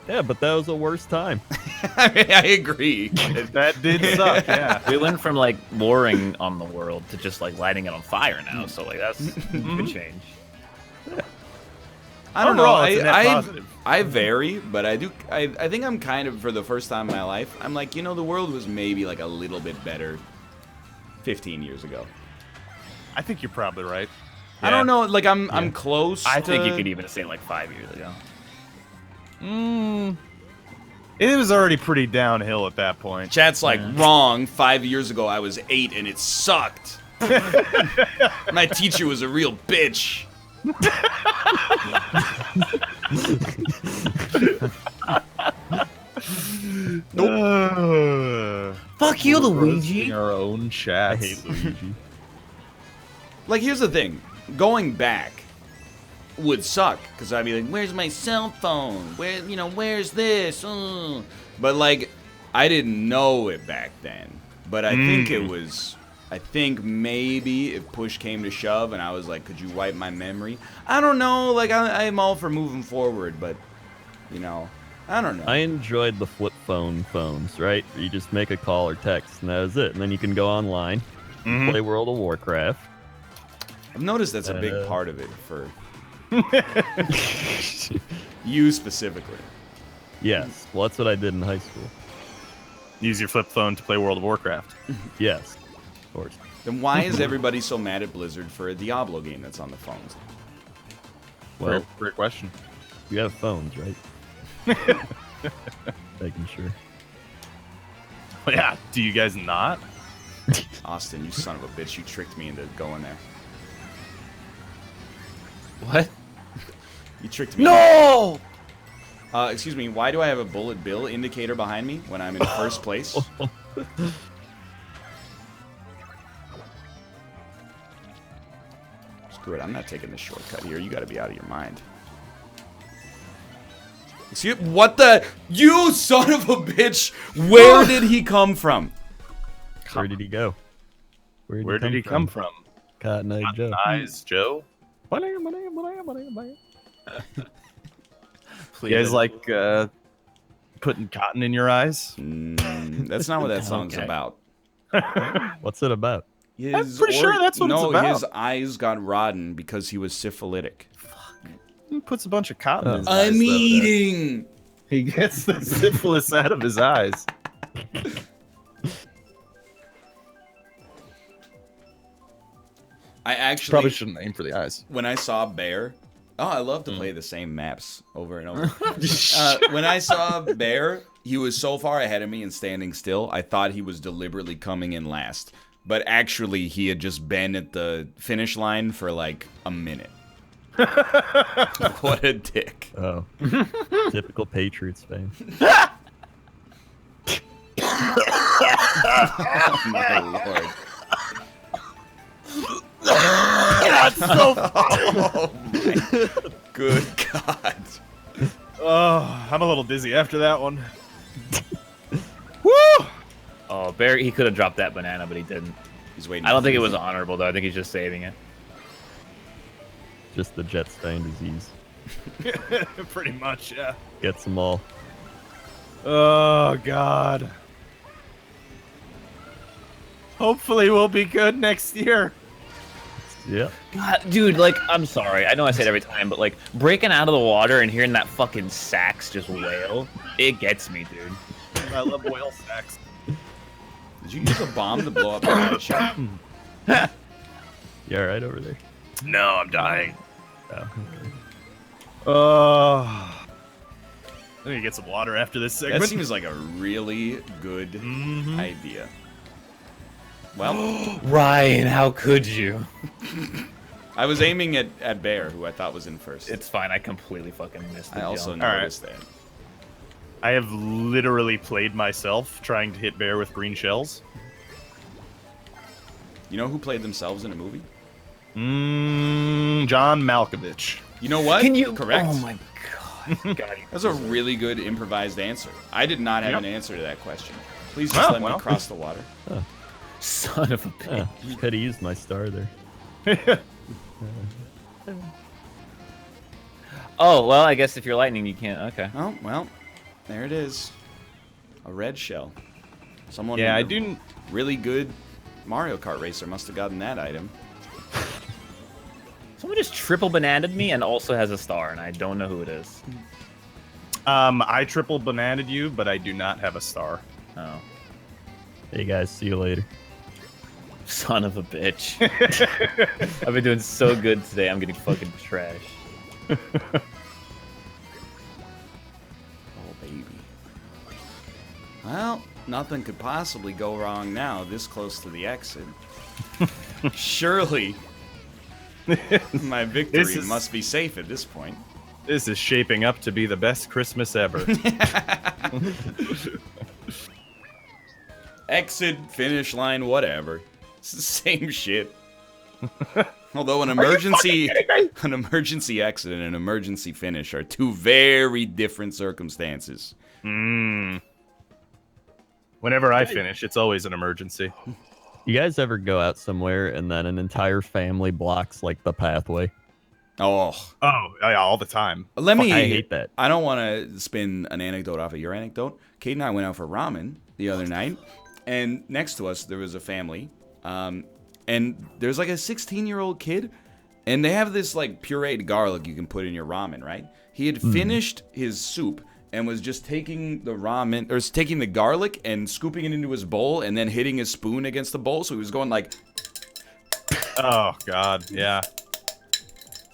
Yeah, but that was the worst time. I mean, I agree. that did suck. Yeah, We went from like warring on the world to just like lighting it on fire now. So like that's a good change. I don't Overall, know. it's a net positive. I vary, but I think I'm kind of, for the first time in my life, I'm like, the world was maybe like a little bit better 15 years ago. I think you're probably right. I don't know. Like I'm close. I think to- you could even say like 5 years ago. It was already pretty downhill at that point. Chat's like, wrong. 5 years ago, I was 8 and it sucked. My teacher was a real bitch. Fuck you, Roasting our own chats. I hate Luigi. Like, here's the thing. Going back would suck, because I'd be like, where's my cell phone? Where's this? But, like, I didn't know it back then. But I think it was... I think maybe if push came to shove and I was like, could you wipe my memory? I don't know. Like, I'm all for moving forward, but, I don't know. I enjoyed the flip phones, right? You just make a call or text, and that was it. And then you can go online, play World of Warcraft. I've noticed that's a big part of it for you specifically. Yes, well, that's what I did in high school. Use your flip phone to play World of Warcraft. Yes, of course. Then why is everybody so mad at Blizzard for a Diablo game that's on the phones? Well, Great question. you have phones, right? Making sure. Well, yeah. Do you guys not? Austin, you son of a bitch, you tricked me into going there. What? You tricked me. No! Excuse me, why do I have a bullet bill indicator behind me when I'm in first place? Screw it, I'm not taking this shortcut here. You gotta be out of your mind. Excuse what the? You son of a bitch! Where did he come from? Where did he go? Where did he come from? Cotton Eye Joe. Eyes, Joe. You You guys like putting cotton in your eyes? That's not what that song's Okay. about. What's it about? I'm pretty sure that's what it's no, about. his eyes got rotten because he was syphilitic. He puts a bunch of cotton in his I'm eyes. eating. He gets the syphilis out of his eyes. I actually Probably shouldn't aim for the eyes. when I saw Bear. Oh, I love to play the same maps over and over. When I saw Bear, he was so far ahead of me and standing still. I thought he was deliberately coming in last, but actually he had just been at the finish line for like a minute. What a dick! Oh, typical Patriots fan. Oh my lord! That's so. Oh my good God! Oh, I'm a little dizzy after that one. Woo! Oh, Barry, he could have dropped that banana, but he didn't. He's waiting. I don't think it was honorable, though. I think he's just saving it. Just the Jet-Stein disease. Pretty much, yeah. Gets them all. Oh God. Hopefully, we'll be good next year. Yeah. God, dude, like, I'm sorry. I know I say it every time, but, like, breaking out of the water and hearing that fucking sax just wail, it gets me, dude. I love whale sex. Did you use a bomb to blow up your headshot? You all right over there? No, I'm dying. Oh, okay. I need to get some water after this segment. That seems like a really good idea. Well, Ryan, how could you? I was aiming at Bear, who I thought was in first. It's fine. I completely fucking missed the I also jump. noticed that. I have literally played myself trying to hit Bear with green shells. You know who played themselves in a movie? John Malkovich. You know what? Can you? Correct. Oh my god. That's a really good improvised answer. I did not have Yep. an answer to that question. Please just let me cross the water. Son of a bitch. Could have used my star there. Oh well, I guess if you're lightning, you can't. Okay. Oh, well, there it is. A red shell. Someone Yeah, I with a do. really good Mario Kart racer must have gotten that item. Someone just triple bananaed me and also has a star, and I don't know who it is. I triple bananaed you, but I do not have a star. Oh, Hey guys, see you later. son of a bitch. I've been doing so good today. I'm getting fucking trash. Oh, baby. Well, nothing could possibly go wrong now, this close to the exit. Surely, my victory must be safe at this point. This is shaping up to be the best Christmas ever. Exit, finish line, whatever. It's the same shit. Although an emergency exit and an emergency finish are two very different circumstances. Whenever I finish, it's always an emergency. You guys ever go out somewhere and then an entire family blocks like the pathway? Oh, Oh, yeah, all the time. let me. I hate that. I don't want to spin an anecdote off of your anecdote. Kate and I went out for ramen the other night, and next to us there was a family, and there's like a 16-year-old kid, and they have this like pureed garlic you can put in your ramen, right? He had finished his soup and was just taking the ramen, or taking the garlic and scooping it into his bowl, and then hitting his spoon against the bowl, so he was going like Oh, God, yeah.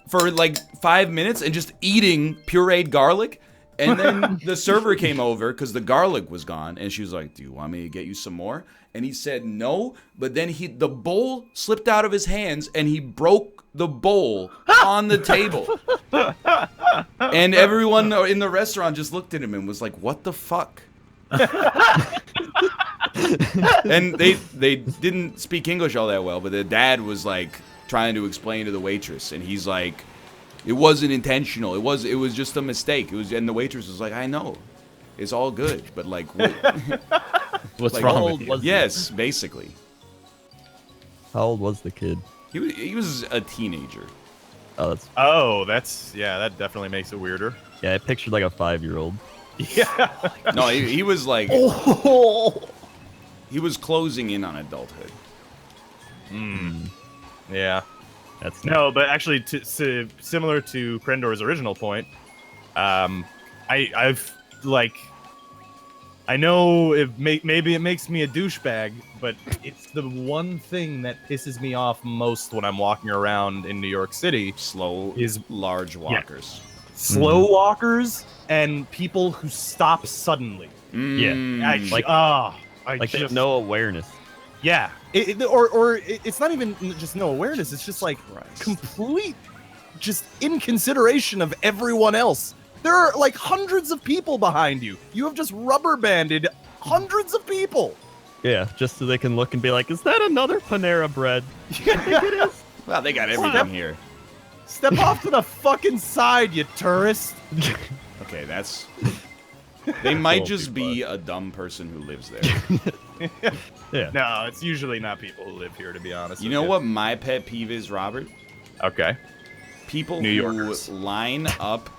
for like 5 minutes and just eating pureed garlic. And then the server came over because the garlic was gone, and she was like, "Do you want me to get you some more?" And he said no, but then the bowl slipped out of his hands and he broke the bowl on the table. And everyone in the restaurant just looked at him and was like, "What the fuck?" And they didn't speak English all that well, but the dad was like trying to explain to the waitress, and he's like, "It wasn't intentional. It was just a mistake." And the waitress was like, "I know, it's all good, but like, What's like, wrong with you? Yes, basically, How old was the kid? he was a teenager. Oh, That definitely makes it weirder. yeah. I pictured like a 5-year-old. Yeah. No, he was like, he was closing in on adulthood. Yeah. That's No, but actually, similar to Krendor's original point, I've like, I know maybe it makes me a douchebag, but it's the one thing that pisses me off most when I'm walking around in New York City. Large walkers. Slow walkers and people who stop suddenly. Yeah. I Like they have just no awareness. Yeah, it's not even just no awareness. It's just like Christ. complete, just inconsideration of everyone else. There are like hundreds of people behind you. You have just rubber banded hundreds of people. Yeah, just so they can look and be like, "Is that another Panera bread?" Well, they got everything here. Step off to the fucking side, you tourist. Okay, that's. They might just be a dumb person who lives there. Yeah. No, it's usually not people who live here, to be honest. You with know what my pet peeve is, Robert? Okay. People New who Yorkers. line up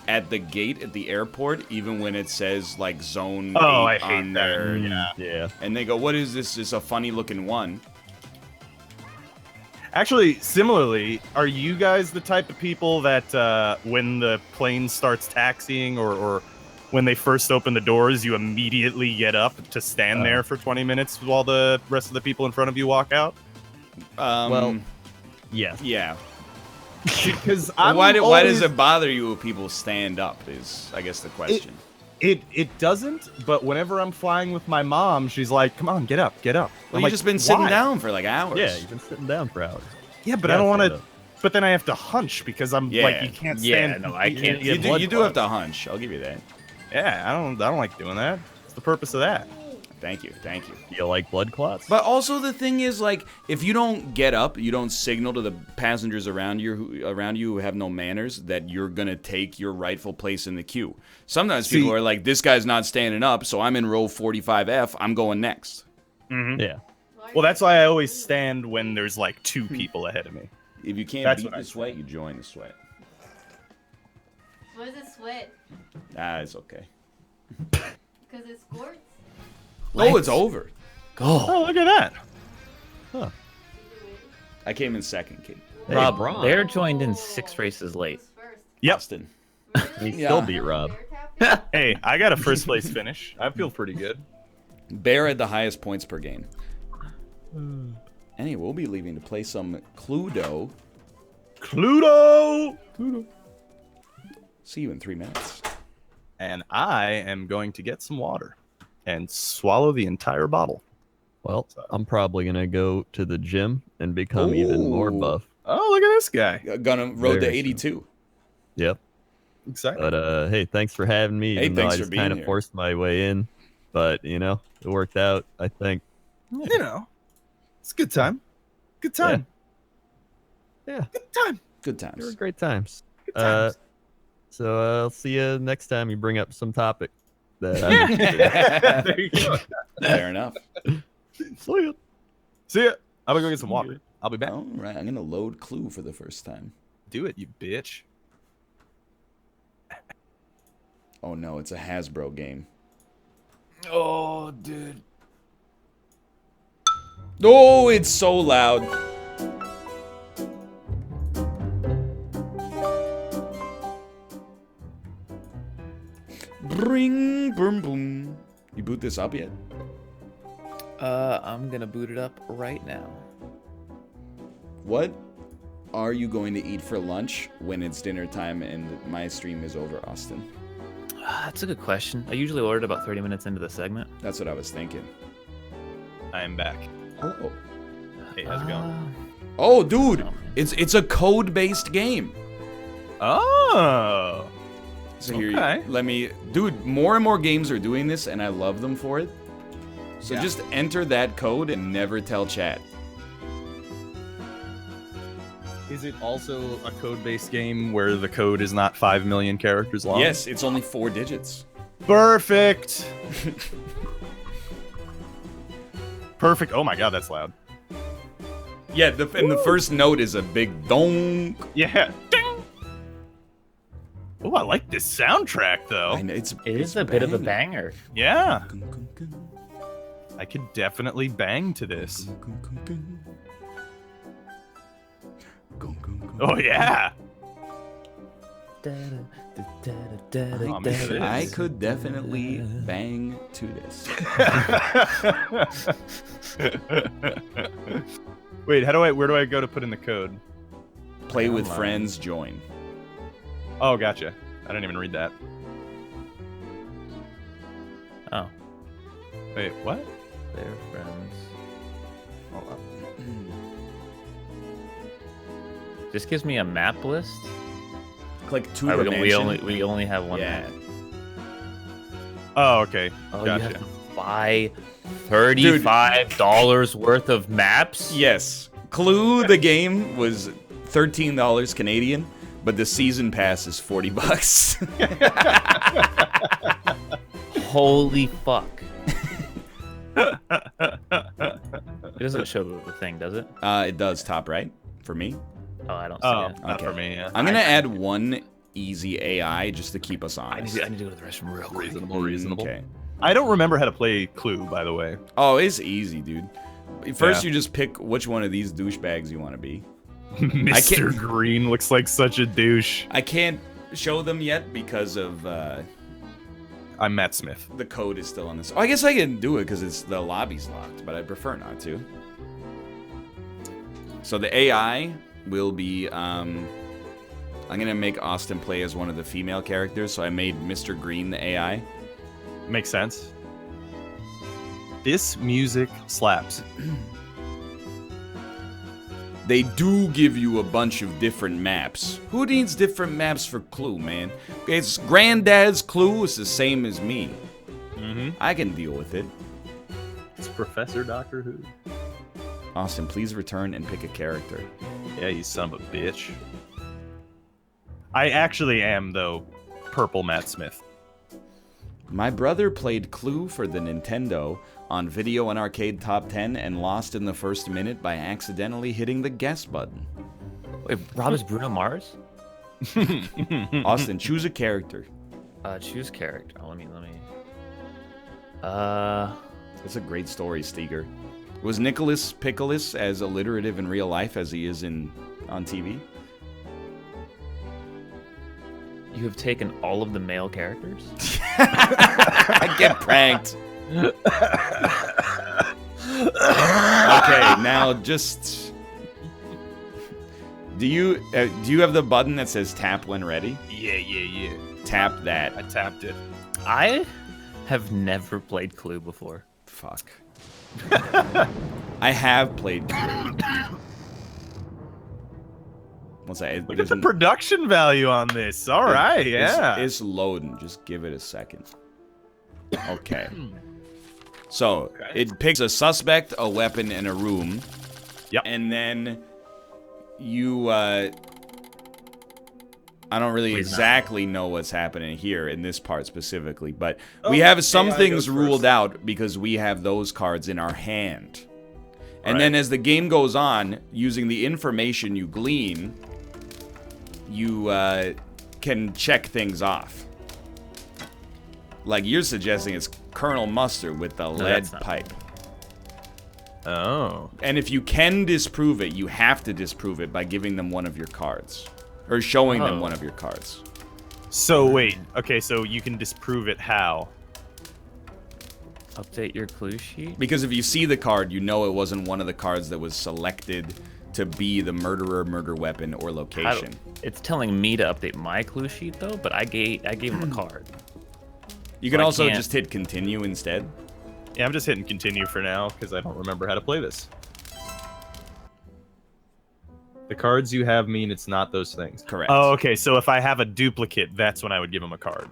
at the gate at the airport, even when it says like Zone 8 Oh, I hate on that. there, Yeah. and they go, "What is this? It's a funny looking one." Actually, similarly, are you guys the type of people that when the plane starts taxiing or when they first open the doors, you immediately get up to stand there for 20 minutes while the rest of the people in front of you walk out? Well, yes. yeah. Because Why does it bother you if people stand up? Is I guess the question. It doesn't, but whenever I'm flying with my mom, she's like, "Come on, get up, get up." Well, I'm you've like, just been sitting "Why?" down for like hours. Yeah, you've been sitting down for hours. Yeah, but Yeah, I don't want stand to. up. But then I have to hunch because I'm Yeah. like, you can't stand. Yeah, no, I can't. You do have to hunch. I'll give you that. Yeah, I don't like doing that. What's the purpose of that? Thank you. You like blood clots? But also the thing is, like, if you don't get up, you don't signal to the passengers around you who have no manners that you're gonna take your rightful place in the queue. Sometimes people are like, this guy's not standing up, so I'm in row 45F. I'm going next. Yeah. Well, that's why I always stand when there's like 2 people ahead of me. If you can't That's beat what I the sweat, you join the sweat. What is a sweat? It's okay. Because it squirts? Oh, it's over. Oh, look at that. I came in second, kid. Hey, Rob, Braun. Bear joined in 6 races late. Yep. Austin. He Yeah. still beat Rob. Hey, I got a first place finish. I feel pretty good. Bear had the highest points per game. Anyway, we'll be leaving to play some Cluedo. Cluedo! See you in 3 minutes. And I am going to get some water and swallow the entire bottle. Well, I'm probably gonna go to the gym and become even more Ooh. buff. Oh, look at this guy. Gonna road to Very 82. Yep. Excited. But hey, thanks for having me. Hey, even though thanks I for just being kind of here. forced my way in, but it worked out. I think. You know, it's a good time. Good time. Yeah. Good time. Good They were times. great times. Good times. So I'll see you next time you bring up some topic that I'm interested in. There you go. Fair enough. See ya. See ya. I'm gonna go get some water. I'll be back. All right, I'm gonna load Clue for the first time. Do it, you bitch. Oh no, it's a Hasbro game. Oh, dude. Oh, it's so loud. Bring, boom, boom. You boot this up yet? I'm gonna boot it up right now. What are you going to eat for lunch when it's dinner time and my stream is over, Austin? That's a good question. I usually order it about 30 minutes into the segment. That's what I was thinking. I am back. Hello. Hey, how's it going? Oh, dude, it's a code-based game. Oh. So here, Okay. let me, dude. More and more games are doing this, and I love them for it. So Yeah. just enter that code and never tell chat. Is it also a code-based game where the code is not 5 million characters long? Yes, it's only 4 digits. Perfect. Perfect. Oh my god, that's loud. Yeah, and the first note is a big donk. Yeah. Ding. Oh, I like this soundtrack though. I know, it's It is a bit of a banger. Yeah. I could definitely bang to this. Oh yeah. I could definitely bang to this. Wait, where do I go to put in the code? Play with friends, join. Oh, gotcha. I didn't even read that. Oh, Wait, what? they're friends. Hold up. This gives me a map list. Click to Alright, the we only have one Yeah. map. Oh, okay. Oh, Gotcha. you have to buy $35 worth of maps? Yes. Clue, the game, was $13 Canadian, but the season pass is $40. Holy fuck. It doesn't show the thing, does it? It does top right for me. Oh, I don't see Oh, it. not Okay. for me. Yeah. I'm gonna add one easy AI just to keep us I need, honest. to, I need to go to the restroom real quick. Reasonable. Okay. I don't remember how to play Clue, by the way. Oh, it's easy, dude. First, Yeah. you just pick which one of these douchebags you want to be. Mr. Green looks like such a douche. I can't show them yet because of I'm Matt Smith. the code is still on this. Oh, I guess I can do it because it's the lobby's locked, but I prefer not to. So the AI will be. I'm gonna make Austin play as one of the female characters. So I made Mr. Green the AI. Makes sense. This music slaps. They do give you a bunch of different maps. Who needs different maps for Clue, man? It's Granddad's Clue is the same as me. Mm-hmm. I can deal with it. It's Professor Doctor Who. Austin, please return and pick a character. Yeah, you son of a bitch. I actually am, though, Purple Matt Smith. My brother played Clue for the Nintendo on Video and Arcade Top 10 and lost in the first minute by accidentally hitting the guess button. Wait, Rob is Bruno Mars? Austin, choose a character. Choose character. Let me. That's a great story, Steger. Was Nicholas Pickles as alliterative in real life as he is on TV? You have taken all of the male characters? I get pranked. Okay, now just... Do you have the button that says tap when ready? Yeah. Tap that. I tapped it. I have never played Clue before. Fuck. I have played Clue. What's that? Look at the production value on this. All right, yeah. It's loading. Just give it a second. Okay. So, it picks a suspect, a weapon, and a room. Yep. And then you, I don't really exactly know what's happening here in this part specifically, but we have some things ruled out because we have those cards in our hand. And then as the game goes on, using the information you glean, you can check things off. Like you're suggesting it's Colonel Mustard with the lead pipe. Oh. And if you can disprove it, you have to disprove it by giving them one of your cards. Or showing them one of your cards. So wait, okay, so you can disprove it how? Update your clue sheet? Because if you see the card, you know it wasn't one of the cards that was selected to be the murderer, murder weapon, or location. It's telling me to update my clue sheet though, but I gave him a card. You can also just hit continue instead. Yeah, I'm just hitting continue for now because I don't remember how to play this. The cards you have mean it's not those things. Correct. Oh, okay. So if I have a duplicate, that's when I would give him a card.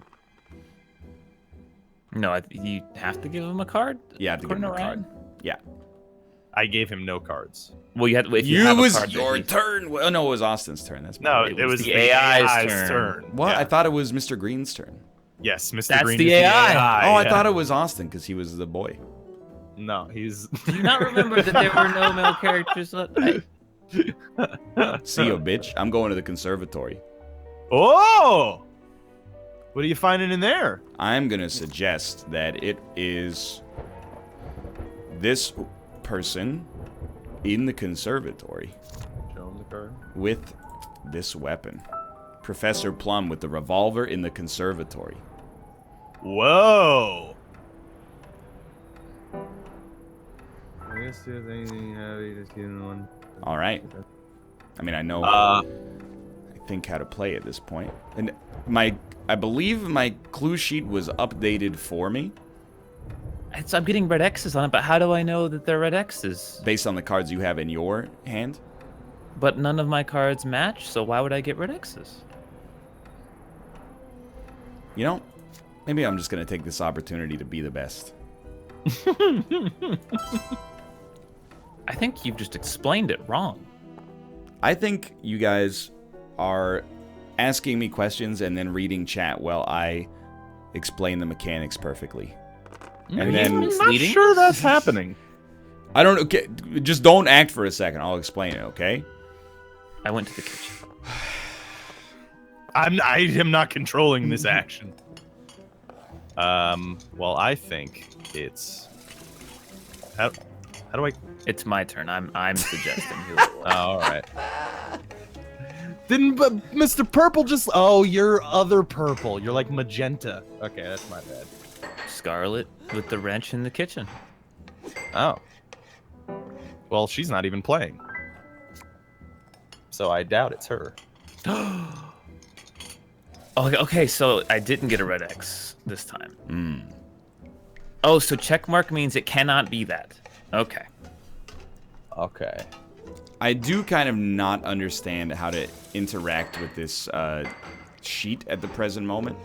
No, you have to give him a card? You have to give him a card. Yeah. I gave him no cards. Well, you had to. If you have a was card your turn. Well, no, it was Austin's turn. That's no, it was the AI's turn. What? Yeah. I thought it was Mr. Green's turn. Yes, Mr. That's Green the is AI. the AI. Oh, I thought it was Austin because he was the boy. No, he's. Do you not remember that there were no male characters? See you, bitch. I'm going to the conservatory. Oh! What are you finding in there? I'm going to suggest that it is this person in the conservatory Show him the card. with this weapon. Professor Plum with the revolver in the conservatory. Whoa! All right. I mean, I know. I think how to play at this point. And I believe my clue sheet was updated for me. I'm getting red X's on it, but how do I know that they're red X's? Based on the cards you have in your hand. But none of my cards match, so why would I get red X's? You know, maybe I'm just going to take this opportunity to be the best. I think you've just explained it wrong. I think you guys are asking me questions and then reading chat while I explain the mechanics perfectly. And then I'm not sure that's happening. I don't. Okay, just don't act for a second. I'll explain it. Okay. I went to the kitchen. I am not controlling this action. Well, I think it's. How do I? It's my turn. I'm suggesting. Oh, all right. Didn't Mr. Purple just? Oh, you're other purple. You're like magenta. Okay, that's my bad. Scarlet with the wrench in the kitchen. Oh. Well, she's not even playing. So I doubt it's her. Okay, so I didn't get a red X this time. Oh, so check mark means it cannot be that. Okay. Okay. I do kind of not understand how to interact with this sheet at the present moment.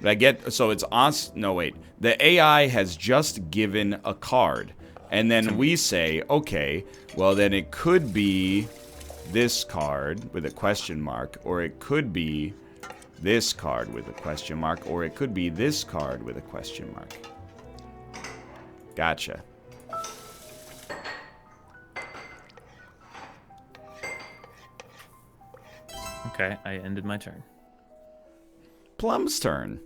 But I get, so it's us. No, wait. The AI has just given a card And then we say, okay, well then it could be this card with a question mark, or it could be this card with a question mark, or it could be this card with a question mark. Gotcha. Okay, I ended my turn. Plum's turn.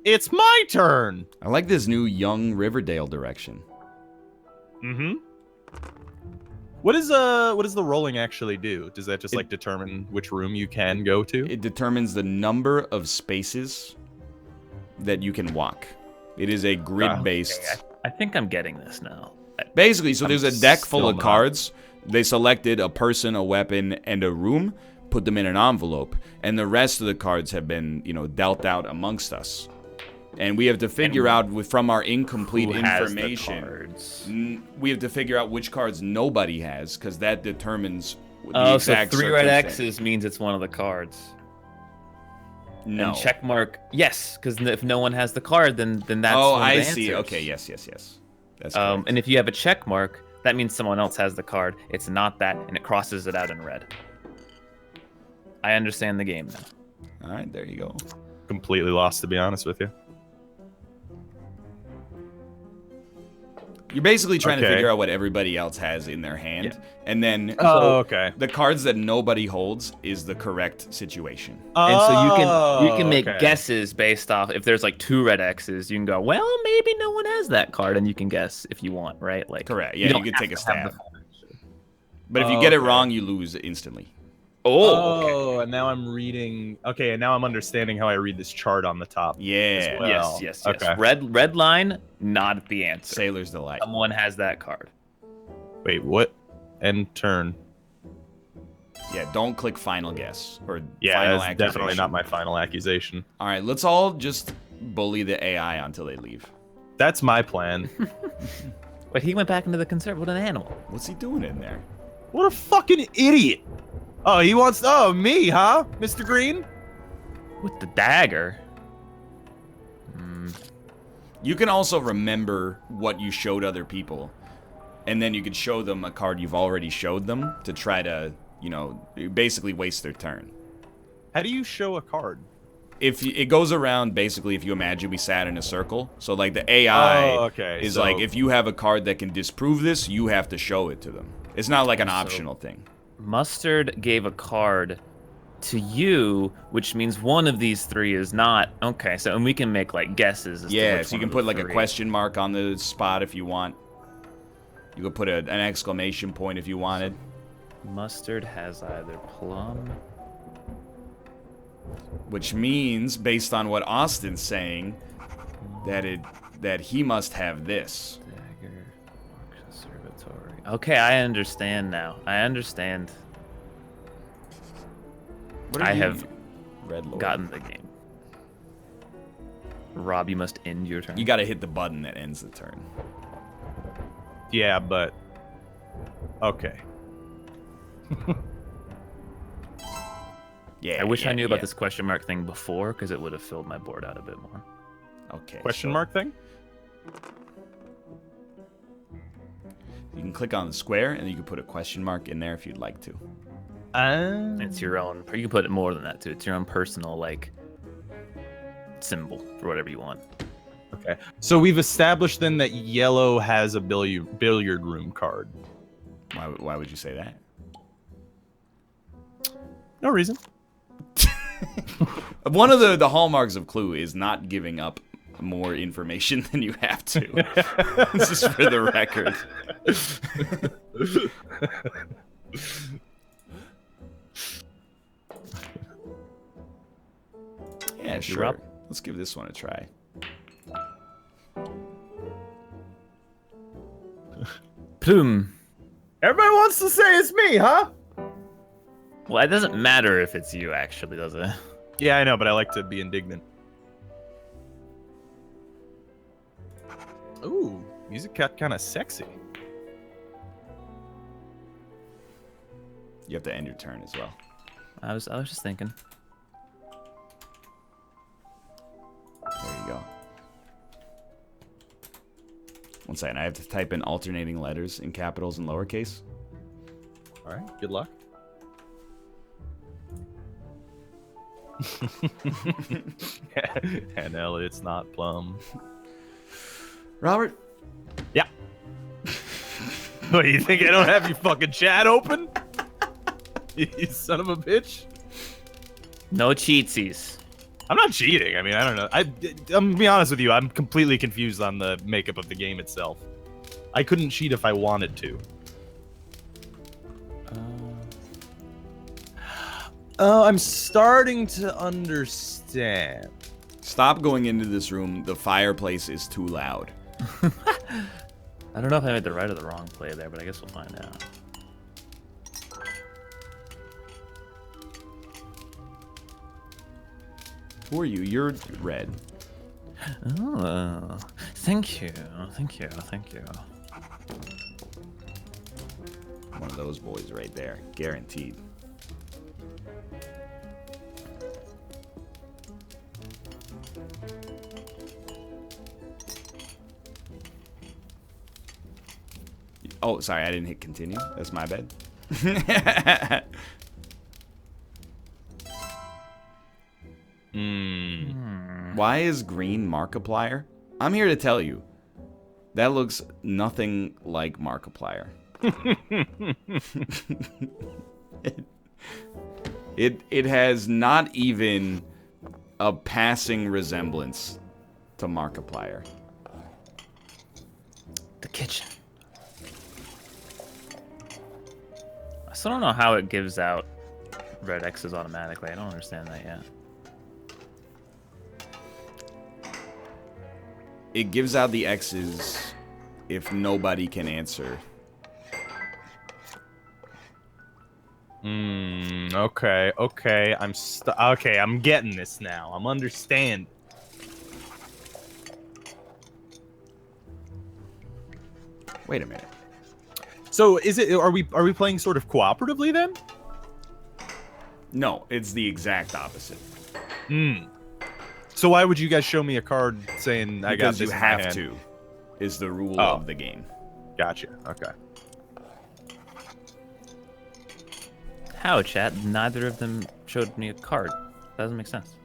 It's my turn. I like this new young Riverdale direction. Mm-hmm. What does the rolling actually do? Does that just like determine which room you can go to? It determines the number of spaces that you can walk. It is a grid-based. Okay, I think I'm getting this now. Basically, so there's a deck full still of not. cards. They selected a person, a weapon, and a room, put them in an envelope, and the rest of the cards have been, dealt out amongst us. And we have to figure out from our incomplete Who has the information. cards? We have to figure out which cards nobody has, because that determines the Oh, so exact 3 red circumstance. X's means it's one of the cards. No. And check mark, yes, because if no one has the card, then that's Oh, one of I the see. answers. Okay, yes. That's correct. And if you have a check mark, that means someone else has the card. It's not that, and it crosses it out in red. I understand the game now. All right, there you go. Completely lost, to be honest with you. You're basically trying to Okay. figure out what everybody else has in their hand, Yeah. and then Oh, okay. the cards that nobody holds is the correct situation. And so you can make okay. guesses based off if there's like 2 red X's, you can go, well, maybe no one has that card, and you can guess if you want, right? Like Correct. Yeah, you don't could have take a to have stab. the- But if you get it okay. wrong, you lose instantly. Oh, okay. Oh, and now I'm reading. Okay, and now I'm understanding how I read this chart on the top. Yeah. well. Yes. Okay. Red line, not the answer. Sailor's Delight. Someone has that card. Wait, what? End turn. Yeah, don't click final guess or Yeah, final that's definitely accusation. not my final accusation. All right, let's all just bully the AI until they leave. That's my plan. But he went back into the conserve. What an animal. What's he doing in there? What a fucking idiot! Oh, he wants. Oh, me, huh, Mr. Green? With the dagger. You can also remember what you showed other people, and then you could show them a card you've already showed them to try to, basically waste their turn. How do you show a card? If it goes around, basically, if you imagine we sat in a circle, so like the AI okay, is so- like, if you have a card that can disprove this, you have to show it to them. It's not like an optional thing. Mustard gave a card to you, which means one of these 3 is not. Okay, so and we can make like guesses. As to Yeah, which so you one can of put the like a 3. question mark on the spot if you want. You could put an exclamation point if you wanted. Mustard has either plum. Which means, based on what Austin's saying, that he must have this. Dagger, conservatory. Okay, I understand now. I understand. What are I you- have Red Lord. gotten the game. Rob, you must end your turn. You gotta hit the button that ends the turn. Yeah, but okay. Yeah. I wish I yeah, knew about yeah. this question mark thing before, because it would have filled my board out a bit more. Okay. Question so mark thing? You can click on the square, and you can put a question mark in there if you'd like to. It's your own. You can put it more than that too. It's your own personal like symbol for whatever you want. Okay. So we've established then that yellow has a billiard room card. Why would you say that? No reason. One of the hallmarks of Clue is not giving up more information than you have to. This is for the record. Yeah, You're sure. up. Let's give this one a try. Plume. Everybody wants to say it's me, huh? Well, it doesn't matter if it's you, actually, does it? Yeah, I know, but I like to be indignant. Ooh, music got kind of sexy. You have to end your turn as well. I was just thinking. There you go. One second, I have to type in alternating letters in capitals and lowercase. All right, good luck. NL, it's not plum. Robert? Yeah. What, you think I don't have your fucking chat open? You son of a bitch. No cheatsies. I'm not cheating. I mean, I don't know. I'm gonna be honest with you. I'm completely confused on the makeup of the game itself. I couldn't cheat if I wanted to. Oh, I'm starting to understand. Stop going into this room. The fireplace is too loud. I don't know if I made the right or the wrong play there, but I guess we'll find out. Who are you? You're red. Oh, thank you, thank you, thank you. One of those boys right there. Guaranteed. Oh, sorry, I didn't hit continue. That's my bad. Why is green Markiplier? I'm here to tell you. That looks nothing like Markiplier. It has not even a passing resemblance to Markiplier. The kitchen. I still don't know how it gives out red X's automatically. I don't understand that yet. It gives out the X's if nobody can answer. Okay, okay. Okay, I'm getting this now. I'm understanding. Wait a minute. So are we playing sort of cooperatively then? No, it's the exact opposite. So why would you guys show me a card saying I got Because this you in my have hand? to. Is the rule Oh. of the game. Gotcha. Okay. How, chat? Neither of them showed me a card. That doesn't make sense.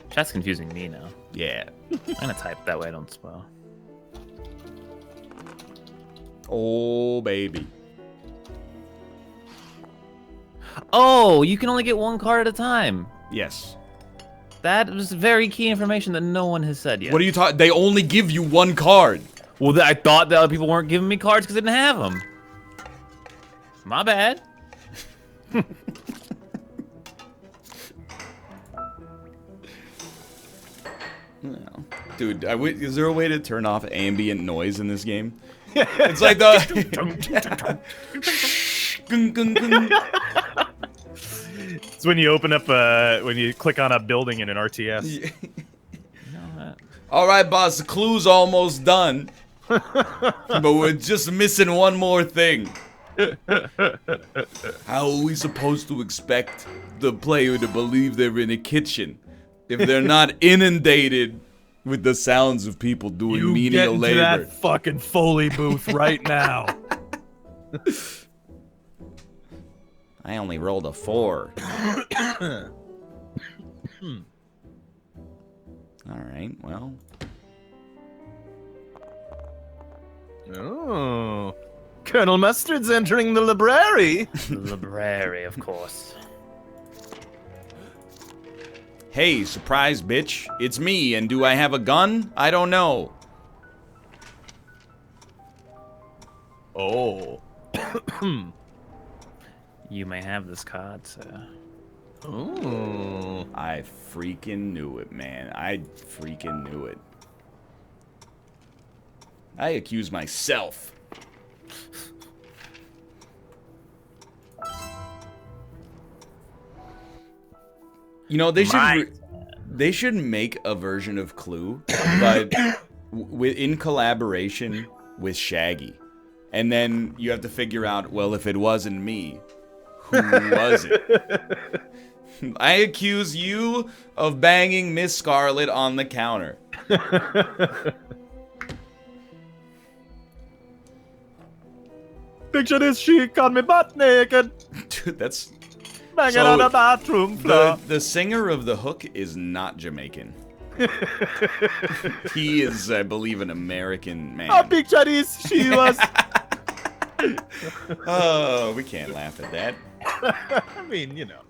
Chat's confusing me now. Yeah. I'm gonna type that way I don't spoil. Oh, baby. Oh, you can only get one card at a time. Yes. That was very key information that no one has said yet. What are you talking? They only give you one card. Well, I thought that other people weren't giving me cards because they didn't have them. My bad. No. Dude, is there a way to turn off ambient noise in this game? It's like the... Gung, gung, gung. It's when you open up when you click on a building in an RTS. All right, boss, the clue's almost done. But we're just missing one more thing. How are we supposed to expect the player to believe they're in a kitchen if they're not inundated with the sounds of people doing menial labor? You get into that fucking Foley booth right now. I only rolled a 4. Alright, well. Oh. Colonel Mustard's entering the library. The library, of course. Hey, surprise, bitch. It's me, and do I have a gun? I don't know. Oh. You may have this card, sir. Ooh. I freaking knew it, man. I freaking knew it. I accuse myself. You know, they should make a version of Clue, but in collaboration with Shaggy. And then you have to figure out, well, if it wasn't me, who was it? I accuse you of banging Miss Scarlet on the counter. Picture this, she caught me butt naked. Dude, that's Banging So, on the bathroom floor. the singer of the hook is not Jamaican. He is, I believe, an American man. Oh, picture this, she was. Oh, we can't laugh at that. I mean, you know.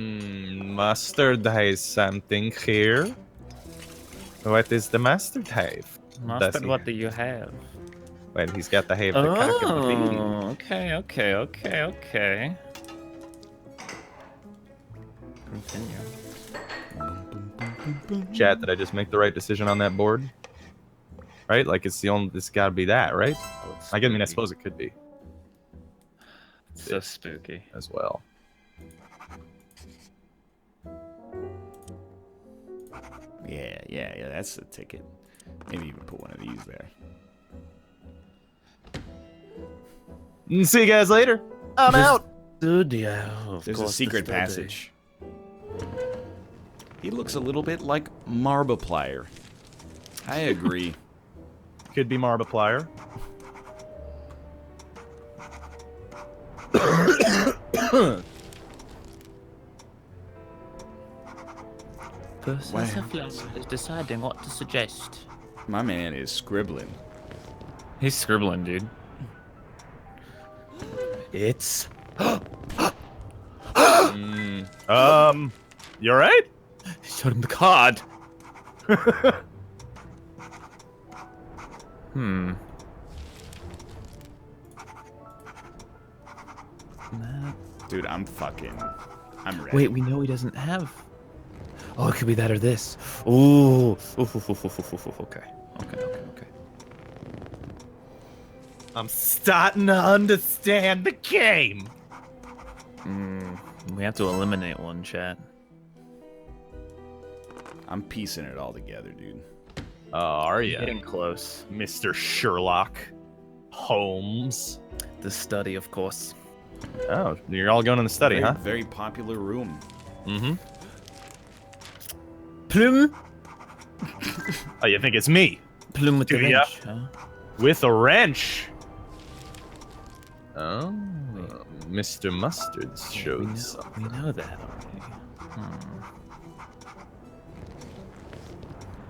Mustard has something here. What is the mustard have? Mustard, what do you have? Well, he's got the have the cock and the bean. Oh, okay. Continue. Chat, did I just make the right decision on that board? Right? Like it's the only. It's got to be that, right? I mean, I suppose it could be So spooky. as well. Yeah, that's the ticket. Maybe even put one of these there. See you guys later. I'm out. Studio. There's a secret passage. He looks a little bit like Markiplier. I agree. Could be Markiplier. Is deciding what to suggest. My man is scribbling. He's scribbling, dude. It's. You alright? Showed him the card. Dude, I'm ready. Wait, we know he doesn't have. Oh, it could be that or this. Ooh. Okay. I'm starting to understand the game. We have to eliminate one, chat. I'm piecing it all together, dude. Are you? Getting close. Mr. Sherlock Holmes. The study, of course. Oh, you're all going in the study, huh? Very popular room. Mm-hmm. Plume? Oh, you think it's me? Plume with the Do ya? wrench, huh? With a wrench. Oh, Mr. Mustard shows. We know that already.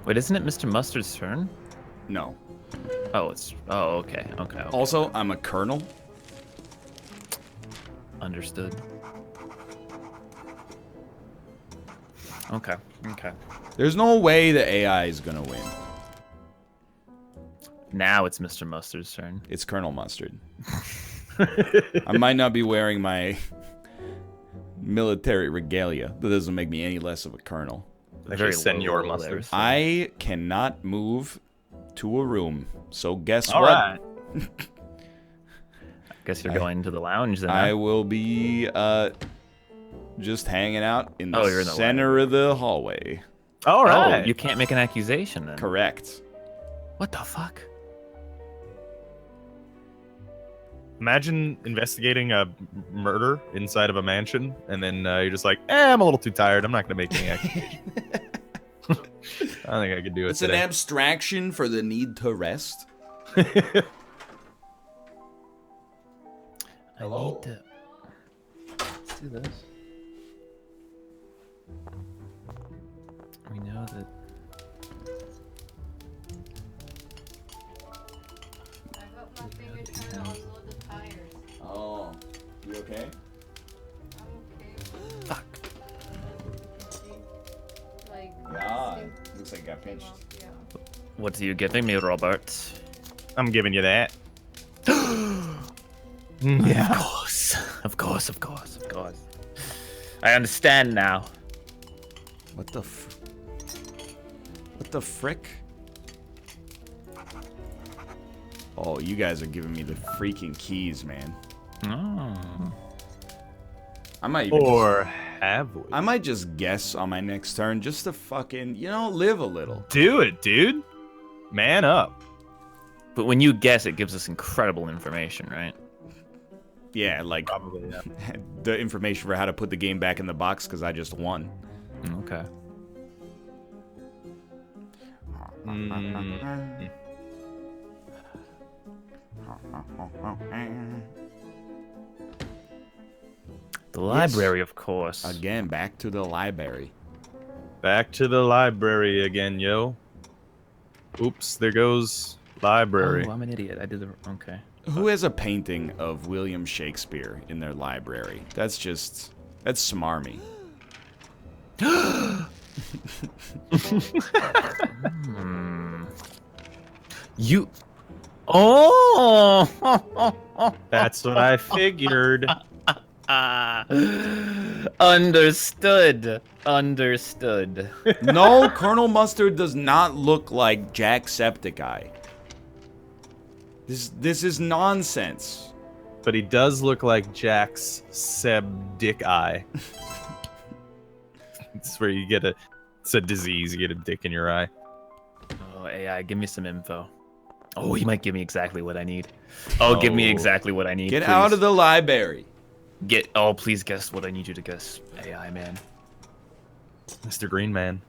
Wait, isn't it Mr. Mustard's turn? No. Oh, it's... Oh, okay. Also, I'm a colonel. Understood. Okay. There's no way the AI is gonna win. Now it's Mr. Mustard's turn. It's Colonel Mustard. I might not be wearing my military regalia. That doesn't make me any less of a colonel. Very Senor Mustard. there, so- I cannot move to a room. So guess All what? right. Guess you're going to the lounge then. I huh? will be just hanging out in the you're in the center of the hallway. All right. Oh, you can't make an accusation then. Correct. What the fuck? Imagine investigating a murder inside of a mansion, and then you're just like, I'm a little too tired. I'm not going to make any accusation. I think I could do it It's an today. abstraction for the need to rest. I need to... Let's do this. We know that... I got my fingers trying to unload the tires. Oh, you okay? I'm okay. Fuck. Like, Yeah, looks like I got pinched. yeah. What are you giving me, Robert? I'm giving you that. Yeah. Of course. I understand now. What the frick? Oh, you guys are giving me the freaking keys, man. Oh. I might even Or have we? I might just guess on my next turn just to fucking, live a little. Do it, dude. Man up. But when you guess, it gives us incredible information, right? Yeah, like Probably, yeah. the information for how to put the game back in the box because I just won. Okay. The library, of course. Again, back to the library. Back to the library again, yo. Oops, there goes library. Oh, I'm an idiot. I did the okay. Who has a painting of William Shakespeare in their library? That's smarmy. You. Oh. That's what I figured. Understood. Understood. No, Colonel Mustard does not look like Jacksepticeye. This is nonsense. But he does look like Jack's Dick Eye. It's where you get it's a disease. You get a dick in your eye. Oh, AI, give me some info. Oh, he might give me exactly what I need. Oh, give me exactly what I need. Get please. out of the library. Oh, please guess what I need you to guess, AI man. Mr. Green Man.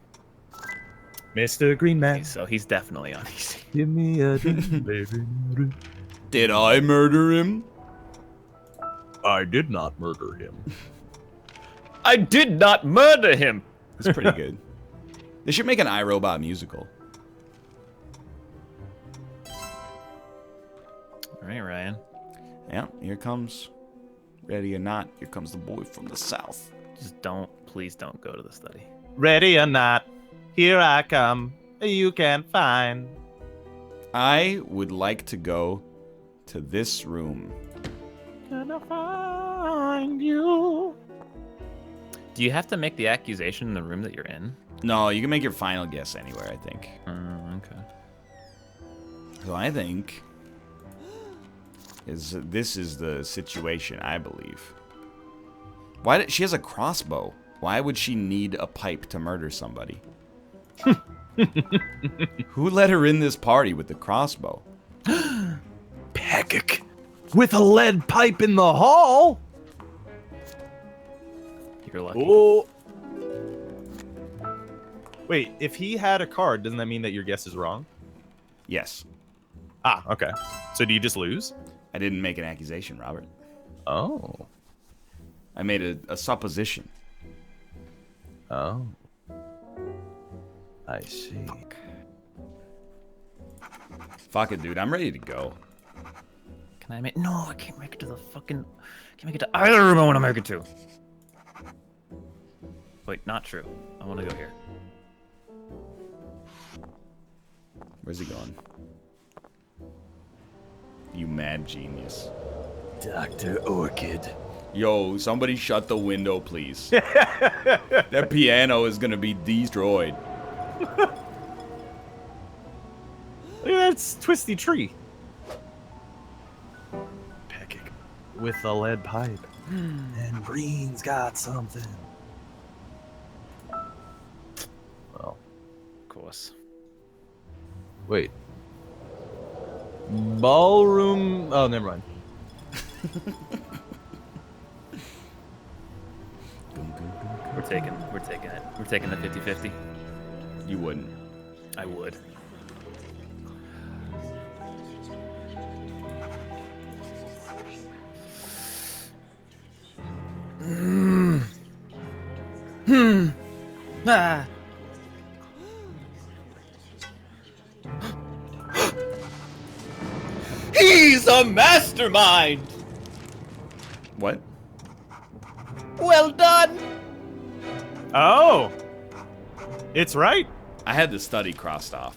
Mr. Green Man. Okay, so he's definitely on easy. Give me a baby. Did I murder him? I did not murder him. I did not murder him. That's pretty good. They should make an iRobot musical. All right, Ryan. Yeah, here comes, ready or not, here comes the boy from the south. Just please don't go to the study. Ready or not, here I come. You can find. I would like to go to this room. Gonna find you. Do you have to make the accusation in the room that you're in? No, you can make your final guess anywhere, I think. Okay. So I think this is the situation, I believe. She has a crossbow. Why would she need a pipe to murder somebody? Who let her in this party with the crossbow? Pegic with a lead pipe in the hall. You're lucky. Oh. Wait, if he had a card, doesn't that mean that your guess is wrong? Yes. Ah, okay. So do you just lose? I didn't make an accusation, Robert. Oh. I made a supposition. Oh. I see. Fuck it, dude. I'm ready to go. Can I make? No, I can't make it to the fucking. Can't make it to either room I want to make it to. Wait, not true. I want to go here. Where's he going? You mad genius. Dr. Orchid. Yo, somebody shut the window, please. That piano is gonna be destroyed. Look at that twisty tree. Pegic with a lead pipe. And Green's got something. Well, Of course. wait. Ballroom. Oh, never mind. We're taking it. We're taking the 50-50. You wouldn't. I would. Ah. He's a mastermind. What? Well done. Oh, it's right. I had the study crossed off.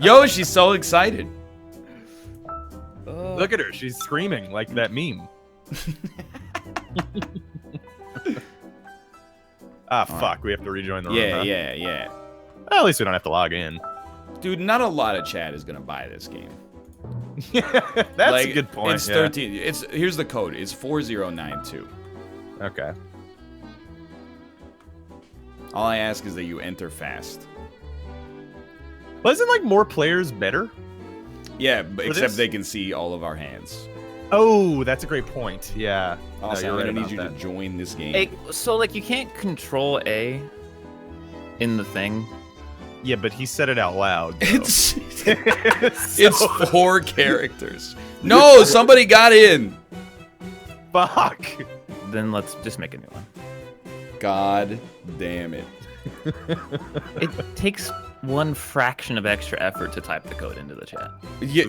Yo, she's so excited. Look at her. She's screaming like that meme. Fuck. We have to rejoin the room. Yeah, huh? yeah. Well, at least we don't have to log in. Dude, not a lot of chat is gonna buy this game. That's a good point. It's yeah. 13. Here's the code. It's 4092. Okay. All I ask is that you enter fast. Well, isn't like more players better? Yeah, but For except this? they can see all of our hands. Oh, that's a great point. Yeah. Also, you're I'm right gonna need about you that. to join this game. Hey, so like you can't control A in the thing. Yeah, but he said it out loud. Though. It's 4 characters. No, somebody got in. Fuck. Then let's just make a new one. God damn it. It takes one fraction of extra effort to type the code into the chat. Yeah.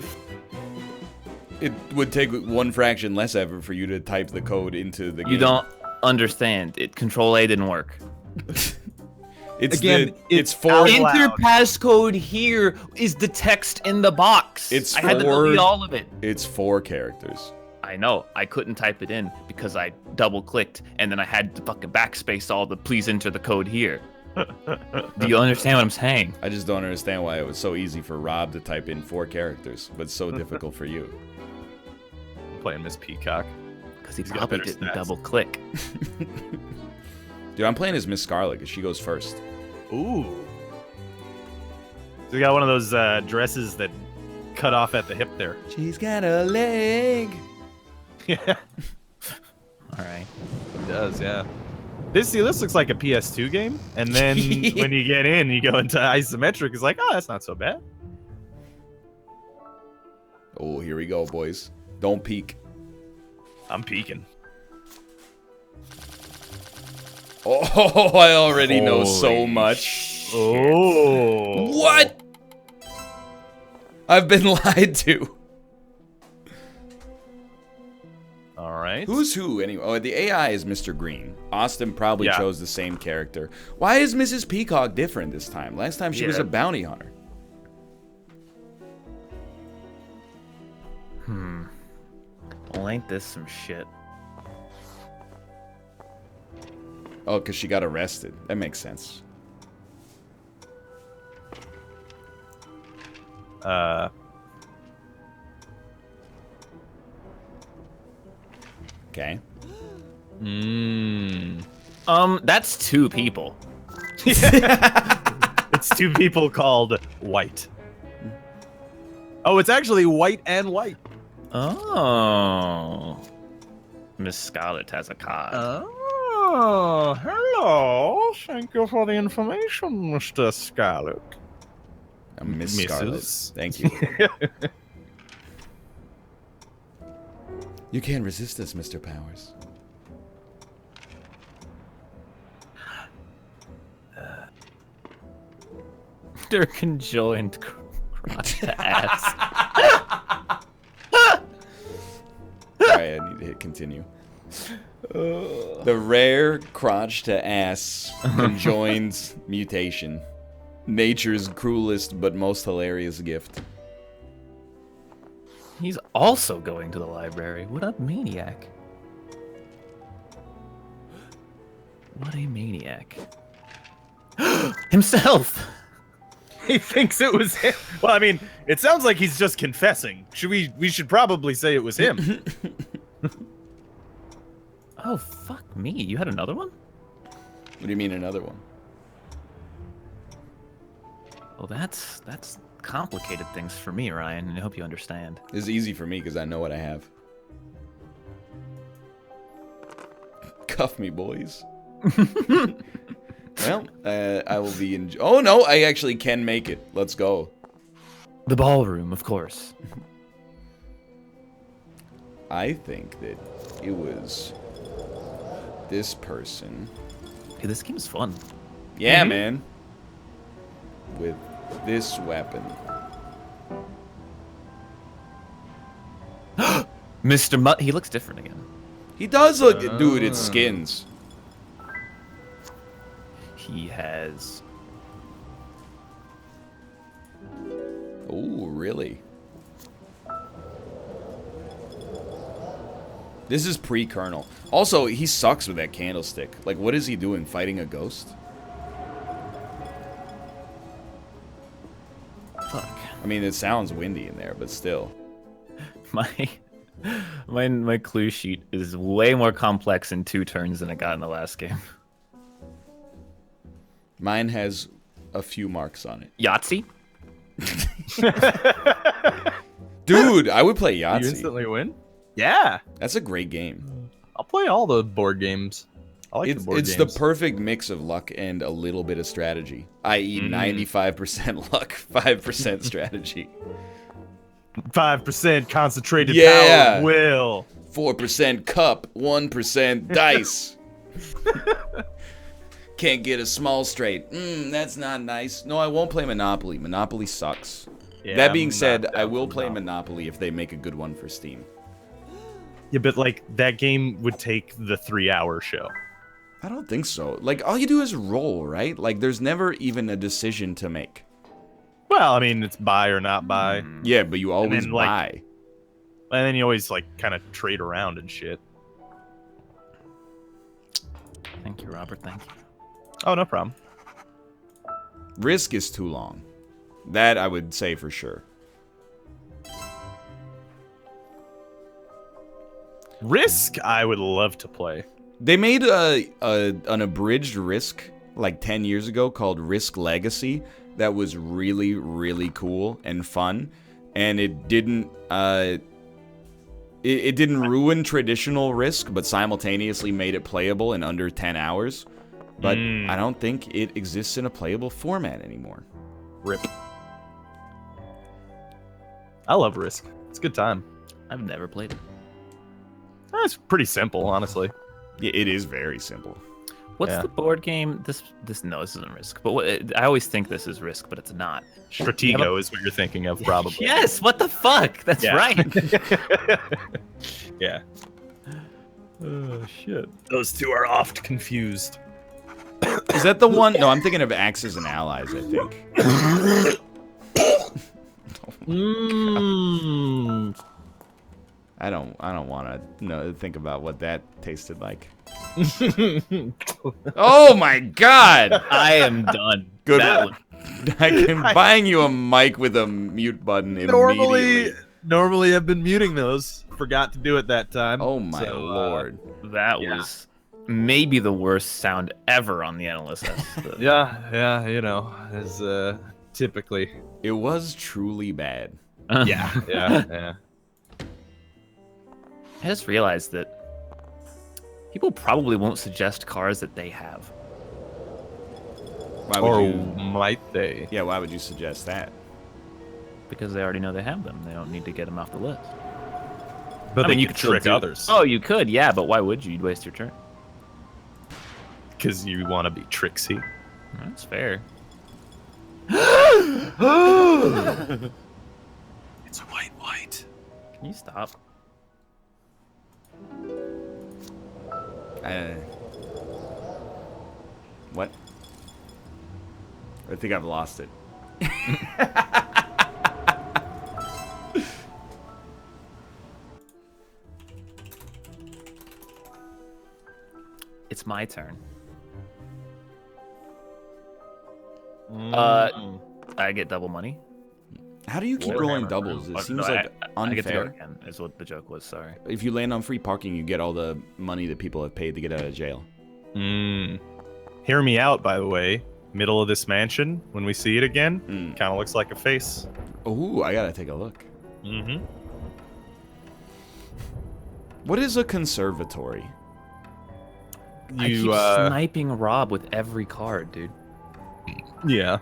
It would take 1 fraction less effort for you to type the code into the game. You don't understand. Control A didn't work. It's Again, it's it's 4. out Enter loud. passcode here is the text in the box. I had to delete all of it. It's 4 characters. I know. I couldn't type it in because I double clicked and then I had to fucking backspace all the please enter the code here. Do you understand what I'm saying? I just don't understand why it was so easy for Rob to type in 4 characters, but so difficult for you. Playing Miss Peacock. Because he He's got probably better didn't stats. double click. Dude, I'm playing as Miss Scarlet because she goes first. Ooh. So we got one of those dresses that cut off at the hip there. She's got a leg. Yeah, All right. it does. Yeah. This looks like a PS2 game, and then when you get in, you go into isometric. It's like, oh, that's not so bad. Oh, here we go, boys. Don't peek. I'm peeking. Oh, I already know so much. Oh. What? I've been lied to. All right. Who's who anyway? Oh, the AI is Mr. Green. Austin probably Yeah. chose the same character. Why is Mrs. Peacock different this time? Last time she was Yeah. a bounty hunter. Well, ain't this some shit? Oh, because she got arrested. That makes sense. Okay. That's 2 people. It's 2 people called White. Oh, it's actually White and White. Oh. Miss Scarlet has a card. Oh, hello. Thank you for the information, Mr. Scarlet. I'm Miss Scarlet. Mrs. Thank you. You can't resist us, Mr. Powers. They're conjoined crotch to ass. Alright, I need to hit continue. The rare crotch to ass conjoined mutation. Nature's cruelest but most hilarious gift. He's also going to the library. What a maniac. What a maniac. Himself! He thinks it was him. Well, I mean, it sounds like he's just confessing. We should probably say it was him. Oh, fuck me. You had another one? What do you mean another one? Well, that's complicated things for me, Ryan, and I hope you understand. This is easy for me because I know what I have. Cuff me, boys. Well, I will be in... Oh, no, I actually can make it. Let's go. The ballroom, of course. I think that it was this person. Hey, this game's fun. Yeah, man. With this weapon. Mr. Mutt, he looks different again. He does look... Dude, it's skins. He has... Oh, really? This is pre-kernel. Also, he sucks with that candlestick. Like, what is he doing? Fighting a ghost? Fuck. I mean, it sounds windy in there, but still. My clue sheet is way more complex in 2 turns than it got in the last game. Mine has a few marks on it. Yahtzee? Dude, I would play Yahtzee. You instantly win? Yeah. That's a great game. I'll play all the board games. I like the board It's games. the perfect mix of luck and a little bit of strategy, i.e., 95% luck, 5% strategy. 5% concentrated Yeah. power of will. 4% cup, 1% dice. Can't get a small straight. That's not nice. No, I won't play Monopoly. Monopoly sucks. Yeah, That being I'm said, not I down will for play Monopoly. Monopoly if they make a good one for Steam. Yeah, but like that game would take the 3-hour show. I don't think so. Like, all you do is roll, right? Like, there's never even a decision to make. Well, I mean, it's buy or not buy. Yeah, but you always then, like, buy. And then you always like kind of trade around and shit. Thank you, Robert. Thank you. Oh, no problem. Risk is too long. That I would say for sure. Risk, I would love to play. They made an abridged Risk like 10 years ago called Risk Legacy that was really, really cool and fun. And it didn't it didn't ruin traditional Risk, but simultaneously made it playable in under 10 hours. But I don't think it exists in a playable format anymore. Rip. I love Risk. It's a good time. I've never played it. It's pretty simple, honestly. Yeah, it is very simple. What's Yeah. the board game? This isn't Risk, but I always think this is Risk, but it's not. Stratego is what you're thinking of, probably. Yes. What the fuck? That's Yeah. right. Yeah. Oh shit. Those two are oft confused. Is that the one? No, I'm thinking of Axis and Allies, I think. I don't want to think about what that tasted like. Oh my god! I am done. Good. That was- I'm buying you a mic with a mute button immediately. Normally I've been muting those. Forgot to do it that time. Oh my So, lord. That was maybe the worst sound ever on the NLSS. Yeah, you know, as typically. It was truly bad. Yeah. I just realized that people probably won't suggest cars that they have. Why would Or you? might they? Yeah, why would you suggest that? Because they already know they have them. They don't need to get them off the list. But I mean, you could still trick do- others. Oh, you could, yeah, but why would you? You'd waste your turn. Because you want to be tricksy. That's fair. It's a white. Can you stop? What? I think I've lost it. It's my turn. I get double money. How do you keep rolling doubles? It seems like I get to go unfair. again, is what the joke was, sorry. If you land on free parking, you get all the money that people have paid to get out of jail. Hear me out, by the way. Middle of this mansion, when we see it again, kind of looks like a face. Ooh, I gotta take a look. Mm-hmm. What is a conservatory? I keep sniping Rob with every card, dude. Yeah.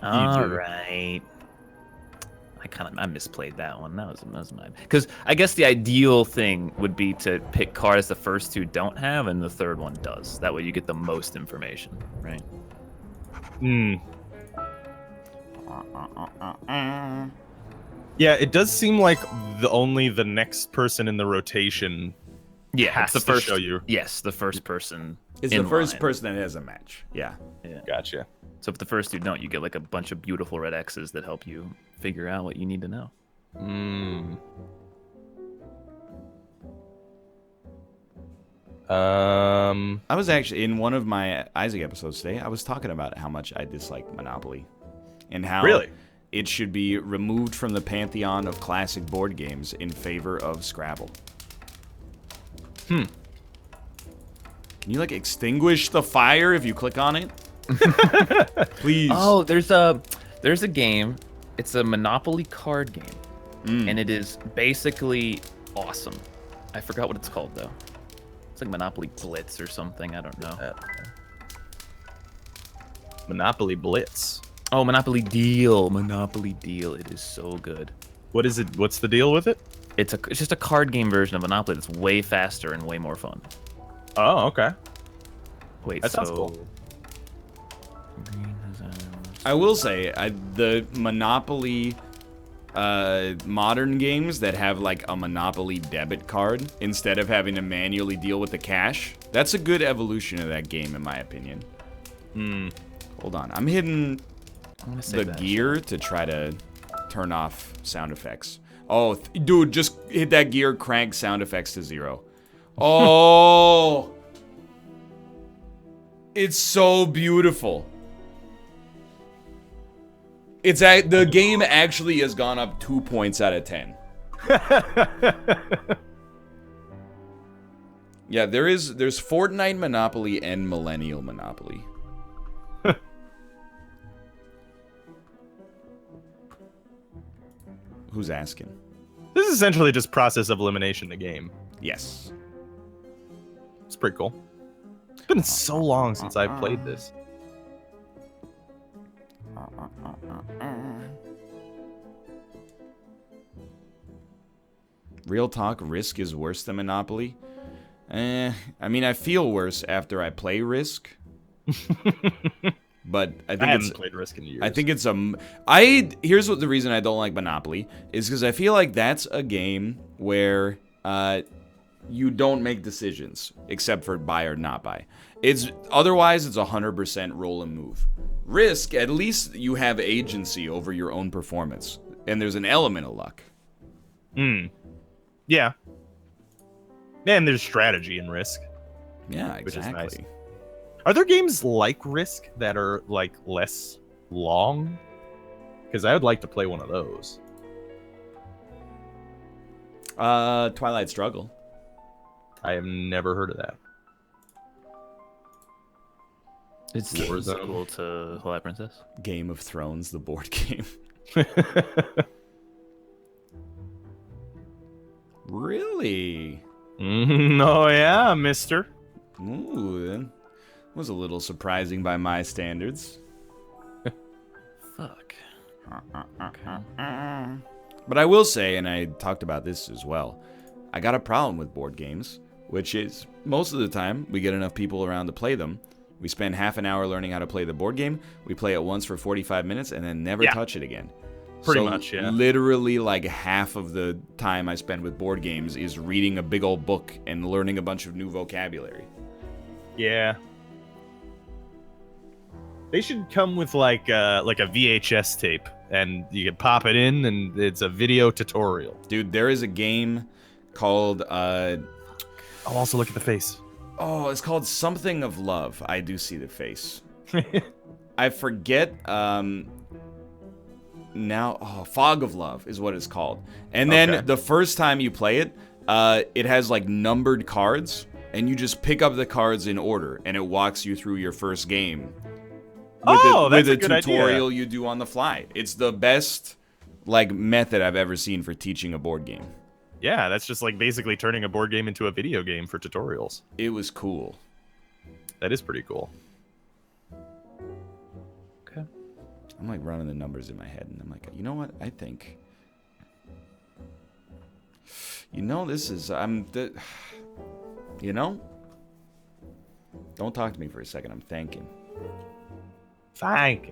All right. I misplayed that one. That was mine. Because I guess the ideal thing would be to pick cards the first two don't have and the third one does. That way you get the most information, right? Yeah, it does seem like only the next person in the rotation Yeah, has it's the first. to show you. Yes, the first person. It's in the first line. person that has a match. Yeah. Gotcha. So if the first two don't, you get like a bunch of beautiful red X's that help you figure out what you need to know. I was actually in one of my Isaac episodes today. I was talking about how much I dislike Monopoly, and how Really? it should be removed from the pantheon of classic board games in favor of Scrabble. Can you like extinguish the fire if you click on it? Please. Oh, there's a game. It's a Monopoly card game, and it is basically awesome. I forgot what it's called though. It's like Monopoly Blitz or something. I don't know. Monopoly Blitz. Oh, Monopoly Deal. Monopoly Deal. It is so good. What is it? What's the deal with it? It's just a card game version of Monopoly that's way faster and way more fun. Oh, okay. Wait, That sounds cool. I will say, the Monopoly modern games that have like a Monopoly debit card instead of having to manually deal with the cash, that's a good evolution of that game in my opinion. Hold on, I'm hitting the gear to try to turn off sound effects. Oh, dude, just hit that gear, crank sound effects to 0. Oh, it's so beautiful. The game actually has gone up 2 points out of 10. Yeah, there's Fortnite Monopoly and Millennial Monopoly. Who's asking? This is essentially just process of elimination, the game. Yes. It's pretty cool. It's been so long since I've played this. Real talk, Risk is worse than Monopoly. I mean, I feel worse after I play Risk. But I think I haven't played Risk in years. I think it's here's what the reason I don't like Monopoly is because I feel like that's a game where you don't make decisions except for buy or not buy. Otherwise it's 100% roll and move. Risk, at least you have agency over your own performance, and there's an element of luck. Yeah. And there's strategy in Risk. Yeah, exactly. Which is nice. Are there games like Risk that are like less long? Because I would like to play one of those. Twilight Struggle. I have never heard of that. It's the sequel to Twilight Princess. Game of Thrones, the board game. Really? Oh yeah, mister. Ooh, that was a little surprising by my standards. Fuck. But I will say, and I talked about this as well, I got a problem with board games, which is most of the time we get enough people around to play them. We spend half an hour learning how to play the board game. We play it once for 45 minutes and then never touch it again. Pretty much, yeah. Literally, like half of the time I spend with board games is reading a big old book and learning a bunch of new vocabulary. Yeah. They should come with like a VHS tape, and you can pop it in, and it's a video tutorial. Dude, there is a game called I'll also look at the face. Oh, it's called Something of Love. I do see the face. I forget now. Oh, Fog of Love is what it's called. And then the first time you play it, it has like numbered cards, and you just pick up the cards in order, and it walks you through your first game. With a tutorial you do on the fly. It's the best like method I've ever seen for teaching a board game. Yeah, that's just like basically turning a board game into a video game for tutorials. It was cool. That is pretty cool. Okay. I'm like running the numbers in my head, and I'm like, you know what? I think, this is don't talk to me for a second. I'm thinking. I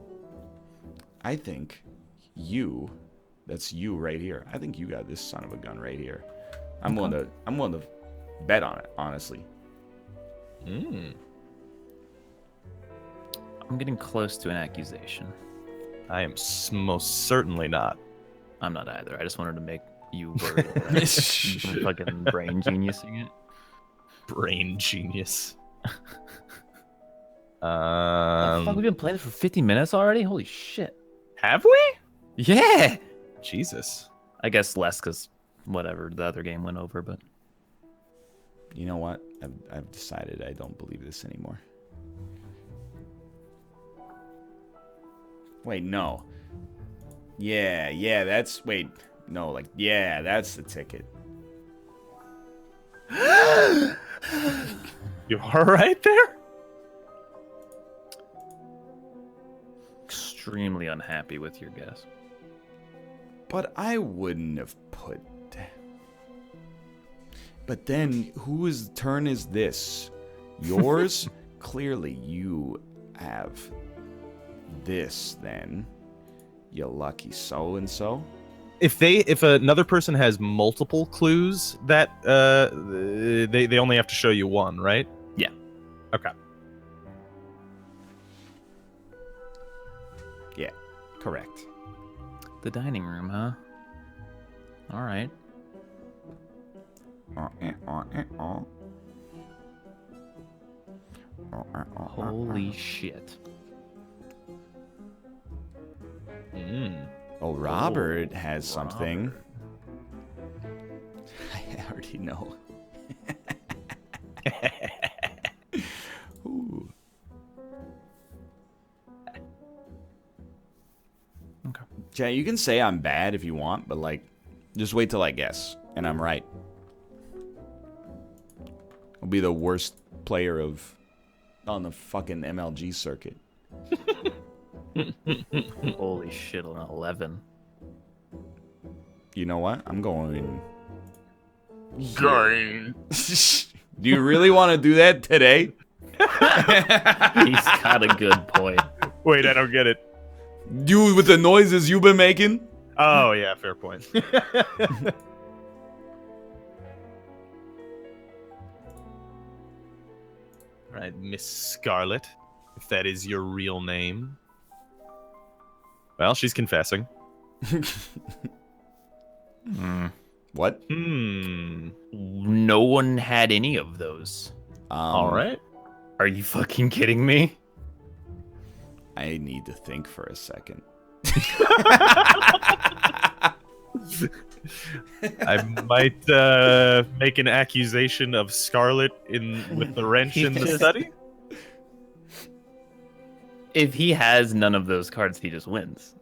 think that's you right here. I think you got this son of a gun right here. I'm willing to bet on it, honestly. I'm getting close to an accusation. I am most certainly not. I'm not either. I just wanted to make you worry. Fucking brain geniusing it. Brain genius. Fuck, we've been playing this for 50 minutes already? Holy shit. Have we? Yeah! Jesus. I guess less because whatever, the other game went over, but... You know what? I've decided I don't believe this anymore. Wait, no. Yeah, that's... Wait, no, that's the ticket. You all right there? Extremely unhappy with your guess. But I wouldn't have put... But then, whose turn is this? Yours? Clearly, you have this, then. You lucky so-and-so. If another person has multiple clues, that they only have to show you one, right? Yeah. Okay. Yeah, correct. The dining room, huh? All right. Holy shit. Oh, Robert has something. I already know. Ooh. Okay. Chat, you can say I'm bad if you want, but like, just wait till I guess, and I'm right. I'll be the worst player on the fucking MLG circuit. Holy shit, an 11. You know what? I'm going. Do you really want to do that today? He's got a good point. Wait, I don't get it. You with the noises you've been making? Oh, yeah, fair point. All right, Miss Scarlet, if that is your real name. Well, she's confessing. What? No one had any of those. All right. Are you fucking kidding me? I need to think for a second. I might make an accusation of Scarlet with the wrench in the study. If he has none of those cards, he just wins.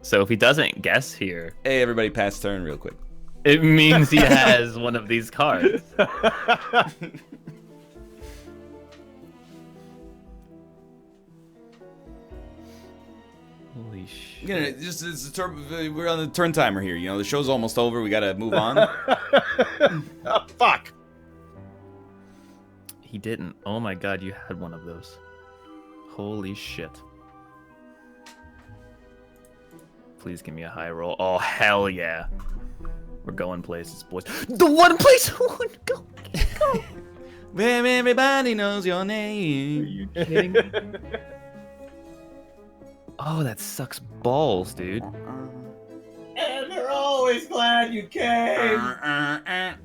So if he doesn't guess here, Hey, everybody, pass turn real quick. it means he has one of these cards. Holy shit. We're on the turn timer here. You know, the show's almost over. We gotta move on. Oh, fuck. He didn't. Oh my god, you had one of those. Holy shit. Please give me a high roll. Oh, hell yeah. We're going places, boys. The one place I want to go. Go. Where everybody knows your name. Are you kidding me? Oh, that sucks balls, dude. And they're always glad you came. When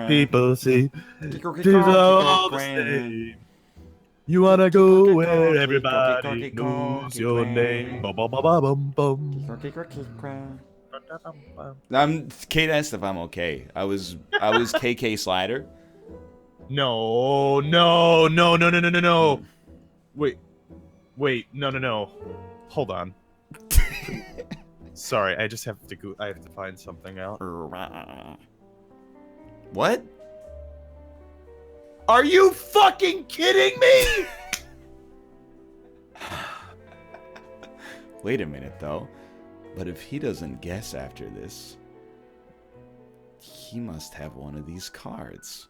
people say things are all the same, you wanna go where everybody knows your name. Bum, bum, bum, bum, bum. Kate asked if I'm okay. I was KK Slider. No. Wait, no. Hold on. Sorry, I just have to go. I have to find something out. What? Are you fucking kidding me? Wait a minute, though. But if he doesn't guess after this, he must have one of these cards.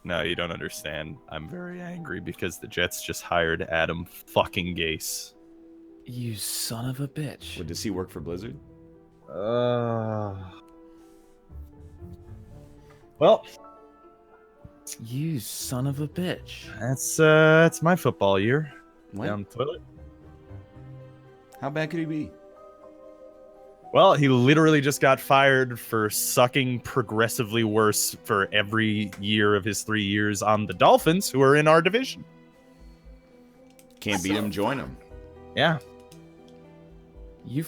No, you don't understand. I'm very angry because the Jets just hired Adam fucking Gase. You son of a bitch. Does he work for Blizzard? Well, You son of a bitch. that's my football year. What? Down the toilet. How bad could he be? Well, he literally just got fired for sucking progressively worse for every year of his 3 years on the Dolphins, who are in our division. Can't beat him, join him. Yeah. You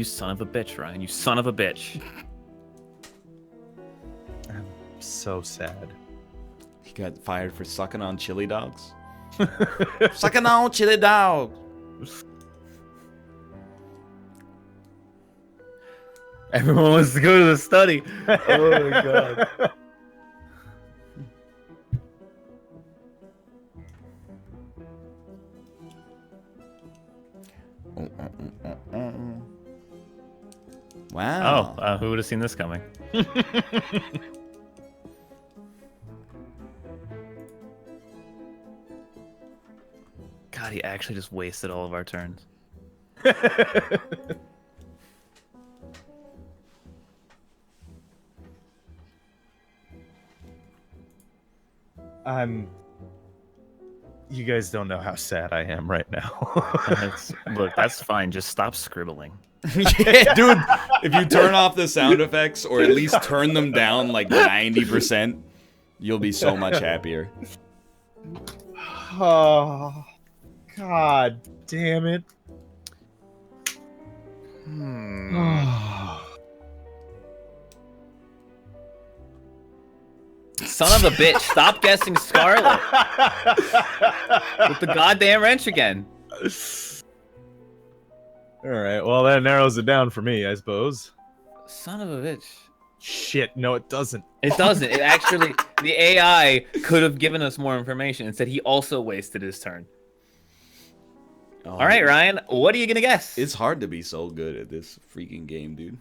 son of a bitch, Ryan. You son of a bitch. I'm so sad. He got fired for sucking on chili dogs. Sucking on chili dogs. Everyone wants to go to the study. Oh my god. Wow. Oh, who would have seen this coming? God, he actually just wasted all of our turns. You guys don't know how sad I am right now. Look, that's fine. Just stop scribbling. Yeah, dude, if you turn off the sound effects or at least turn them down like 90%, you'll be so much happier. Oh, God damn it. Son of a bitch, stop guessing Scarlet. With the goddamn wrench again. All right, well, that narrows it down for me, I suppose. Son of a bitch. Shit, no, it doesn't. It doesn't. It actually, the AI could have given us more information. Instead, he also wasted his turn. Oh, All right, Ryan, what are you going to guess? It's hard to be so good at this freaking game, dude.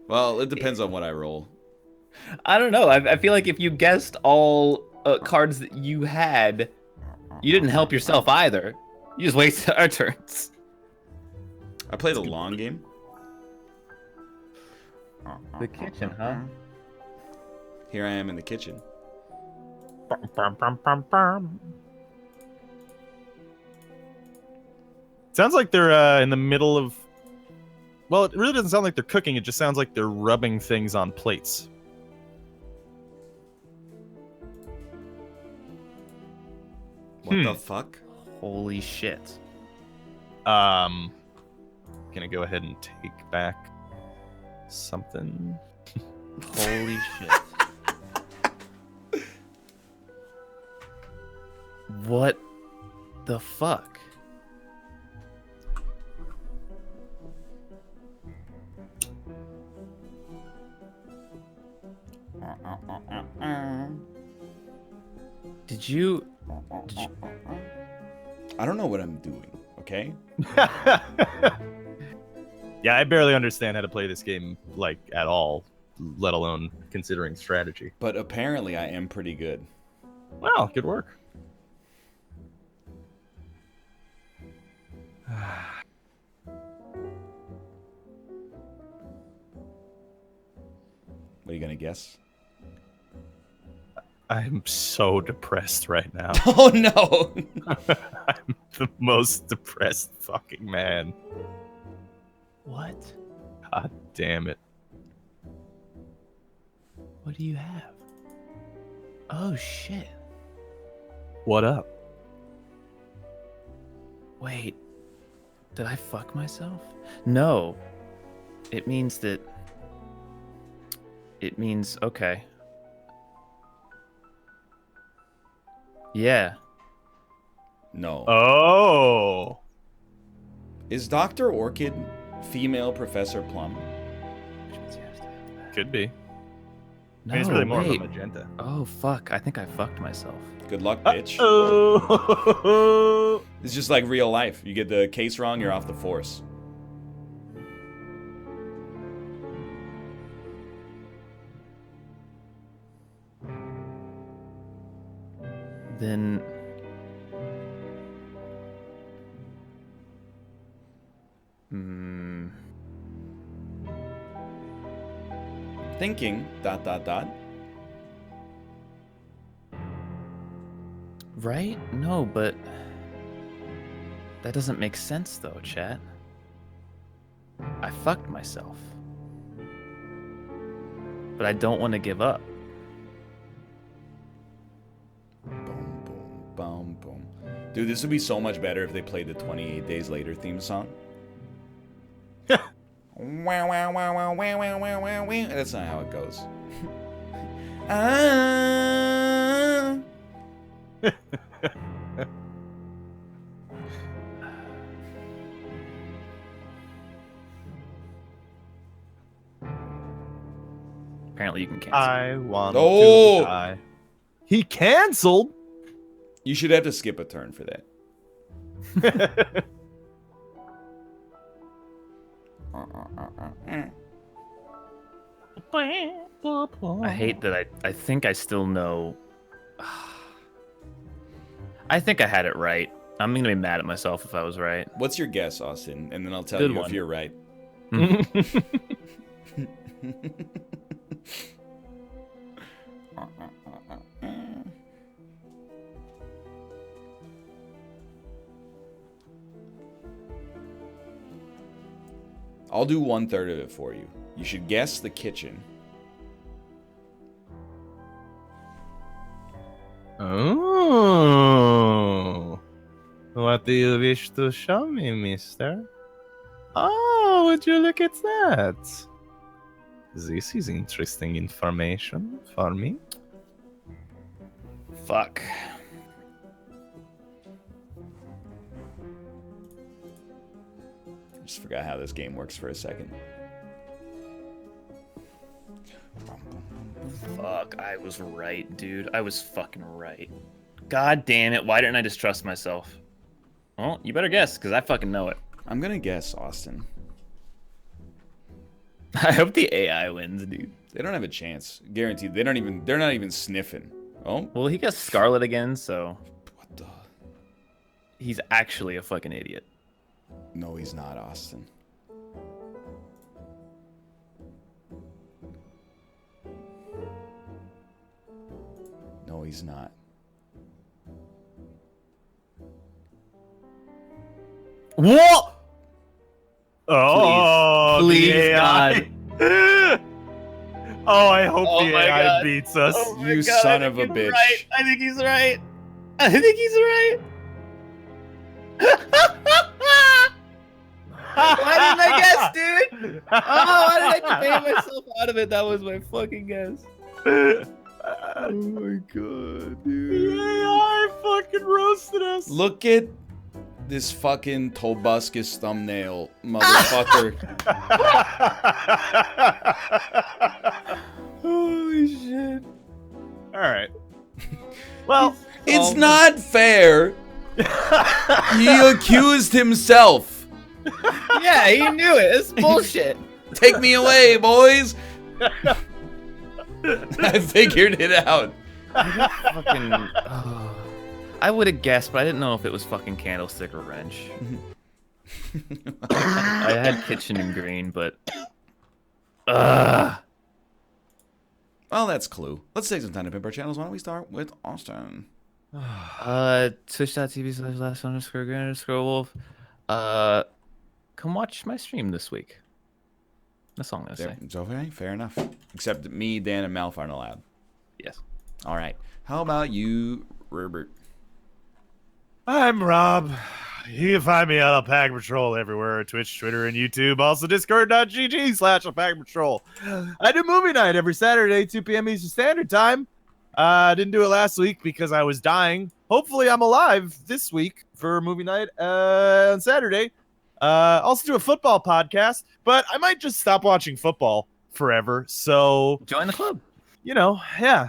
Well, it depends on what I roll. I don't know. I feel like if you guessed all cards that you had, you didn't help yourself either. You just wasted our turns. I played a long game. The kitchen, huh? Here I am in the kitchen. Sounds like they're in the middle of... Well, it really doesn't sound like they're cooking. It just sounds like they're rubbing things on plates. What the fuck? Holy shit. Gonna go ahead and take back something. Holy shit. What the fuck? Did you... I don't know what I'm doing, okay? Yeah, I barely understand how to play this game, like, at all, let alone considering strategy. But apparently I am pretty good. Wow, good work. What are you gonna guess? I'm so depressed right now. Oh no! I'm the most depressed fucking man. What? God damn it. What do you have? Oh shit. What up? Wait. Did I fuck myself? No. It means that... It means... Okay. Yeah. No. Oh! Is Dr. Orchid female Professor Plum? Which means he has to have that. Could be. No, I mean, it's really more wait. of a magenta. Oh, fuck. I think I fucked myself. Good luck, bitch. Oh! It's just like real life. You get the case wrong, you're off the force. Then... Hmm... Thinking, ... Right? No, but... That doesn't make sense, though, chat. I fucked myself. But I don't want to give up. Boom, boom, boom, boom. Dude, this would be so much better if they played the 28 Days Later theme song. Wow, wow, wow, wow, wow, wow, wow, wow, wow. That's not how it goes. Ah. you can cancel. I want Oh! to die. He canceled. You should have to skip a turn for that. I hate that I think I still know. I think I had it right. I'm gonna be mad at myself if I was right. What's your guess, Austin? And then I'll tell Good you one. if you're right. I'll do 1/3 of it for you. You should guess the kitchen. Oh. What do you wish to show me, mister? Oh, would you look at that? This is interesting information for me. Fuck. I just forgot how this game works for a second. Fuck, I was right, dude. I was fucking right. God damn it, why didn't I just trust myself? Well, you better guess, because I fucking know it. I'm gonna guess Austin. I hope the AI wins, dude. They don't have a chance. Guaranteed. They're not even sniffing. Oh? Well, he got Scarlet again, so What the? he's actually a fucking idiot. No, he's not, Austin. No, he's not. What? Oh, Please, the AI. Oh, I hope Oh the my AI God. beats us. Oh my You God, son I of think a he's bitch. Right. I think he's right. I think he's right. Why didn't I guess, dude? Oh, why did I debate myself out of it? That was my fucking guess. Oh my god, dude. The AI fucking roasted us. Look at this fucking Tobuscus thumbnail, motherfucker. Holy shit. All right. Well, It's not fair. He accused himself. Yeah, he knew it. It's bullshit. Take me away, boys. I figured it out. Fucking. I would have guessed, but I didn't know if it was fucking Candlestick or Wrench. I had Kitchen and Green, but. Well, that's Clue. Let's take some time to pimp our channels. Why don't we start with Austin? Twitch.tv/last_grand_wolf. Come watch my stream this week. That's all I'm gonna say. It's okay, fair enough. Except that me, Dan, and Malf aren't allowed. Yes. All right. How about you, Robert? I'm Rob. You can find me on Alpaca Patrol everywhere, Twitch, Twitter, and YouTube. Also, discord.gg/Alpaca Patrol. I do movie night every Saturday, 2 p.m. Eastern Standard Time. Didn't do it last week because I was dying. Hopefully, I'm alive this week for movie night on Saturday. Also do a football podcast, but I might just stop watching football forever. So Join the club. you know, yeah,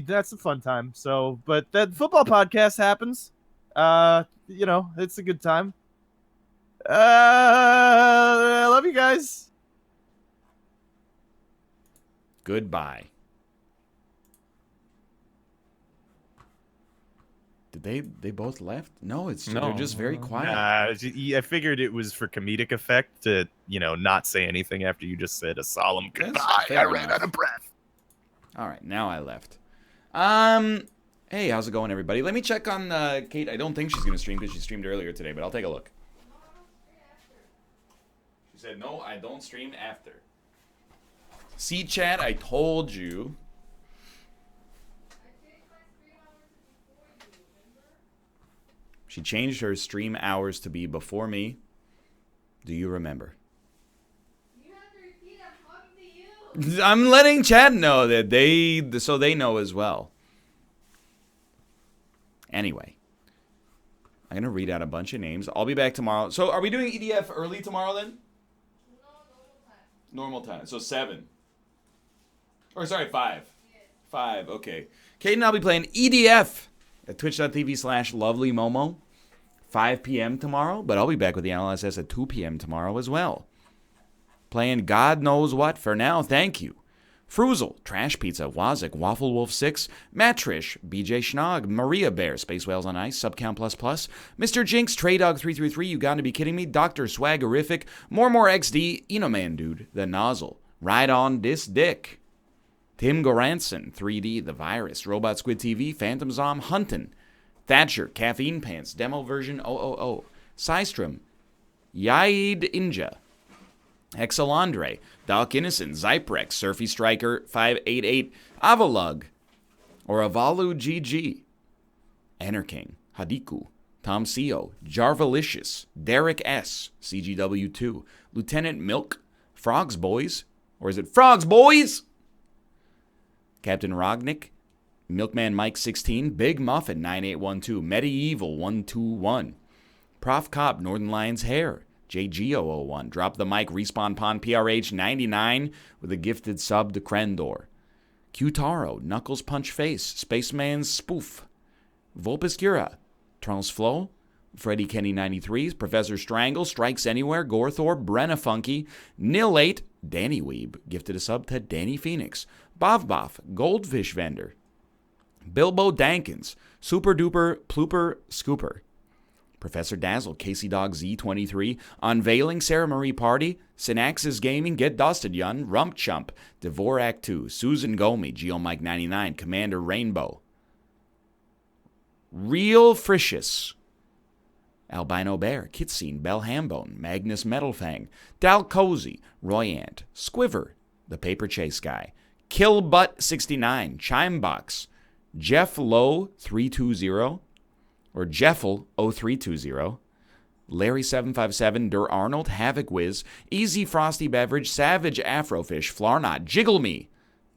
that's a fun time. So, but that football podcast happens. You know, it's a good time. I love you guys. Goodbye. Did they both left? No, they're just very quiet. I figured it was for comedic effect to, you know, not say anything after you just said a solemn goodbye. fair I ran enough. out of breath. All right, now I left. Hey, how's it going, everybody? Let me check on Kate. I don't think she's gonna stream because she streamed earlier today, but I'll take a look. She said, "No, I don't stream after." See, chat, I told you. She changed her stream hours to be before me. Do you remember? You have to repeat. I'm talking to you. I'm letting chat know that so they know as well. Anyway, I'm gonna read out a bunch of names. I'll be back tomorrow. So are we doing EDF early tomorrow then? No, normal time. Normal time. So 7. Or sorry, 5. 5, okay. Kate and I'll be playing EDF at twitch.tv/lovelymomo. 5 p.m. tomorrow, but I'll be back with the NLSS at 2 p.m. tomorrow as well. Playing God knows what for now, thank you. Fruzel, Trash Pizza, Wazik, Waffle Wolf 6, Matrish, BJ Schnog, Maria Bear, Space Whales on Ice, Subcount Plus Plus, Mr. Jinx, Trey Dog 333, you gotta be kidding me, Dr. Swaggerific, More XD, Enoman Dude, The Nozzle, Ride On This Dick, Tim Goranson, 3D, The Virus, Robot Squid TV, Phantom Zom, Huntin', Thatcher, Caffeine Pants, Demo Version 000, Systrom, Yaid Inja, Hexalandre, Doc Innocent, Zyprex, Surfy Striker 588, Avalug, or Avalu GG, Enerking, Hadiku, Tom Co, Jarvalicious, Derek S, CGW2, Lieutenant Milk, Frogs Boys, or is it Frogs Boys? Captain Rognick, Milkman Mike 16, Big Muffin 9812, Medieval 121, Prof Cop, Northern Lions Hair, JGO01, Drop the Mic, Respawn Pond PRH 99 with a gifted sub to Krendor, Qtaro, Knuckles Punch Face, Spaceman's Spoof, Volpescura, Transflow, Freddy Kenny 93, Professor Strangle, Strikes Anywhere, Gorthor, Brenna Funky, Nil 8, Danny Weeb, gifted a sub to Danny Phoenix, Boff, Goldfish Vendor, Bilbo Dankins, Super Duper Plooper Scooper, Professor Dazzle, Casey Dog Z23, Unveiling Sarah Marie Party, Synaxis Gaming, Get Dusted Yun, Rump Chump, Dvorak 2, Susan Gomi, Geomike 99, Commander Rainbow, Real Fricious, Albino Bear, Kitsine, Bell Hambone, Magnus Metalfang, Dal Cozy, Royant, Squiver, The Paper Chase Guy, Killbutt 69, Chimebox, Jeff Lowe 320, or Jeffel 0320, Larry 757, Der Arnold, Havoc Wiz, Easy Frosty Beverage, Savage Afrofish, Flarnot, Jiggle Me,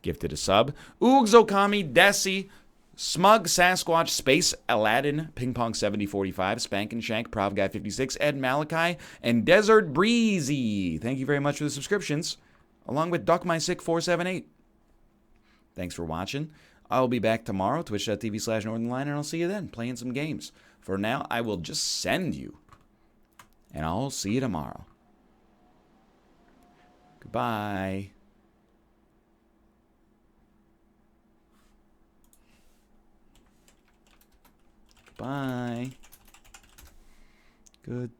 gifted a sub, Oogs Okami, Desi, Smug Sasquatch, Space Aladdin, Ping Pong 7045, Spankin' Shank, Prov Guy 56, Ed Malachi, and Desert Breezy. Thank you very much for the subscriptions, along with Duck My Sick 478. Thanks for watching. I'll be back tomorrow, twitch.tv/northernline, and I'll see you then, playing some games. For now, I will just send you, and I'll see you tomorrow. Goodbye. Goodbye. Goodbye.